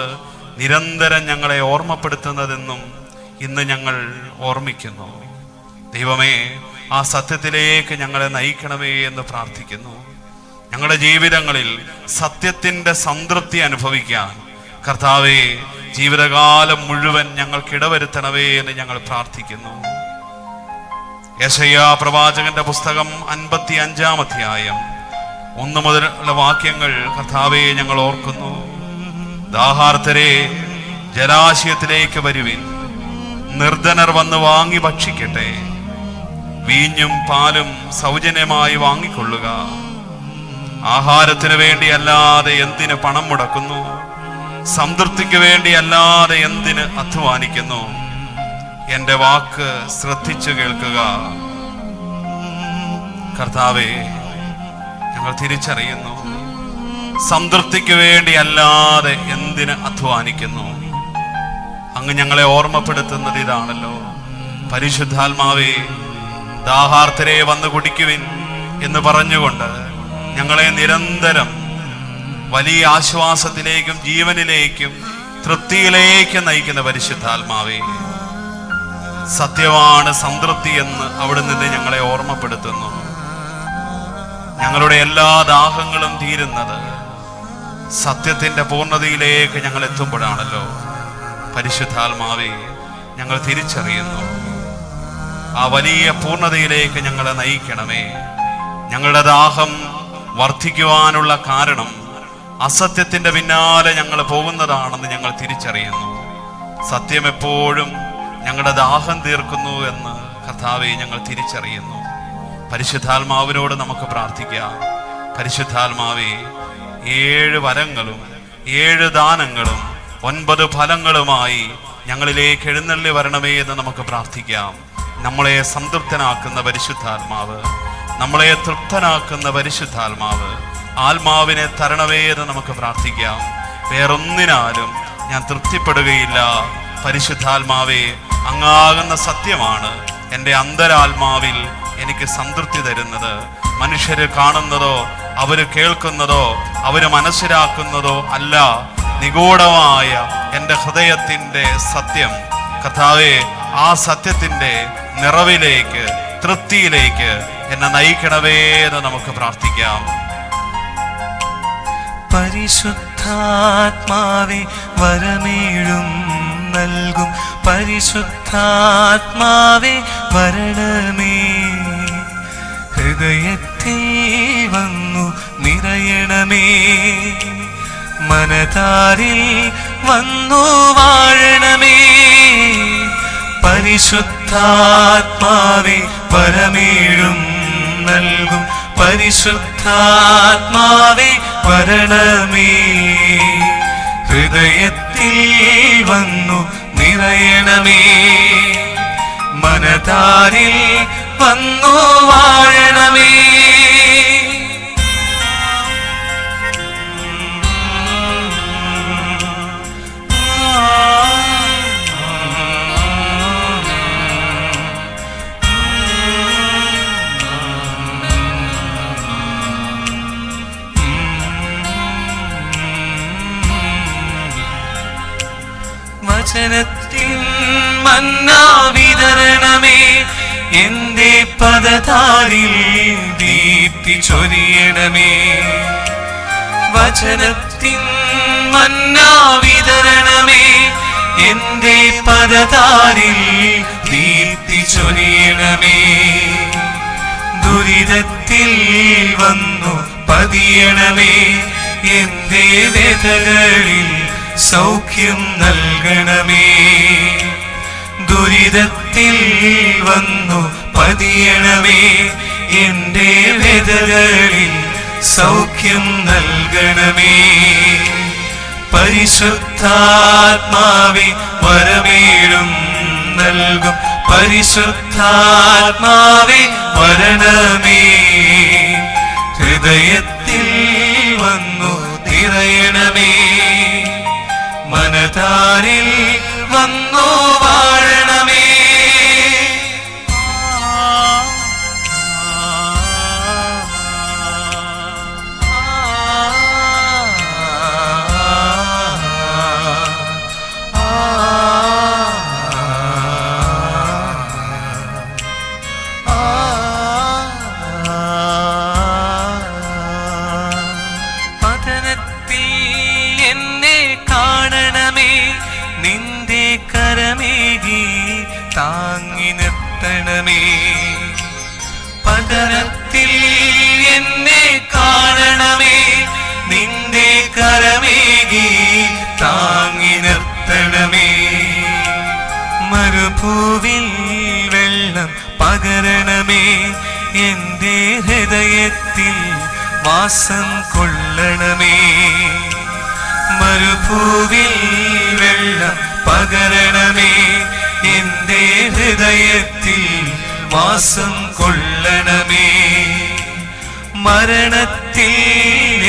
നിരന്തരം ഞങ്ങളെ ഓർമ്മപ്പെടുത്തുന്നതെന്നും ഇന്ന് ഞങ്ങൾ ഓർമ്മിക്കുന്നു. ദൈവമേ, ആ സത്യത്തിലേക്ക് ഞങ്ങളെ നയിക്കണമേ എന്ന് പ്രാർത്ഥിക്കുന്നു. ഞങ്ങളുടെ ജീവിതങ്ങളിൽ സത്യത്തിന്റെ സംതൃപ്തി അനുഭവിക്കാൻ കർത്താവേ ജീവിതകാലം മുഴുവൻ ഞങ്ങൾക്കിടവരുത്തണമേ എന്ന് ഞങ്ങൾ പ്രാർത്ഥിക്കുന്നു. യെശയ്യാ പ്രവാചകന്റെ പുസ്തകം 55-ാം അധ്യായം 1 മുതലുള്ള വാക്യങ്ങൾ കർത്താവേ ഞങ്ങൾ ഓർക്കുന്നു. ദാഹാർത്തരെ ജലാശയത്തിലേക്ക് വരുവിൻ, നിർധനർ വന്ന് വാങ്ങി ഭക്ഷിക്കട്ടെ, വീഞ്ഞും പാലും സൗജന്യമായി വാങ്ങിക്കൊള്ളുക. ആഹാരത്തിന് വേണ്ടി അല്ലാതെ എന്തിന് പണം മുടക്കുന്നു? സംതൃപ്തിക്ക് വേണ്ടി അല്ലാതെ എന്തിന് അധ്വാനിക്കുന്നു? എന്റെ വാക്ക് ശ്രദ്ധിച്ചു കേൾക്കുക. കർത്താവേ, ഞങ്ങൾ തിരിച്ചറിയുന്നു സംതൃപ്തിക്ക് വേണ്ടി അല്ലാതെ എന്തിന് അധ്വാനിക്കുന്നു? അങ്ങ് ഞങ്ങളെ ഓർമ്മപ്പെടുത്തുന്നത് ഇതാണല്ലോ. പരിശുദ്ധാത്മാവേ, ദാഹാർത്തരെ വന്ന് കുടിക്കുവിൻ എന്ന് പറഞ്ഞുകൊണ്ട് ഞങ്ങളെ നിരന്തരം വലിയ ആശ്വാസത്തിലേക്കും ജീവനിലേക്കും തൃപ്തിയിലേക്കും നയിക്കുന്ന പരിശുദ്ധാത്മാവേ, സത്യമാണ് സംതൃപ്തി എന്ന് അവിടെ നിന്ന് ഞങ്ങളെ ഓർമ്മപ്പെടുത്തുന്നു. ഞങ്ങളുടെ എല്ലാ ദാഹങ്ങളും തീരുന്നത് സത്യത്തിന്റെ പൂർണ്ണതയിലേക്ക് ഞങ്ങൾ എത്തുമ്പോഴാണല്ലോ. പരിശുദ്ധാത്മാവേ, ഞങ്ങൾ തിരിച്ചറിയുന്നു, ആ വലിയ പൂർണ്ണതയിലേക്ക് ഞങ്ങളെ നയിക്കണമേ. ഞങ്ങളുടെ ദാഹം വർദ്ധിക്കുവാനുള്ള കാരണം അസത്യത്തിന്റെ പിന്നാലെ ഞങ്ങൾ പോകുന്നതാണെന്ന് ഞങ്ങൾ തിരിച്ചറിയുന്നു. സത്യം എപ്പോഴും ഞങ്ങളുടെ ദാഹം തീർക്കുന്നു എന്ന് കർത്താവേ ഞങ്ങൾ തിരിച്ചറിയുന്നു. പരിശുദ്ധാത്മാവിനോട് നമുക്ക് പ്രാർത്ഥിക്കാം. പരിശുദ്ധാത്മാവേ, 7 വരങ്ങളും 7 ദാനങ്ങളും 9 ഫലങ്ങളുമായി ഞങ്ങളിലേക്ക് എഴുന്നള്ളി വരണമേ എന്ന് നമുക്ക് പ്രാർത്ഥിക്കാം. നമ്മളെ സംതൃപ്തനാക്കുന്ന പരിശുദ്ധാത്മാവ്, നമ്മളെ തൃപ്തനാക്കുന്ന പരിശുദ്ധാത്മാവ്, ആത്മാവിനെ തരണമേ എന്ന് നമുക്ക് പ്രാർത്ഥിക്കാം. വേറൊന്നിനാലും ഞാൻ തൃപ്തിപ്പെടുകയില്ല. പരിശുദ്ധാത്മാവേ, അങ്ങാകുന്ന സത്യമാണ് എൻ്റെ അന്തരാത്മാവിൽ എനിക്ക് സംതൃപ്തി തരുന്നത്. മനുഷ്യര് കാണുന്നതോ അവര് കേൾക്കുന്നതോ അവര് മനസ്സിലാക്കുന്നതോ അല്ല, നിഗൂഢമായ എൻ്റെ ഹൃദയത്തിൻ്റെ സത്യം. കർത്താവേ, ആ സത്യത്തിൻ്റെ നിറവിലേക്ക്, തൃപ്തിയിലേക്ക് എന്നെ നയിക്കണമേ എന്ന് നമുക്ക് പ്രാർത്ഥിക്കാം. പരിശുദ്ധാത്മാവേ, വരമേഴും നൽകും പരിശുദ്ധാത്മാവേ, വരണമേ. ഹൃദയത്തിൽ വന്നു നിറയണമേ, മനതാരിൽ വന്നു വാഴണമേ. പരിശുദ്ധാത്മാവേ, വരമേഴും നൽകും പരിശുദ്ധാത്മാവേ, വരണമേ. ഹൃദയത്തിൽ വന്നു നിറയണമേ, മനതാരിൽ വന്നു വാഴണമേ. വചനത്തിൻ മന്നാ വിതരണമേ, എന്റെ പദതാരിൽ ദീപ്തി ചൊരിയണമേ. വചനത്തിൻ മന്നാ വിതരണമേ, എന്റെ പദതാരിൽ ദീപ്തി ചൊരിയണമേ. ദുരിതത്തിൽ വന്നു പതിയണമേ, എന്റെ വ്യഥകളിൽ സൗഖ്യം നൽകണമേ. ദുരിതത്തിൽ വന്നു പതിയണമേ, എന്റെ വ്യഥകളിൽ സൗഖ്യം നൽകണമേ. പരിശുദ്ധാത്മാവേ, വരമേഴും നൽകും പരിശുദ്ധാത്മാവേ, വരണമേ. ഹൃദയത്തിൽ വന്നു നിറയണമേ, മനതാരിൽ വന്നു വാഴണമേ. താങ്ങി നിർത്തണമേ. പതനത്തിൽ എന്നെ കാണണമേ, നിന്റെ കരമേകി താങ്ങി നിർത്തണമേ. മരുഭൂവിൽ വെള്ളം പകരണമേ, എന്റെ ഹൃദയത്തിൽ വാസം കൊള്ളണമേ. മരുഭൂവിൽ വെള്ളം പകരണമേ, എന്റെ ഹൃദയത്തിൽ വാസം കൊള്ളണമേ. മരണത്തിൽ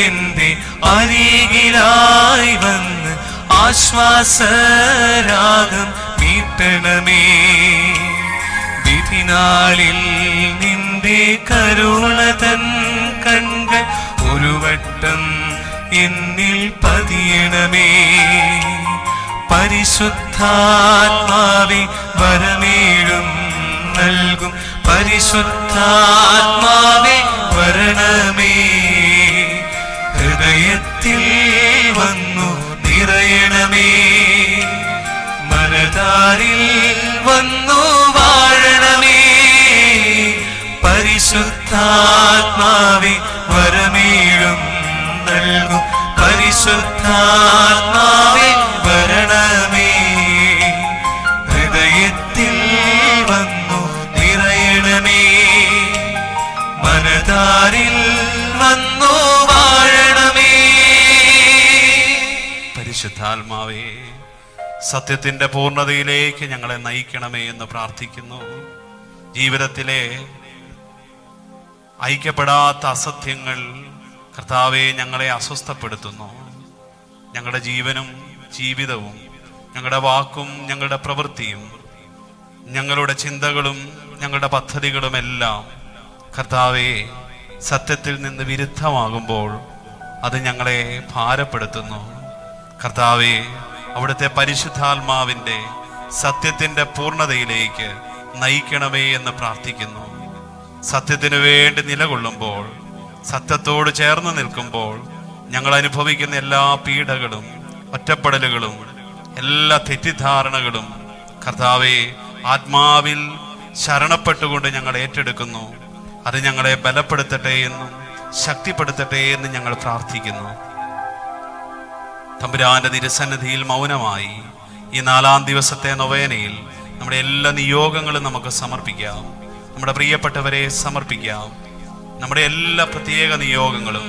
എന്റെ അരികിലായി വന്ന് ആശ്വാസരാഗം മീട്ടണമേ. വിധിനാളിൽ നിന്റെ കരുണതൻ കൺകൾ ഒരു വട്ടം എന്നിൽ പതിയണമേ. പരിശുദ്ധാത്മാവേ വരമേഴും നൽകും പരിശുദ്ധാത്മാവേ വരണമേ. ഹൃദയത്തിൽ വന്നു നിറയണമേ. മനതാരിൽ വന്നു വാഴണമേ. പരിശുദ്ധാത്മാവേ വരമേഴും നൽകും പരിശുദ്ധാത്മാവേ വരണമേ. ഹൃദയത്തിൽ വന്നു നിറയണമേ. മനതാരിൽ വന്നു വാഴണമേ. പരിശുദ്ധാത്മാവേ, സത്യത്തിന്റെ പൂർണ്ണതയിലേക്ക് ഞങ്ങളെ നയിക്കണമേ എന്ന് പ്രാർത്ഥിക്കുന്നു. ജീവിതത്തിലെ ഐക്യപ്പെടാത്ത അസത്യങ്ങൾ കർത്താവെ ഞങ്ങളെ അസ്വസ്ഥപ്പെടുത്തുന്നു. ഞങ്ങളുടെ ജീവനും ജീവിതവും ഞങ്ങളുടെ വാക്കും ഞങ്ങളുടെ പ്രവൃത്തിയും ഞങ്ങളുടെ ചിന്തകളും ഞങ്ങളുടെ പദ്ധതികളുമെല്ലാം കർത്താവെ സത്യത്തിൽ നിന്ന് വിരുദ്ധമാകുമ്പോൾ അത് ഞങ്ങളെ ഭാരപ്പെടുത്തുന്നു. കർത്താവെ, അവിടുത്തെ പരിശുദ്ധാത്മാവിൻ്റെ സത്യത്തിൻ്റെ പൂർണ്ണതയിലേക്ക് നയിക്കണമേ എന്ന് പ്രാർത്ഥിക്കുന്നു. സത്യത്തിനു വേണ്ടി നിലകൊള്ളുമ്പോൾ, സത്യത്തോട് ചേർന്ന് നിൽക്കുമ്പോൾ ഞങ്ങൾ അനുഭവിക്കുന്ന എല്ലാ പീഡകളും ഒറ്റപ്പെടലുകളും എല്ലാ തെറ്റിദ്ധാരണകളും കർത്താവെ ആത്മാവിൽ ശരണപ്പെട്ടുകൊണ്ട് ഞങ്ങൾ ഏറ്റെടുക്കുന്നു. അത് ഞങ്ങളെ ബലപ്പെടുത്തട്ടെ എന്നും ശക്തിപ്പെടുത്തട്ടെ എന്ന് ഞങ്ങൾ പ്രാർത്ഥിക്കുന്നു. തമ്പുരാന്റെ തിരുസന്നിധിയിൽ മൗനമായി ഈ 4-ാം ദിവസത്തെ നൊവേനയിൽ നമ്മുടെ എല്ലാ നിയോഗങ്ങളും നമുക്ക് സമർപ്പിക്കാം. നമ്മുടെ പ്രിയപ്പെട്ടവരെ സമർപ്പിക്കാം. നമ്മുടെ എല്ലാ പ്രത്യേക നിയോഗങ്ങളും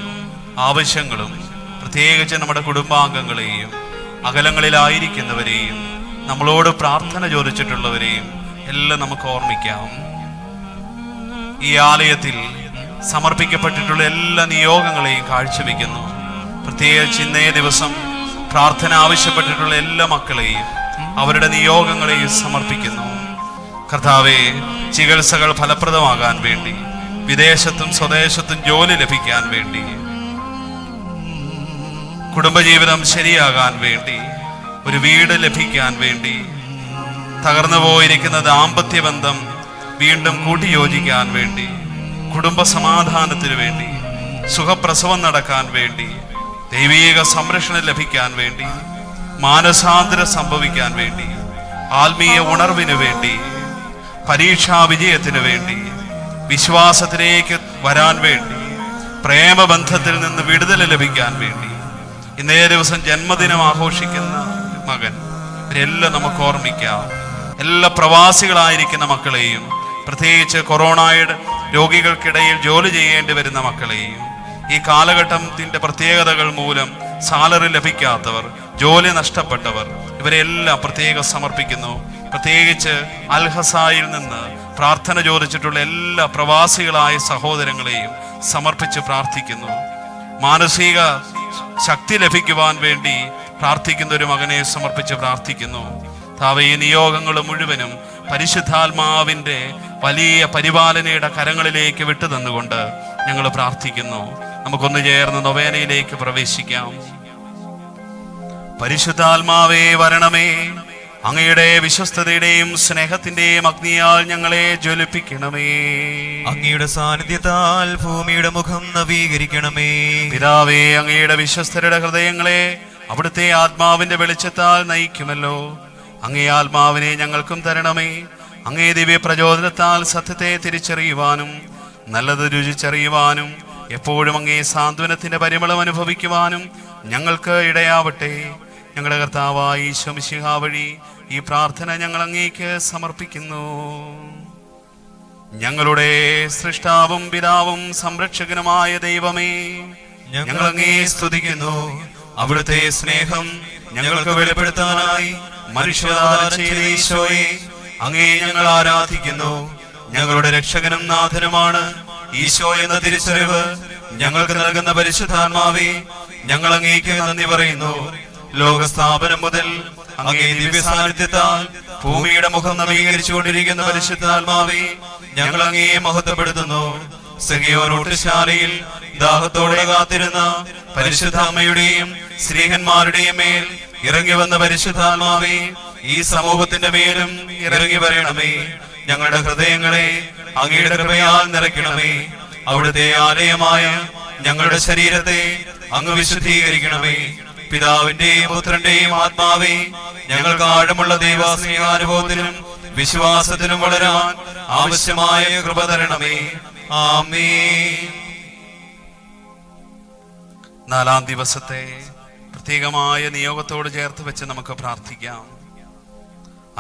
ആവശ്യങ്ങളും, പ്രത്യേകിച്ച് നമ്മുടെ കുടുംബാംഗങ്ങളെയും അകലങ്ങളിലായിരിക്കുന്നവരെയും നമ്മളോട് പ്രാർത്ഥന ചോദിച്ചിട്ടുള്ളവരെയും എല്ലാം നമുക്ക് ഓർമ്മിക്കാം. ഈ ആലയത്തിൽ സമർപ്പിക്കപ്പെട്ടിട്ടുള്ള എല്ലാ നിയോഗങ്ങളെയും കാഴ്ചവെക്കുന്നു. പ്രത്യേകിച്ച് ഇന്നേ ദിവസം പ്രാർത്ഥന ആവശ്യപ്പെട്ടിട്ടുള്ള എല്ലാ മക്കളെയും അവരുടെ നിയോഗങ്ങളെയും സമർപ്പിക്കുന്നു. കർത്താവെ, ചികിത്സകൾ ഫലപ്രദമാകാൻ വേണ്ടി, വിദേശത്തും സ്വദേശത്തും ജോലി ലഭിക്കാൻ വേണ്ടി, കുടുംബജീവിതം ശരിയാകാൻ വേണ്ടി, ഒരു വീട് ലഭിക്കാൻ വേണ്ടി, തകർന്നു പോയിരിക്കുന്ന ദാമ്പത്യ ബന്ധം വീണ്ടും കൂട്ടിയോജിക്കാൻ വേണ്ടി, കുടുംബ സമാധാനത്തിന് വേണ്ടി, സുഖപ്രസവം നടക്കാൻ വേണ്ടി, ദൈവീക സംരക്ഷണം ലഭിക്കാൻ വേണ്ടി, മാനസാന്തരം സംഭവിക്കാൻ വേണ്ടി, ആത്മീയ ഉണർവിന് വേണ്ടി, പരീക്ഷാ വിജയത്തിന് വേണ്ടി, വിശ്വാസത്തിലേക്ക് വരാൻ വേണ്ടി, പ്രേമബന്ധത്തിൽ നിന്ന് വിടുതൽ ലഭിക്കാൻ വേണ്ടി, ഇന്നേ ദിവസം ജന്മദിനം ആഘോഷിക്കുന്ന മകൻ, ഇവരെല്ലാം നമുക്ക് ഓർമ്മിക്കാം. എല്ലാ പ്രവാസികളായിരിക്കുന്ന മക്കളെയും, പ്രത്യേകിച്ച് കൊറോണയുടെ രോഗികൾക്കിടയിൽ ജോലി ചെയ്യേണ്ടി വരുന്ന മക്കളെയും, ഈ കാലഘട്ടത്തിന്റെ പ്രത്യേകതകൾ മൂലം സാലറി ലഭിക്കാത്തവർ, ജോലി നഷ്ടപ്പെട്ടവർ, ഇവരെല്ലാം പ്രത്യേകം സമർപ്പിക്കുന്നു. പ്രത്യേകിച്ച് അൽഹസായിൽ നിന്ന് പ്രാർത്ഥന ചോദിച്ചിട്ടുള്ള എല്ലാ പ്രവാസികളായ സഹോദരങ്ങളെയും സമർപ്പിച്ച് പ്രാർത്ഥിക്കുന്നു. മാനസിക ശക്തി ലഭിക്കുവാൻ വേണ്ടി പ്രാർത്ഥിക്കുന്ന ഒരു മകനെ സമർപ്പിച്ച് പ്രാർത്ഥിക്കുന്നു. താവേ, ഈ നിയോഗങ്ങൾ മുഴുവനും പരിശുദ്ധാത്മാവിൻ്റെ വലിയ പരിപാലനയുടെ കരങ്ങളിലേക്ക് വിട്ടുതന്നുകൊണ്ട് ഞങ്ങൾ പ്രാർത്ഥിക്കുന്നു. നമുക്കൊന്ന് ചേർന്ന് നൊവേനയിലേക്ക് പ്രവേശിക്കാം. പരിശുദ്ധാത്മാവേ വരണമേ, അങ്ങയുടെ വിശ്വസ്തതയുടെയും സ്നേഹത്തിന്റെയും അഗ്നിയാൽ ഞങ്ങളെ ജ്വലിപ്പിക്കണമേ. അങ്ങയുടെ സാന്നിധ്യത്താൽ ഭൂമിയുടെ മുഖം നവീകരിക്കണമേ. പിതാവേ, അങ്ങയുടെ വിശ്വസ്തരുടെ ഹൃദയങ്ങളെ അവിടുത്തെ ആത്മാവിന്റെ വെളിച്ചത്താൽ നയിക്കുമല്ലോ. അങ്ങേ ആത്മാവിനെ ഞങ്ങൾക്കും തരണമേ. അങ്ങേ ദിവ്യ പ്രചോദനത്താൽ സത്യത്തെ തിരിച്ചറിയുവാനും നല്ലത് രുചിച്ചറിയുവാനും എപ്പോഴും അങ്ങേ സാന്ത്വനത്തിന്റെ പരിമളം അനുഭവിക്കുവാനും ഞങ്ങൾക്ക് ഇടയാവട്ടെ. ഞങ്ങളുടെ കർത്താവായ ഈശോ മിശിഹാ വഴി ഈ പ്രാർത്ഥന ഞങ്ങൾ അങ്ങേക്ക് സമർപ്പിക്കുന്നു. ഞങ്ങളുടെ സൃഷ്ടാവും പിതാവും സംരക്ഷകനുമായ ദൈവമേ, ഞങ്ങൾ അങ്ങേ സ്തുതിക്കുന്നു. അവിടുത്തെ സ്നേഹം ഞങ്ങൾക്ക് വെളിപ്പെടുത്താനായി മനുഷ്യാവതാരം ചെയ്ത ഈശോയെ അങ്ങേ ഞങ്ങൾ ആരാധിക്കുന്നു. ഞങ്ങളുടെ രക്ഷകനും നാഥനുമാണ് ഈശോ എന്ന തിരിച്ചറിവ് ഞങ്ങൾക്ക് നൽകുന്ന പരിശുദ്ധാത്മാവേ, ഞങ്ങൾ അങ്ങേക്ക് നന്ദി പറയുന്നു. ലോകസ്ഥാപനം മുതൽ അങ്ങേ ദിവ്യ സാന്നിധ്യത്താൽ ഭൂമിയുടെ മുഖം നവീകരിച്ചുകൊണ്ടിരിക്കുന്ന പരിശുദ്ധാത്മാവേ, ഞങ്ങൾ അങ്ങയെ മഹത്വപ്പെടുത്തുന്നു. സഖിയോനൂട്ടുശാലയിൽ ദാഹത്തോടെ കാത്തിരുന്ന പരിശുദ്ധ അമ്മയുടെയും സ്ത്രീഹന്മാരുടെയും മേൽ ഇറങ്ങി വന്ന പരിശുദ്ധാത്മാവേ, ഈ സമൂഹത്തിന്റെ മേലും ഇറങ്ങി വരണമേ. ഞങ്ങളുടെ ഹൃദയങ്ങളെ അങ്ങയുടെ കൃപയാൽ നിറയ്ക്കണമേ. അവിടുത്തെ ആലയമായ ഞങ്ങളുടെ ശരീരത്തെ അങ്ങ് വിശുദ്ധീകരിക്കണമേ. പിതാവിന്റെയും പുത്രന്റെയും ആത്മാവേ, ഞങ്ങൾക്ക് ആഴമുള്ള ദൈവസ്നേഹാനുഭവത്തിനും വിശ്വാസത്തിനും വളരാൻ ആവശ്യമായ കൃപ തരണമേ. ആമേൻ. 4-ാം ദിവസത്തെ പ്രത്യേകമായ നിയോഗത്തോട് ചേർത്ത് വെച്ച് നമുക്ക് പ്രാർത്ഥിക്കാം.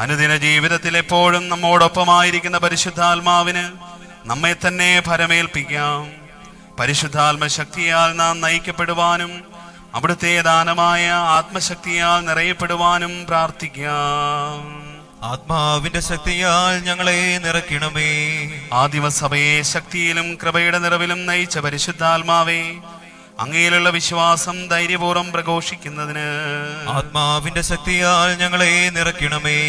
അനുദിന ജീവിതത്തിൽ എപ്പോഴും നമ്മോടൊപ്പമായിരിക്കുന്ന പരിശുദ്ധാത്മാവിന് നമ്മെ തന്നെ ഭരമേൽപ്പിക്കാം. പരിശുദ്ധാത്മ ശക്തിയാൽ നാം നയിക്കപ്പെടുവാനും അവിടുത്തെ ദാനമായ ആത്മശക്തിയാൽ നിറയപ്പെടുവാനും പ്രാർത്ഥിക്കാം. ആത്മാവിന്റെ ശക്തിയാൽ ഞങ്ങളെ നിറയ്ക്കണമേ. ആദിമസഭയെ ശക്തിയിലും കൃപയുടെ നിറവിലും നയിച്ച പരിശുദ്ധാത്മാവേ, അങ്ങയിലുള്ള വിശ്വാസം ധൈര്യപൂർവ്വം പ്രഘോഷിക്കുന്നതിന് ആത്മാവിന്റെ ശക്തിയാൽ ഞങ്ങളെ നിറയ്ക്കണമേ.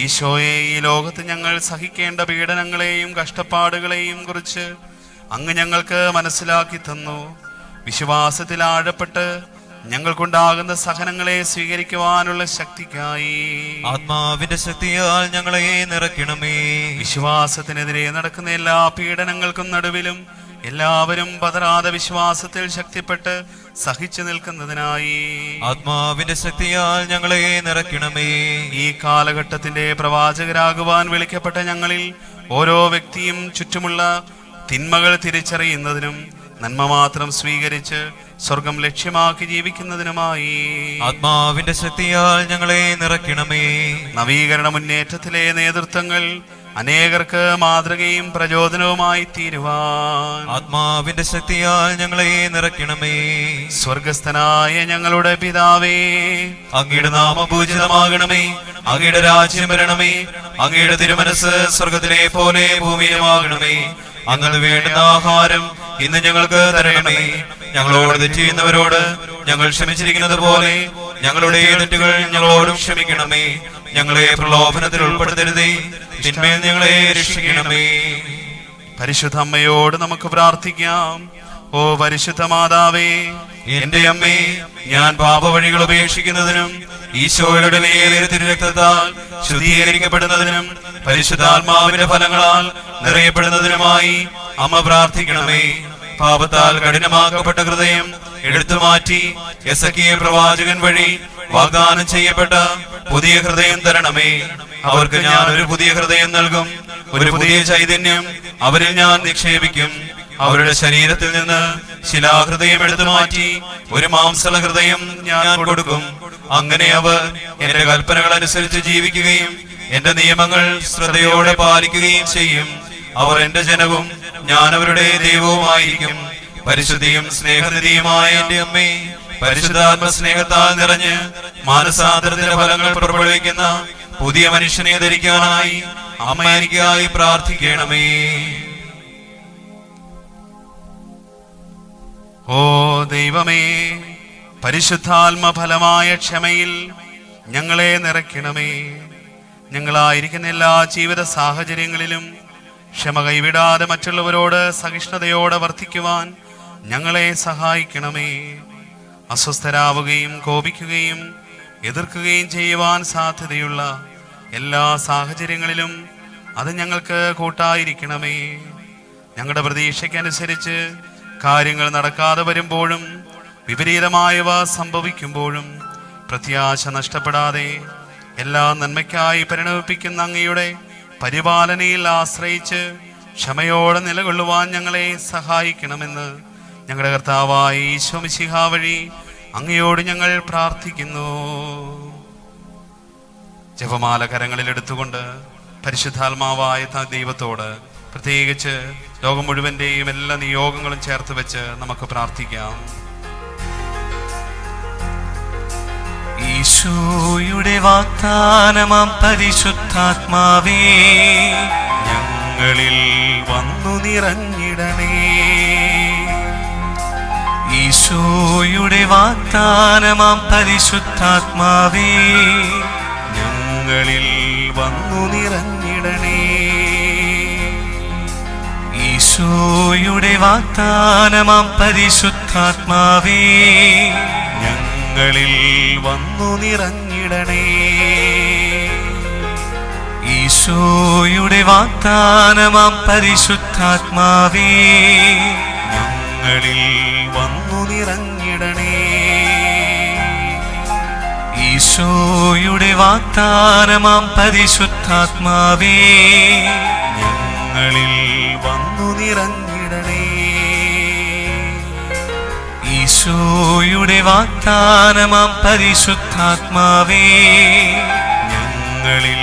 ഈശോയെ, ഈ ലോകത്ത് ഞങ്ങൾ സഹിക്കേണ്ട പീഡനങ്ങളെയും കഷ്ടപ്പാടുകളെയും കുറിച്ച് അങ്ങ് ഞങ്ങൾക്ക് മനസ്സിലാക്കി തന്നു. വിശ്വാസത്തിൽ ആഴപ്പെട്ട് ഞങ്ങൾക്കുണ്ടാകുന്ന സഹനങ്ങളെ സ്വീകരിക്കുവാനുള്ള ശക്തിക്കായി ആത്മാവിന്റെ ശക്തിയാൽ ഞങ്ങളെ നിറയ്ക്കണമേ. വിശ്വാസത്തിനെതിരെ നടക്കുന്ന എല്ലാ പീഡനങ്ങൾക്കും നടുവിലും എല്ലാവരും പതറാതെ വിശ്വാസത്തിൽ ശക്തിപ്പെട്ട് സഹിച്ചു നിൽക്കുന്നതിനായി ആത്മാവിന്റെ ശക്തിയാൽ ഞങ്ങളെ നിറയ്ക്കണമേ. ഈ കാലഘട്ടത്തിന്റെ പ്രവാചകരാകുവാൻ വിളിക്കപ്പെട്ട ഞങ്ങളിൽ ഓരോ വ്യക്തിയും ചുറ്റുമുള്ള തിന്മകൾ തിരിച്ചറിയുന്നതിനും നന്മ മാത്രം സ്വീകരിച്ച് സ്വർഗം ലക്ഷ്യമാക്കി ജീവിക്കുന്നതിനുമായി ആത്മാവിന്റെ ശക്തിയാൽ ഞങ്ങളെ നിറയ്ക്കണമേ. നവീകരണ മുന്നേറ്റത്തിലെ നേതൃത്വങ്ങൾ അനേകർക്ക് മാതൃകയും പ്രചോദനവുമായി തീരുവാൻ ആത്മാവിന്റെ ശക്തിയാൽ ഞങ്ങളെ നിറയ്ക്കണമേ. സ്വർഗസ്ഥനായ ഞങ്ങളുടെ പിതാവേ, അങ്ങയുടെ നാമം പൂജിതമാകണമേ. അങ്ങയുടെ രാജ്യം വരണമേ. അങ്ങയുടെ തിരുമനസ് സ്വർഗത്തിലെ പോലെ ഭൂമിയിലുമാകണമേ. അങ്ങ് വേണ്ടുന്ന ആഹാരം ഇന്ന് ഞങ്ങൾക്ക് തരണമേ. ഞങ്ങളോട് തെറ്റ് ചെയ്യുന്നവരോട് ഞങ്ങൾ ക്ഷമിച്ചിരിക്കുന്നത് പോലെ ഞങ്ങളുടെ തെറ്റുകൾ ഞങ്ങളോടും ക്ഷമിക്കണമേ. ഞങ്ങളെ പ്രലോഭനത്തിൽ ഉൾപ്പെടുത്തരുതേ, തിന്മയിൽ ഞങ്ങളെ രക്ഷിക്കണമേ. പരിശുദ്ധ അമ്മയോട് നമുക്ക് പ്രാർത്ഥിക്കാം. ഓ പരിശുദ്ധ മാതാവേ, എന്റെ അമ്മേ, ഞാൻ പാപവഴികൾ ഉപേക്ഷിക്കുന്നതിനും ഈശോയുടെ വിലയേറിയ തിരുരക്തത്താൽ ശുദ്ധീകരിക്കപ്പെടുന്നതിനും പരിശുദ്ധാത്മാവിന്റെ ഫലങ്ങളാൽ നിറയപ്പെടുന്നതിനുമായി അമ്മ പ്രാർത്ഥിക്കണമേ. പാപത്താൽ കഠിനമാക്കപ്പെട്ട ഹൃദയം എടുത്തുമാറ്റി എസക്കിയ പ്രവാചകൻ വഴി വാഗ്ദാനം ചെയ്യപ്പെട്ട പുതിയ ഹൃദയം തരണമേ. അവർക്ക് ഞാൻ ഒരു പുതിയ ഹൃദയം നൽകും. ഒരു പുതിയ ചൈതന്യം അവരിൽ ഞാൻ നിക്ഷേപിക്കും. അവരുടെ ശരീരത്തിൽ നിന്ന് ശിലാഹൃദയം എടുത്തു മാറ്റി ഒരു മാംസള ഹൃദയം ഞാൻ കൊടുക്കും. അങ്ങനെ അവർ എന്റെ കൽപ്പനകൾ അനുസരിച്ച് ജീവിക്കുകയും എന്റെ നിയമങ്ങൾ ശ്രദ്ധയോടെ പാലിക്കുകയും ചെയ്യും. അവർ എന്റെ ജനവും ഞാൻ അവരുടെ ദൈവവുമായിരിക്കും. പരിശുദ്ധിയും സ്നേഹനിധിയുമായ എന്റെ അമ്മേ, പരിശുദ്ധാത്മ സ്നേഹത്താൽ നിറഞ്ഞ് മാനസാന്തരത്തിന്റെ ഫലങ്ങൾ പുറപ്പെടുവിക്കുന്ന പുതിയ മനുഷ്യനെ ധരിക്കാനായി അമ്മ എനിക്കായി പ്രാർത്ഥിക്കണമേ. ഓ ദൈവമേ, പരിശുദ്ധാത്മ ഫലമായ ക്ഷമയിൽ ഞങ്ങളെ നിറയ്ക്കണമേ. ഞങ്ങളായിരിക്കുന്ന എല്ലാ ജീവിത സാഹചര്യങ്ങളിലും ക്ഷമ കൈവിടാതെ മറ്റുള്ളവരോട് സഹിഷ്ണുതയോടെ വർത്തിക്കുവാൻ ഞങ്ങളെ സഹായിക്കണമേ. അസ്വസ്ഥരാവുകയും കോപിക്കുകയും എതിർക്കുകയും ചെയ്യുവാൻ സാധ്യതയുള്ള എല്ലാ സാഹചര്യങ്ങളിലും അത് ഞങ്ങൾക്ക് കൂട്ടായിരിക്കണമേ. ഞങ്ങളുടെ പ്രതീക്ഷയ്ക്കനുസരിച്ച് കാര്യങ്ങൾ നടക്കാതെ വരുമ്പോഴും വിപരീതമായവ സംഭവിക്കുമ്പോഴും പ്രത്യാശ നഷ്ടപ്പെടാതെ എല്ലാ നന്മയ്ക്കായി പരിണമിപ്പിക്കുന്ന അങ്ങയുടെ പരിപാലനയിൽ ആശ്രയിച്ച് ക്ഷമയോടെ നിലകൊള്ളുവാൻ ഞങ്ങളെ സഹായിക്കണമെന്ന് ഞങ്ങളുടെ കർത്താവായ ഈശോ മിശിഹാ വഴി അങ്ങയോട് ഞങ്ങൾ പ്രാർത്ഥിക്കുന്നു. ജപമാല കരങ്ങളിൽ എടുത്തുകൊണ്ട് പരിശുദ്ധാത്മാവായ ദൈവത്തോട് പ്രത്യേകിച്ച് ലോകം മുഴുവന്റെയും എല്ലാ നിയോഗങ്ങളും ചേർത്ത് വെച്ച് നമുക്ക് പ്രാർത്ഥിക്കാം. ഈശോയുടെ വാഗ്ദാനമാം പരിശുദ്ധാത്മാവേ, ഞങ്ങളിൽ വന്നു നിറഞ്ഞിടണേ. ഈശോ ഈശോയുടെ വാഗ്ദാനമാം പരിശുദ്ധാത്മാവേ, ഞങ്ങളിൽ വന്നു നിറഞ്ഞിടണേ. ഈശോയുടെ വാഗ്ദാനമാം പരിശുദ്ധാത്മാവേ, ഞങ്ങളിൽ വന്നു നിറഞ്ഞിടണേ. ഈശോയുടെ വാഗ്ദാനമാം പരിശുദ്ധാത്മാവേ, ഞങ്ങളിൽ വന്നു നിറഞ്ഞിടണേ. ഈശോയുടെ വാഗ്ദാനമാം പരിശുദ്ധാത്മാവേ, ഞങ്ങളിൽ വന്നു നിറഞ്ഞിടണേ. ഈശോയുടെ വാഗ്ദാനമാം പരിശുദ്ധാത്മാവേ, ഞങ്ങളിൽ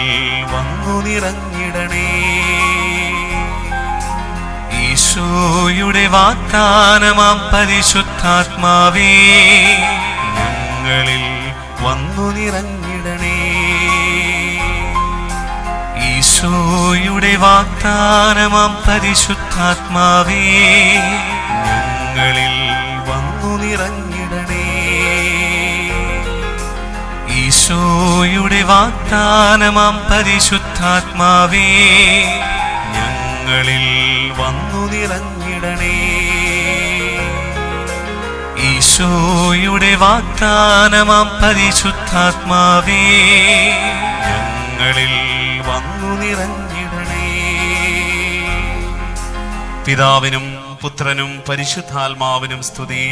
വന്നു നിറഞ്ഞിടണേ. ഈശോയുടെ വാഗ്ദാനമാം പരിശുദ്ധാത്മാവേ, ഞങ്ങളിൽ വന്നു നിറഞ്ഞിടണേ. ഈശോയുടെ വാഗ്ദാനമാം പരിശുദ്ധാത്മാവേ, ഞങ്ങളിൽ വന്നു നിറഞ്ഞിടണേ. ഈശോയുടെ വാഗ്ദാനമാം പരിശുദ്ധാത്മാവേ, ഞങ്ങളിൽ വന്നു നിറഞ്ഞിടണേ. ഈശോയുടെ വാഗ്ദാനമാം പരിശുദ്ധാത്മാവേ, ഞങ്ങളിൽ വന്നു നിറഞ്ഞിടണേ. പിതാവിനും പുത്രനും പരിശുദ്ധാത്മാവിനും സ്തുതി.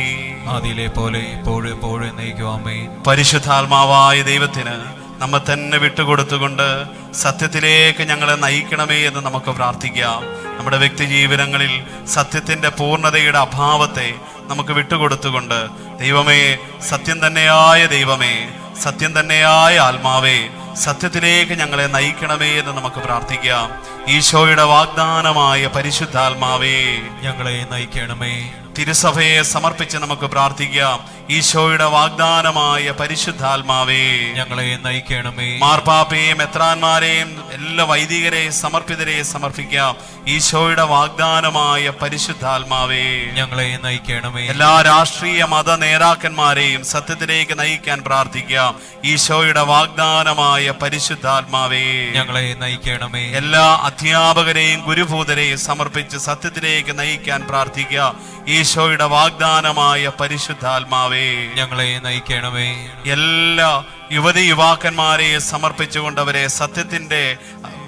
ആദിയിലെ പോലെ എപ്പോഴും എപ്പോഴും എന്നേക്കുവാമേ. പരിശുദ്ധാത്മാവായ ദൈവത്തിന് നമ്മെ തന്നെ വിട്ടുകൊടുത്തുകൊണ്ട് സത്യത്തിലേക്ക് ഞങ്ങളെ നയിക്കണമേ എന്ന് നമുക്ക് പ്രാർത്ഥിക്കാം. നമ്മുടെ വ്യക്തി ജീവിതങ്ങളിൽ സത്യത്തിന്റെ പൂർണ്ണതയുടെ അഭാവത്തെ നമുക്ക് വിട്ടുകൊടുത്തുകൊണ്ട്, ദൈവമേ, സത്യം തന്നെയായ ദൈവമേ, സത്യം തന്നെയായ ആത്മാവേ, സത്യത്തിലേക്ക് ഞങ്ങളെ നയിക്കണമേ എന്ന് നമുക്ക് പ്രാർത്ഥിക്കാം. ഈശോയുടെ വാഗ്ദാനമായ പരിശുദ്ധാത്മാവേ, ഞങ്ങളെ നയിക്കണമേ. തിരുസഭയെ സമർപ്പിച്ച് നമുക്ക് പ്രാർത്ഥിക്കാം. ഈശോയുടെ വാഗ്ദാനമായ പരിശുദ്ധാത്മാവേ, ഞങ്ങളെ നയിക്കണമേ. മാർപ്പാപ്പയെയും മെത്രാന്മാരെയും എല്ലാ വൈദികരെയും സമർപ്പിതരെയും സമർപ്പിക്കാം. ഈശോയുടെ വാഗ്ദാനമായ പരിശുദ്ധാത്മാവേ, ഞങ്ങളെ നയിക്കണമേ. എല്ലാ രാഷ്ട്രീയ മത നേതാക്കന്മാരെയും സത്യത്തിലേക്ക് നയിക്കാൻ പ്രാർത്ഥിക്കാം. ഈശോയുടെ വാഗ്ദാനമായ പരിശുദ്ധാത്മാവേ, ഞങ്ങളെ നയിക്കണമേ. എല്ലാ അധ്യാപകരെയും ഗുരുഭൂതരെയും സമർപ്പിച്ച് സത്യത്തിലേക്ക് നയിക്കാൻ പ്രാർത്ഥിക്കാം. ഈശോയുടെ വാഗ്ദാനമായ പരിശുദ്ധാത്മാവേ, ഞങ്ങളെ നയിക്കണമേ. എല്ലാ യുവതി യുവാക്കന്മാരെയും സമർപ്പിച്ചുകൊണ്ട് അവരെ സത്യത്തിന്റെ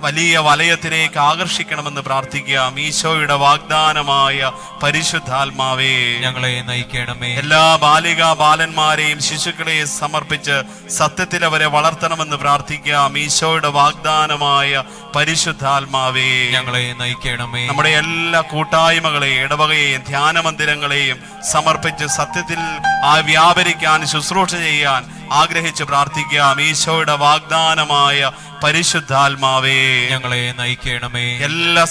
വലിയ വലയത്തിലേക്ക് ആകർഷിക്കണമെന്ന് പ്രാർത്ഥിക്കാം. ഈശോയുടെ വാഗ്ദാനമായ പരിശുദ്ധാത്മാവേ, ഞങ്ങളെ നയിക്കണമേ. എല്ലാ ബാലികാ ബാലന്മാരെയും ശിശുക്കളെയും സമർപ്പിച്ച് സത്യത്തിൽ അവരെ വളർത്തണമെന്ന് പ്രാർത്ഥിക്കാം. ഈശോയുടെ വാഗ്ദാനമായ പരിശുദ്ധാത്മാവേ, ഞങ്ങളെ നയിക്കണമേ. നമ്മുടെ എല്ലാ കൂട്ടായ്മകളെയും ഇടവകയെയും ധ്യാന മന്ദിരങ്ങളെയും സമർപ്പിച്ച് സത്യത്തിൽ വ്യാപരിക്കാൻ ശുശ്രൂഷ ചെയ്യാൻ ആഗ്രഹിച്ച് പ്രാർത്ഥിക്കാം. ഈശോയുടെ വാഗ്ദാനമായ പരിശുദ്ധാത്മാവേ, ഞങ്ങളെ നയിക്കണമേ. എല്ലാ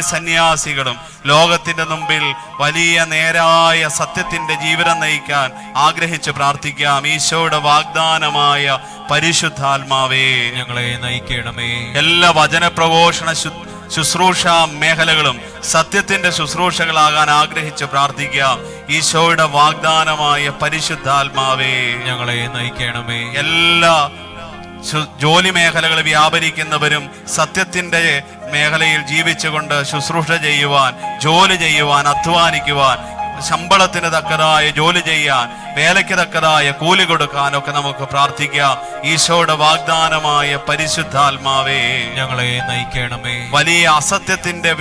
സന്യാസികളും ലോകത്തിന്റെ മുമ്പിൽ വലിയ നേരായ സത്യത്തിന്റെ ജീവിതം നയിക്കാൻ ആഗ്രഹിച്ച് പ്രാർത്ഥിക്കാം. ഈശോയുടെ വാഗ്ദാനമായ പരിശുദ്ധാത്മാവേ, ഞങ്ങളെ നയിക്കണമേ. എല്ലാ വചനപ്രഘോഷണ ശുശ്രൂഷ മേഖലകളും സത്യത്തിന്റെ ശുശ്രൂഷകളാകാൻ ആഗ്രഹിച്ച് പ്രാർത്ഥിക്കാം. ഈശോയുടെ വാഗ്ദാനമായ പരിശുദ്ധാത്മാവേ, ഞങ്ങളെ നയിക്കണമേ. എല്ലാ ജോലി മേഖലകൾ വ്യാപരിക്കുന്നവരും സത്യത്തിന്റെ മേഖലയിൽ ജീവിച്ചുകൊണ്ട് ശുശ്രൂഷ ചെയ്യുവാൻ, ജോലി ചെയ്യുവാൻ, അധ്വാനിക്കുവാൻ, ശമ്പളത്തിന് തക്കതായ ജോലി ചെയ്യാൻ, വേലയ്ക്ക് തക്കതായ കൂലി കൊടുക്കാനൊക്കെ നമുക്ക് പ്രാർത്ഥിക്കാം. ഈശോയുടെ വാഗ്ദാനമായ പരിശുദ്ധാത്മാവേ, ഞങ്ങളെ നയിക്കണമേ. വലിയ അസത്യത്തിന്റെ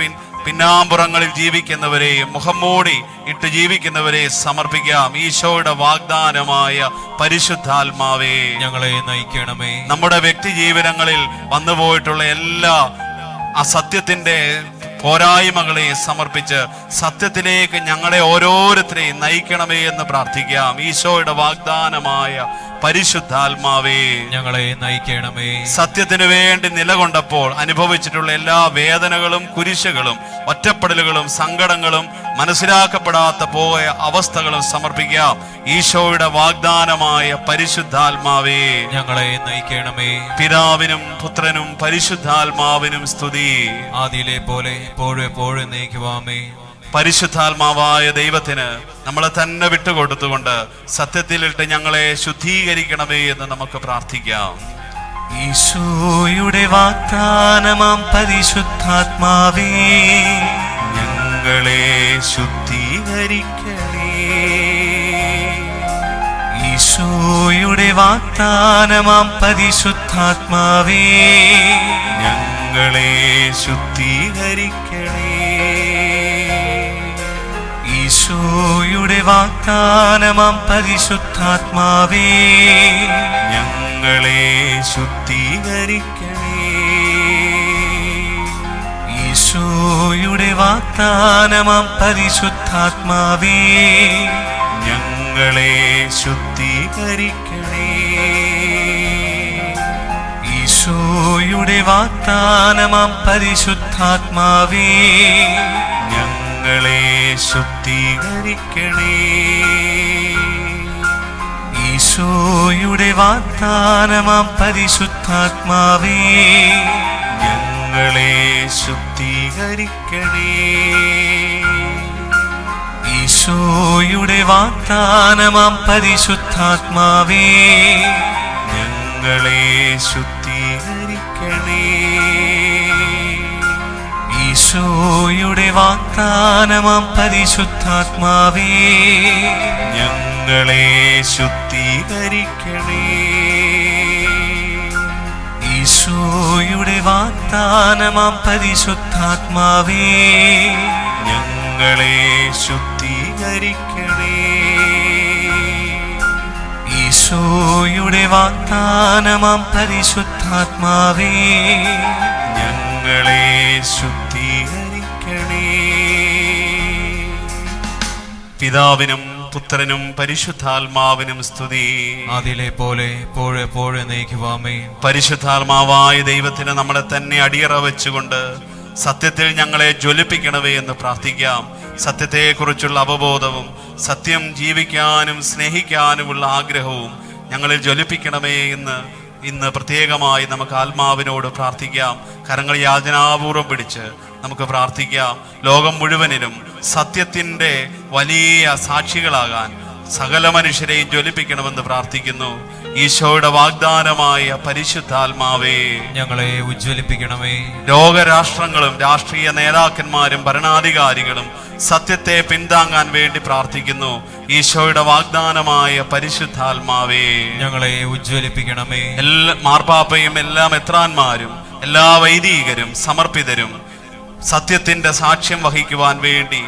പിന്നാമ്പുറങ്ങളിൽ ജീവിക്കുന്നവരെയും മുഖം മൂടി ഇട്ട് ജീവിക്കുന്നവരെയും സമർപ്പിക്കാം. ഈശോയുടെ വാഗ്ദാനമായ പരിശുദ്ധാത്മാവേ, ഞങ്ങളെ നയിക്കണമേ. നമ്മുടെ വ്യക്തി ജീവിതങ്ങളിൽ വന്നുപോയിട്ടുള്ള എല്ലാ അസത്യത്തിന്റെ പോരായ്മകളെ സമർപ്പിച്ച് സത്യത്തിലേക്ക് ഞങ്ങളെ ഓരോരുത്തരെയും നയിക്കണമേ എന്ന് പ്രാർത്ഥിക്കാം. ഈശോയുടെ വാഗ്ദാനമായ പരിശുദ്ധാത്മാവേ, ഞങ്ങളെ നയിക്കണമേ. സത്യത്തിനു വേണ്ടി നിലകൊണ്ടപ്പോൾ അനുഭവിച്ചിട്ടുള്ള എല്ലാ വേദനകളും കുരിശുകളും ഒറ്റപ്പെടലുകളും സങ്കടങ്ങളും മനസ്സിലാക്കപ്പെടാത്ത പോയ അവസ്ഥകളും സമർപ്പിക്കാം. ഈശോയുടെ വാഗ്ദാനമായ പരിശുദ്ധാത്മാവേ, ഞങ്ങളെ നയിക്കണമേ. പിതാവിനും പുത്രനും പരിശുദ്ധാത്മാവിനും സ്തുതി. ആദിയിലെ പോലെ എപ്പോഴും എപ്പോഴും നയിക്കുവാമേ. പരിശുദ്ധാത്മാവായ ദൈവത്തിന് നമ്മളെ തന്നെ വിട്ടുകൊടുത്തുകൊണ്ട് സത്യത്തിലിട്ട് ഞങ്ങളെ ശുദ്ധീകരിക്കണമേ എന്ന് നമുക്ക് പ്രാർത്ഥിക്കാം. ഈശോയുടെ വാഗ്ദാനമാം പരിശുദ്ധാത്മാവേ, ഞങ്ങളെ ശുദ്ധീകരിക്കണേ. ഈശോയുടെ വാഗ്ദാനമാം പരിശുദ്ധാത്മാവേ, ഞങ്ങളെ ശുദ്ധീകരിക്കണേ. ഈശോയുടെ വാഗ്ദാനമാം പരിശുദ്ധാത്മാവേ, ഞങ്ങളെ ശുദ്ധീകരിക്കണേ. ഈശോയുടെ വാഗ്ദാനമാം പരിശുദ്ധാത്മാവേ, ഞങ്ങളെ ശുദ്ധീകരിക്കണേ. ഈശോയുടെ വാഗ്ദാനമാം പരിശുദ്ധാത്മാവേ, ഞങ്ങളെ ശുദ്ധീകരിക്കണേ. ഈശോയുടെ വാഗ്ദാനമാം പരിശുദ്ധാത്മാവേ, ഞങ്ങളെ ശുദ്ധീകരിക്കണേ. ഈശോയുടെ വാഗ്ദാനമാം പരിശുദ്ധാത്മാവേ, ഞങ്ങളെ ശുദ്ധീകരിക്കണേ. ഈശോയുടെ വാഗ്ദാനമാം പരിശുദ്ധാത്മാവേ, ഞങ്ങളെ ശുദ്ധീകരിക്കണേ. ഈശോയുടെ വാഗ്ദാനമാം പരിശുദ്ധാത്മാവേ, ഞങ്ങളെ ശുദ്ധീകരിക്കണേ. ഈശോയുടെ വാഗ്ദാനമാം പരിശുദ്ധാത്മാവേ, ഞങ്ങളെ ശുദ്ധീകരിക്കണേ. പിതാവിനും പുത്രനും പരിശുദ്ധാത്മാവിനും സ്തുതി. അതിലെ പോലെ എപ്പോഴെപ്പോഴും നയിക്കുവാമേ. പരിശുദ്ധാത്മാവായ ദൈവത്തിന് നമ്മളെ തന്നെ അടിയറ വെച്ചുകൊണ്ട് സത്യത്തിൽ ഞങ്ങളെ ജ്വലിപ്പിക്കണമേ എന്ന് പ്രാർത്ഥിക്കാം. സത്യത്തെക്കുറിച്ചുള്ള അവബോധവും സത്യം ജീവിക്കാനും സ്നേഹിക്കാനുമുള്ള ആഗ്രഹവും ഞങ്ങളിൽ ജ്വലിപ്പിക്കണമേ എന്ന് ഇന്ന് പ്രത്യേകമായി നമുക്ക് ആത്മാവിനോട് പ്രാർത്ഥിക്കാം. കരങ്ങൾ യാചനാപൂർവം പിടിച്ച് നമുക്ക് പ്രാർത്ഥിക്കാം. ലോകം മുഴുവനിലും സത്യത്തിൻ്റെ വലിയ സാക്ഷികളാകാൻ സകല മനുഷ്യരെയും ജ്വലിപ്പിക്കണമെന്ന് പ്രാർത്ഥിക്കുന്നു. ഈശോയുടെ വാഗ്ദാനമായ പരിശുദ്ധാത്മാവേ, ഞങ്ങളെ ഉജ്ജ്വലിപ്പിക്കണമേ. ലോകരാഷ്ട്രങ്ങളും രാഷ്ട്രീയ നേതാക്കന്മാരും ഭരണാധികാരികളും സത്യത്തെ പിന്താങ്ങാൻ വേണ്ടി പ്രാർത്ഥിക്കുന്നു. ഈശോയുടെ വാഗ്ദാനമായ പരിശുദ്ധാത്മാവേ, ഞങ്ങളെ ഉജ്ജ്വലിപ്പിക്കണമേ. എല്ലാ മാർപ്പാപ്പയും എല്ലാ മെത്രാന്മാരും എല്ലാ വൈദികരും സമർപ്പിതരും സത്യത്തിന്റെ സാക്ഷ്യം വഹിക്കുവാൻ വേണ്ടി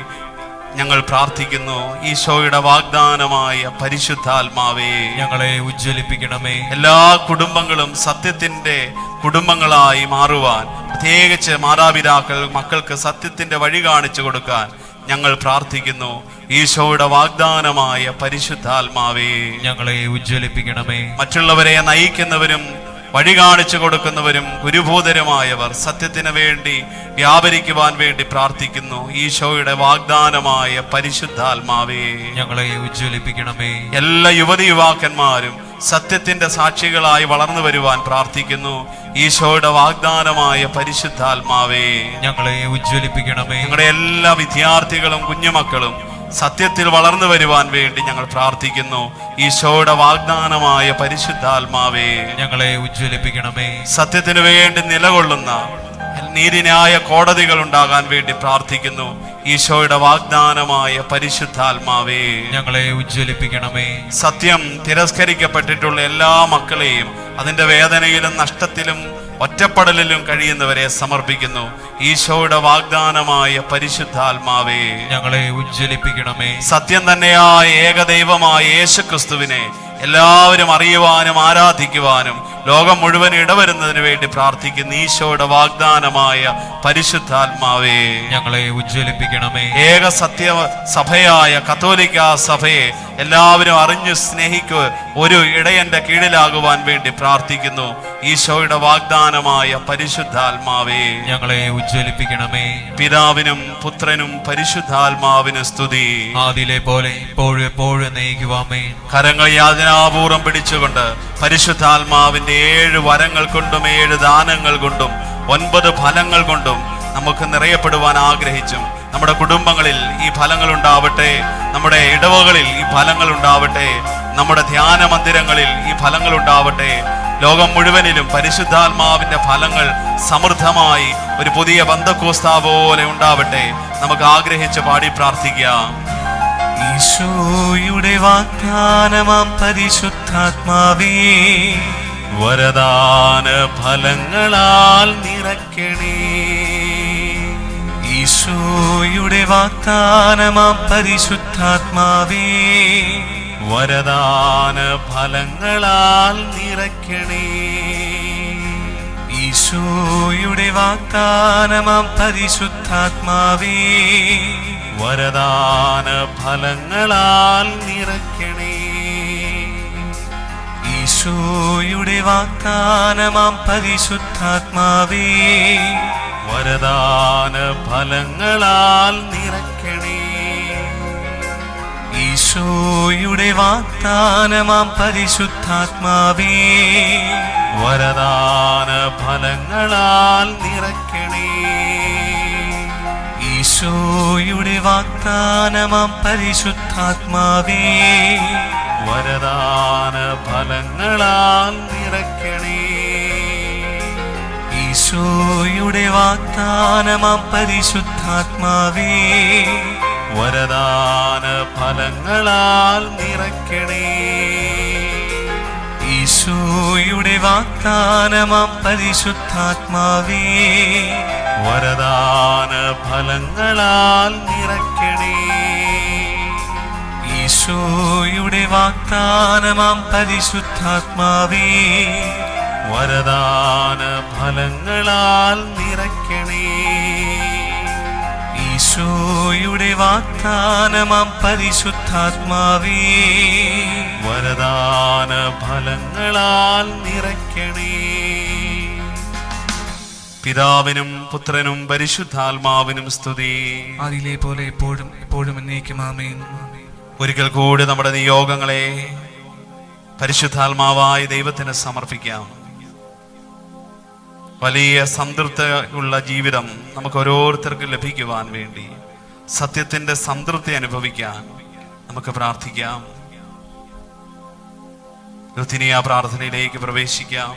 ഞങ്ങൾ പ്രാർത്ഥിക്കുന്നു. ഈശോയുടെ വാഗ്ദാനമായ പരിശുദ്ധാത്മാവേ, ഞങ്ങളെ ഉജ്ജ്വലിപ്പിക്കണമേ. എല്ലാ കുടുംബങ്ങളും സത്യത്തിന്റെ കുടുംബങ്ങളായി മാറുവാൻ, പ്രത്യേകിച്ച് മാതാപിതാക്കൾ മക്കൾക്ക് സത്യത്തിന്റെ വഴി കാണിച്ചു കൊടുക്കാൻ ഞങ്ങൾ പ്രാർത്ഥിക്കുന്നു. ഈശോയുടെ വാഗ്ദാനമായ പരിശുദ്ധാത്മാവേ, ഞങ്ങളെ ഉജ്ജ്വലിപ്പിക്കണമേ. മറ്റുള്ളവരെ നയിക്കുന്നവരും വഴി കാണിച്ചു കൊടുക്കുന്നവരും ഗുരുഭൂതരുമായവർ സത്യത്തിന് വേണ്ടി വ്യാപരിക്കുവാൻ വേണ്ടി പ്രാർത്ഥിക്കുന്നു. ഈശോയുടെ വാഗ്ദാനമായ പരിശുദ്ധാത്മാവേ, ഞങ്ങളെ ഉജ്ജ്വലിപ്പിക്കണമേ. എല്ലാ യുവതി യുവാക്കന്മാരും സത്യത്തിന്റെ സാക്ഷികളായി വളർന്നു വരുവാൻ പ്രാർത്ഥിക്കുന്നു. ഈശോയുടെ വാഗ്ദാനമായ പരിശുദ്ധാത്മാവേ, ഞങ്ങളെ ഉജ്ജ്വലിപ്പിക്കണമേ. ഞങ്ങളുടെ എല്ലാ വിദ്യാർത്ഥികളും കുഞ്ഞുമക്കളും സത്യത്തിൽ വളർന്നു വരുവാൻ വേണ്ടി ഞങ്ങൾ പ്രാർത്ഥിക്കുന്നു. ഈശോയുടെ വാഗ്ദാനമായ പരിശുദ്ധാത്മാവേ, ഞങ്ങളെ ഉജ്ജ്വലിപ്പിക്കണമേ. സത്യത്തിനു വേണ്ടി നിലകൊള്ളുന്ന നീതിന്യായ കോടതികൾ ഉണ്ടാകാൻ വേണ്ടി പ്രാർത്ഥിക്കുന്നു. ഈശോയുടെ വാഗ്ദാനമായ പരിശുദ്ധാത്മാവേ, ഞങ്ങളെ ഉജ്ജ്വലിപ്പിക്കണമേ. സത്യം തിരസ്കരിക്കപ്പെട്ടിട്ടുള്ള എല്ലാ മക്കളെയും അതിന്റെ വേദനയിലും നഷ്ടത്തിലും ഒറ്റപ്പെടലിലും കഴിയുന്നവരെ സമർപ്പിക്കുന്നു. ഈശോയുടെ വാഗ്ദാനമായ പരിശുദ്ധാത്മാവേ, ഞങ്ങളെ ഉജ്ജ്വലിപ്പിക്കണമേ. സത്യം തന്നെയായ ഏകദൈവമായ യേശുക്രിസ്തുവിനെ എല്ലാവരും അറിയുവാനും ആരാധിക്കുവാനും ലോകം മുഴുവൻ ഇടവരുന്നതിന് വേണ്ടി പ്രാർത്ഥിക്കുന്ന ഈശോയുടെ വാഗ്ദാനമായ പരിശുദ്ധാത്മാവേ, ഞങ്ങളെ ഉജ്ജ്വലിപ്പിക്കണമേ. ഏക സത്യ സഭയായ കത്തോലിക്ക സഭയെ എല്ലാവരും അറിഞ്ഞു സ്നേഹിക്കുക ഒരു ഇടയന്റെ കീഴിലാകുവാൻ വേണ്ടി പ്രാർത്ഥിക്കുന്നു. ഈശോയുടെ വാഗ്ദാനമായ പരിശുദ്ധാത്മാവേ, ഞങ്ങളെ ഉജ്ജ്വലിപ്പിക്കണമേ. പിതാവിനും പുത്രനും പരിശുദ്ധാത്മാവിനും സ്തുതി. അതിലെ പോലെ എപ്പോഴും നയിക്കുവാമേ. കരങ്ങൾ യാചനാപൂർവം പിടിച്ചുകൊണ്ട് പരിശുദ്ധാത്മാവിന്റെ 7 വരങ്ങൾ കൊണ്ടും 7 ദാനങ്ങൾ കൊണ്ടും 9 ഫലങ്ങൾ കൊണ്ടും നമുക്ക് നിറയപ്പെടുവാൻ ആഗ്രഹിച്ചും നമ്മുടെ കുടുംബങ്ങളിൽ ഈ ഫലങ്ങൾ ഉണ്ടാവട്ടെ, നമ്മുടെ ഇടവകളിൽ ഈ ഫലങ്ങൾ ഉണ്ടാവട്ടെ, നമ്മുടെ ധ്യാന മന്ദിരങ്ങളിൽ ഈ ഫലങ്ങൾ ഉണ്ടാവട്ടെ. ലോകം മുഴുവനിലും പരിശുദ്ധാത്മാവിന്റെ ഫലങ്ങൾ സമൃദ്ധമായി ഒരു പുതിയ പന്തക്കോസ്താ പോലെ ഉണ്ടാവട്ടെ. നമുക്ക് ആഗ്രഹിച്ച് പാടി പ്രാർത്ഥിക്കാം. ഈശോയുടെ വാഗ്ദാനമാം പരിശുദ്ധാത്മാവേ, വരദാന ഫലങ്ങളാൽ നിറയ്ക്കണേ. ഈശോയുടെ വാഗ്ദാനമാം പരിശുദ്ധാത്മാവേ, വരദാന ഫലങ്ങളാൽ നിറയ്ക്കണേ. ഈശോയുടെ വാഗ്ദാനമാം പരിശുദ്ധാത്മാവേ, വരദാന ഫലങ്ങളാൽ നിറയ്ക്കണേ. ഈശോയുടെ വാഗ്ദാനമാം പരിശുദ്ധാത്മാവേ, വരദാന ഫലങ്ങളാൽ നിറയ്ക്കണേ. ഈശോയുടെ വാഗ്ദാനമാം പരിശുദ്ധാത്മാവേ, വരദാന ഫലങ്ങളാൽ നിറയ്ക്കണേ. ഈശോയുടെ വാഗ്ദാനമാം പരിശുദ്ധാത്മാവേ, വരദാന ഫലങ്ങളാൽ നിറയ്ക്കണേ. ഈശോയുടെ വാഗ്ദാനമാം പരിശുദ്ധാത്മാവേ, വരദാന ഫലങ്ങളാൽ നിറയ്ക്കണേ. ഈശോയുടെ വാഗ്ദാനമാം പരിശുദ്ധാത്മാവേ, വരദാന ഫലങ്ങളാൽ നിറയ്ക്കണേ. ഈശോയുടെ വാഗ്ദാനമാം പരിശുദ്ധാത്മാവേ, വരദാന ഫലങ്ങളാൽ നിറയ്ക്കണേ. ഈശോയുടെ വാഗ്ദാനമാം പരിശുദ്ധാത്മാവേ, വരദാന ഫലങ്ങളാൽ നിറയ്ക്കണേ. പിതാവിനും പുത്രനും പരിശുദ്ധാത്മാവിനും സ്തുതി. അതിലെ പോലെ എപ്പോഴും എപ്പോഴും എന്നേക്കും ആമേൻ. ഒരിക്കൽ കൂടി നമ്മുടെ നിയോഗങ്ങളെ പരിശുദ്ധാത്മാവായ ദൈവത്തിന് സമർപ്പിക്കാം. വലിയ സംതൃപ്തിയുള്ള ജീവിതം നമുക്ക് ഓരോരുത്തർക്കും ലഭിക്കുവാൻ വേണ്ടി, സത്യത്തിന്റെ സംതൃപ്തി അനുഭവിക്കാൻ നമുക്ക് പ്രാർത്ഥിക്കാം. ലുത്തിനിയ പ്രാർത്ഥനയിലേക്ക് പ്രവേശിക്കാം.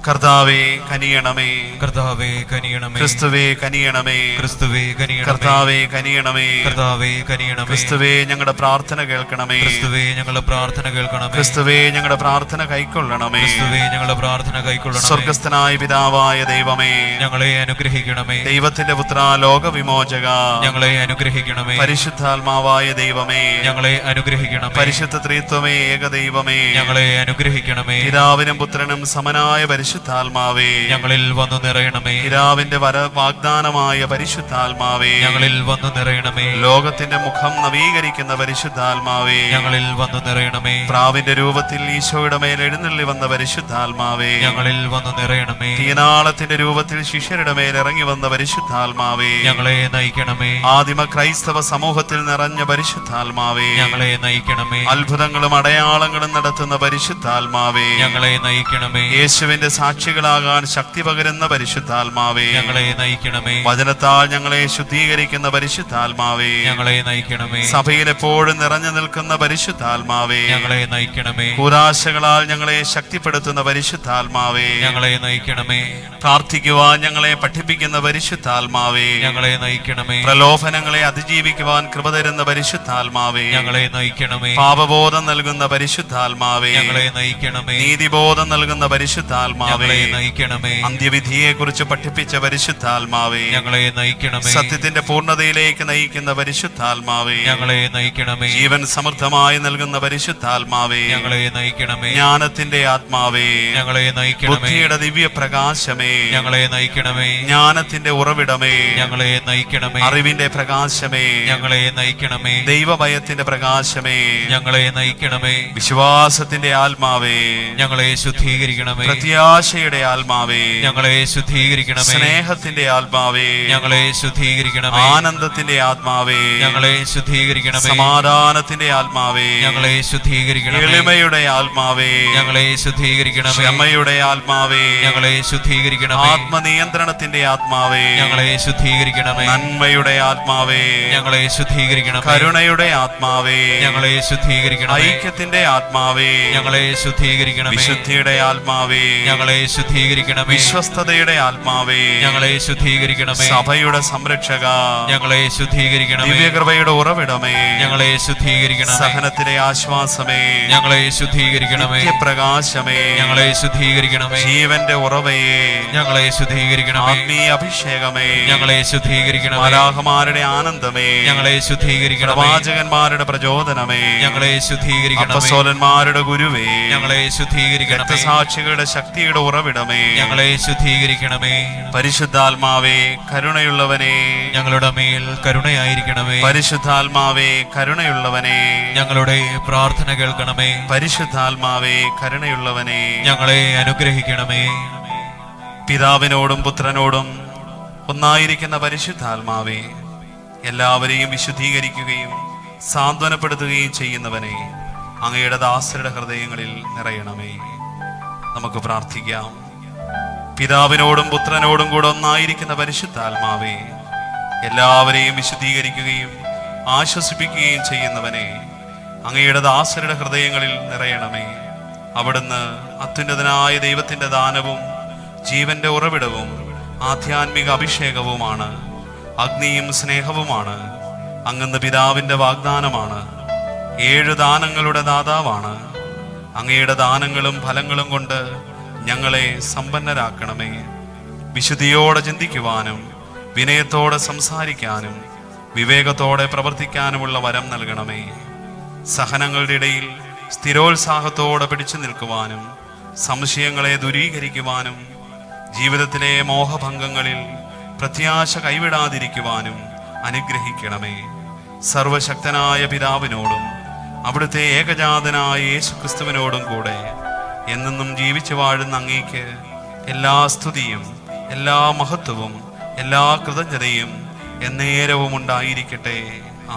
കർത്താവേ കനിയണമേ, കർത്താവേ കനിയണമേ, ക്രിസ്തുവേ കനിയണമേ, ക്രിസ്തുവേ കനിയണമേ, കർത്താവേ കനിയണമേ, കർത്താവേ കനിയണമേ, ക്രിസ്തുവേ ഞങ്ങളുടെ പ്രാർത്ഥന കേൾക്കണമേ, ക്രിസ്തുവേ ഞങ്ങളുടെ പ്രാർത്ഥന കേൾക്കണമേ, ക്രിസ്തുവേ ഞങ്ങളുടെ പ്രാർത്ഥന കൈക്കൊള്ളണമേ. ക്രിസ്തുവേ ഞങ്ങളുടെ പ്രാർത്ഥന കൈക്കൊള്ളണമേ. സ്വർഗസ്ഥനായ പിതാവായ ദൈവമേ, ഞങ്ങളെ അനുഗ്രഹിക്കണമേ. ദൈവത്തിന്റെ പുത്ര ലോകവിമോചക, ഞങ്ങളെ അനുഗ്രഹിക്കണമേ. പരിശുദ്ധാത്മാവായ ദൈവമേ, ഞങ്ങളെ അനുഗ്രഹിക്കണമേ. പരിശുദ്ധ ത്രിത്വമേ ഏകദൈവമേ, ഞങ്ങളെ അനുഗ്രഹിക്കണമേ. പിതാവിനും പുത്രനും സമനായ പരിശുദ്ധാത്മാവേ, ഞങ്ങളിൽ വന്നു നിറയണമേ. പിതാവിന്റെ വാഗ്ദാനമായ പരിശുദ്ധാത്മാവേ, ഞങ്ങളിൽ വന്നു നിറയണമേ. ലോകത്തിന്റെ മുഖം നവീകരിക്കുന്ന പരിശുദ്ധാത്മാവേ, ഞങ്ങളിൽ വന്നു നിറയണമേ. പ്രാവിന്റെ രൂപത്തിൽ ഈശോയുടെ മേൽ എഴുന്നള്ളി വന്ന പരിശുദ്ധാത്മാവേ, ഞങ്ങളിൽ വന്നു നിറയണമേ. തീനാളത്തിന്റെ രൂപത്തിൽ ശിഷ്യരുടെ മേൽ ഇറങ്ങി വന്ന പരിശുദ്ധാത്മാവേ, ഞങ്ങളെ നയിക്കണമേ. ആദിമ ക്രൈസ്തവ സമൂഹത്തിൽ നിറഞ്ഞ പരിശുദ്ധാത്മാവേ, ഞങ്ങളെ നയിക്കണമേ. അത്ഭുതങ്ങളും അടയാളങ്ങളും നടത്തുന്ന പരിശുദ്ധാത്മാവേ, ഞങ്ങളെ നയിക്കണമേ. യേശുവിന്റെ സാക്ഷികളാകാൻ ശക്തി പകരുന്ന പരിശുദ്ധാത്മാവേ, ഞങ്ങളെ നയിക്കണമേ. വചനത്താൽ ഞങ്ങളെ ശുദ്ധീകരിക്കുന്ന പരിശുദ്ധാത്മാവേ, ഞങ്ങളെ നയിക്കണമേ. സഭയിൽ എപ്പോഴും നിറഞ്ഞു നിൽക്കുന്ന പരിശുദ്ധാത്മാവേ, ഞങ്ങളെ നയിക്കണമേ. കൂരാശകളാൽ ഞങ്ങളെ ശക്തിപ്പെടുത്തുന്ന പരിശുദ്ധാത്മാവേ, ഞങ്ങളെ നയിക്കണമേ. പ്രാർത്ഥിക്കുവാൻ ഞങ്ങളെ പഠിപ്പിക്കുന്ന പരിശുദ്ധാത്മാവേ, ഞങ്ങളെ നയിക്കണമേ. പ്രലോഭനങ്ങളെ അതിജീവിക്കുവാൻ കൃപ തരുന്ന പരിശുദ്ധാത്മാവേ, ഞങ്ങളെ നയിക്കണമേ. പാപബോധം നൽകുന്ന പരിശുദ്ധാത്മാവേ, ഞങ്ങളെ നയിക്കണമേ. നീതിബോധം നൽകുന്ന പരിശുദ്ധാത്മാവേ, ഞങ്ങളെ നയിക്കണമേ. അന്ത്യവിധിയെ കുറിച്ച് പഠിപ്പിച്ച പരിശുദ്ധാത്മാവേ, ഞങ്ങളെ നയിക്കണമേ. സത്യത്തിന്റെ പൂർണ്ണതയിലേക്ക് നയിക്കുന്ന പരിശുദ്ധാത്മാവേ, ഞങ്ങളെ നയിക്കണമേ. ജീവൻ സമൃദ്ധമായി നൽകുന്ന പരിശുദ്ധാത്മാവേ, ഞങ്ങളെ നയിക്കണമേ. ജ്ഞാനത്തിന്റെ ആത്മാവേ, ഞങ്ങളെ നയിക്കണമേ. ബുദ്ധിയുടെ ദിവ്യ പ്രകാശമേ, ഞങ്ങളെ നയിക്കണമേ. ജ്ഞാനത്തിന്റെ ഉറവിടമേ, ഞങ്ങളെ നയിക്കണമേ. അറിവിന്റെ പ്രകാശമേ, ഞങ്ങളെ നയിക്കണമേ. ദൈവഭയത്തിന്റെ പ്രകാശമേ, ഞങ്ങളെ നയിക്കണമേ. വിശ്വാസത്തിന്റെ ആത്മാവേ, ഞങ്ങളെ ശുദ്ധീകരിക്കണമേ. പ്രത്യാശ പ്രത്യാശയുടെ ആത്മാവേ, ഞങ്ങളെ ശുദ്ധീകരിക്കണമേ. സ്നേഹത്തിന്റെ ആത്മാവേ, ഞങ്ങളെ ശുദ്ധീകരിക്കണമേ. ആനന്ദത്തിന്റെ ആത്മാവേ, ഞങ്ങളെ ശുദ്ധീകരിക്കണമേ. സമാധാനത്തിന്റെ ആത്മാവേ, ഞങ്ങളെ ശുദ്ധീകരിക്കണമേ. എളിമയുടെ ആത്മാവേ, ഞങ്ങളെ ശുദ്ധീകരിക്കണമേ. ക്ഷമയുടെ ആത്മാവേ, ഞങ്ങളെ ശുദ്ധീകരിക്കണമേ. ആത്മനിയന്ത്രണത്തിന്റെ ആത്മാവേ, ഞങ്ങളെ ശുദ്ധീകരിക്കണമേ. നന്മയുടെ ആത്മാവേ, ഞങ്ങളെ ശുദ്ധീകരിക്കണമേ. കരുണയുടെ ആത്മാവേ, ഞങ്ങളെ ശുദ്ധീകരിക്കണമേ. ഐക്യത്തിന്റെ ആത്മാവേ, ഞങ്ങളെ ശുദ്ധീകരിക്കണമേ. വിശുദ്ധിയുടെ ആത്മാവേ, ഞങ്ങളെ ശുദ്ധീകരിക്കണമേ. വിശ്വസ്തയുടെ ആത്മാവേ, ഞങ്ങളെ ശുദ്ധീകരിക്കണമേ. സഭയുടെ സംരക്ഷക, ഞങ്ങളെ ശുദ്ധീകരിക്കണമേ. ദിവ്യകൃപയുടെ ഉറവിടമേ, ഞങ്ങളെ ശുദ്ധീകരിക്കണമേ. സഹനത്തിലെ ആശ്വാസമേ, ഞങ്ങളെ ശുദ്ധീകരിക്കണമേ. നിത്യപ്രകാശമേ, ഞങ്ങളെ ശുദ്ധീകരിക്കണമേ. ജീവന്റെ ഉറവയെ, ഞങ്ങളെ ശുദ്ധീകരിക്കണമേ. ആത്മീയ അഭിഷേകമേ, ഞങ്ങളെ ശുദ്ധീകരിക്കണമേ. മാലാഖമാരുടെ ആനന്ദമേ, ഞങ്ങളെ ശുദ്ധീകരിക്കണമേ. പ്രവാചകന്മാരുടെ പ്രചോദനമേ, ഞങ്ങളെ ശുദ്ധീകരിക്കണമേ. അപ്പസ്തോലന്മാരുടെ ഗുരുവേ, ഞങ്ങളെ ശുദ്ധീകരിക്കണമേ. രക്തസാക്ഷികളുടെ ശക്തിയുടെ ഉറവിടമേ, ഞങ്ങളെ ശുദ്ധീകരിക്കണമേ. പരിശുദ്ധാത്മാവേ, കരുണയുള്ളവനെ, ഞങ്ങളുടെ മേൽ കരുണയായിരിക്കണമേ. പരിശുദ്ധാത്മാവേ, കരുണയുള്ളവനെ, ഞങ്ങളുടെ പ്രാർത്ഥന കേൾക്കണമേ. പരിശുദ്ധാത്മാവേ, കരുണയുള്ളവനെ, ഞങ്ങളെ അനുഗ്രഹിക്കണമേ. പിതാവിനോടും പുത്രനോടും ഒന്നായിരിക്കുന്ന പരിശുദ്ധാത്മാവേ, എല്ലാവരെയും വിശുദ്ധീകരിക്കുകയും സാന്ത്വനപ്പെടുത്തുകയും ചെയ്യുന്നവനെ, അങ്ങയുടെ ദാസരുടെ ഹൃദയങ്ങളിൽ നിറയണമേ. നമുക്ക് പ്രാർത്ഥിക്കാം. പിതാവിനോടും പുത്രനോടും കൂടെ ഒന്നായിരിക്കുന്ന പരിശുദ്ധാത്മാവേ, എല്ലാവരെയും വിശുദ്ധീകരിക്കുകയും ആശ്വസിപ്പിക്കുകയും ചെയ്യുന്നവനെ, അങ്ങയുടെ ദാസരുടെ ഹൃദയങ്ങളിൽ നിറയണമേ. അവിടുന്ന് അത്യുന്നതനായ ദൈവത്തിന്റെ ദാനവും ജീവന്റെ ഉറവിടവും ആധ്യാത്മിക അഭിഷേകവുമാണ്. അഗ്നിയും സ്നേഹവുമാണ്. അങ്ങ് പിതാവിന്റെ വാഗ്ദാനമാണ്. 7 ദാനങ്ങളുടെ ദാതാവാണ്. അങ്ങയുടെ ദാനങ്ങളും ഫലങ്ങളും കൊണ്ട് ഞങ്ങളെ സമ്പന്നരാക്കണമേ. വിശുദ്ധിയോടെ ചിന്തിക്കുവാനും വിനയത്തോടെ സംസാരിക്കാനും വിവേകത്തോടെ പ്രവർത്തിക്കാനുമുള്ള വരം നൽകണമേ. സഹനങ്ങളുടെ ഇടയിൽ സ്ഥിരോത്സാഹത്തോടെ പിടിച്ചു നിൽക്കുവാനും സംശയങ്ങളെ ദൂരീകരിക്കുവാനും ജീവിതത്തിലെ മോഹഭംഗങ്ങളിൽ പ്രത്യാശ കൈവിടാതിരിക്കുവാനും അനുഗ്രഹിക്കണമേ. സർവശക്തനായ പിതാവിനോടും അവിടുത്തെ ഏകജാതനായ യേശുക്രിസ്തുവിനോടും കൂടെ എന്നെന്നും ജീവിച്ചു വാഴുന്ന അങ്ങേക്ക് എല്ലാ സ്തുതിയും എല്ലാ മഹത്വവും എല്ലാ കൃതജ്ഞതയും എന്നേരവും ഉണ്ടായിരിക്കട്ടെ.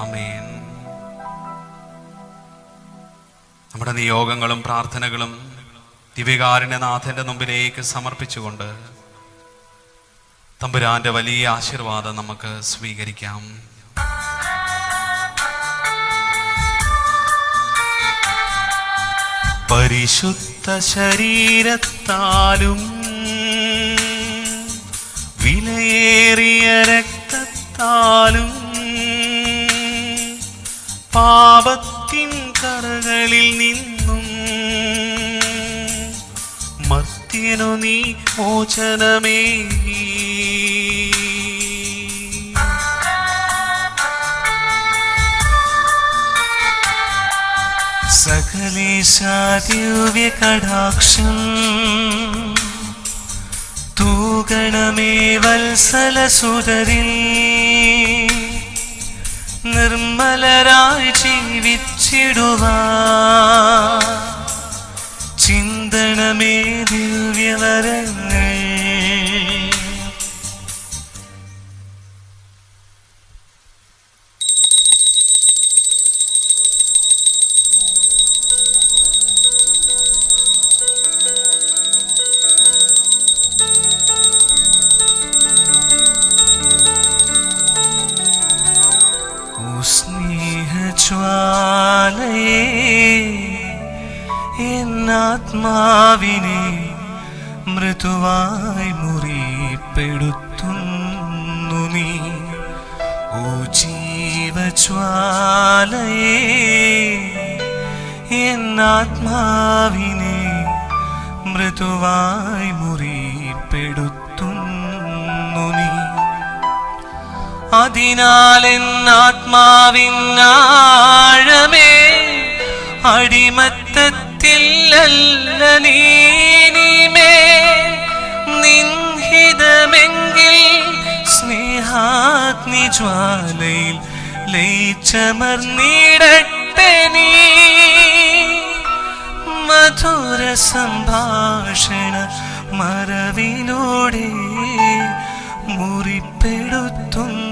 ആമേൻ. നമ്മുടെ നിയോഗങ്ങളും പ്രാർത്ഥനകളും ദിവ്യകാരുണ്യനാഥന്റെ മുമ്പിലേക്ക് സമർപ്പിച്ചുകൊണ്ട് തമ്പുരാന്റെ വലിയ ആശീർവാദം നമുക്ക് സ്വീകരിക്കാം. പരിശുദ്ധ ശരീരത്താലും വിലയേറിയ രക്തത്താലും പാപത്തിൻ കറകളിൽ നിന്നും മർത്യനു നീ മോചനമേകി. സകലേശാദിവ്യ കടാക്ഷം തൂഗണമേ വത്സലസുതരിൽ നിർമ്മലരായി ജീവിച്ചിടുവാൻ ചിന്തണമേ ദിവ്യവരങ്ങൾ. സ്നേഹജ്വാലയേ എന്നാത്മാവിനെ മൃദുവായി മുറിപ്പെടുത്തുന്നു നീ. ഓ ജീവജ്വാലയേ എന്നാത്മാവിനെ മൃദുവായി മുറിപ്പെടുത്തുന്നു നീ. അതിനാൽ എന്നാത്മാവിനാഴമേ അടിമത്തത്തിലല്ല നീമേ നിൻഹിതമെങ്കിൽ സ്നേഹാഗ്നിജ്വാലയിൽ ലയിച്ചമർന്നിടട്ടെ നീ. മധുര സംഭാഷണ മറവിലൂടെ മുറിപ്പെടുത്തുന്ന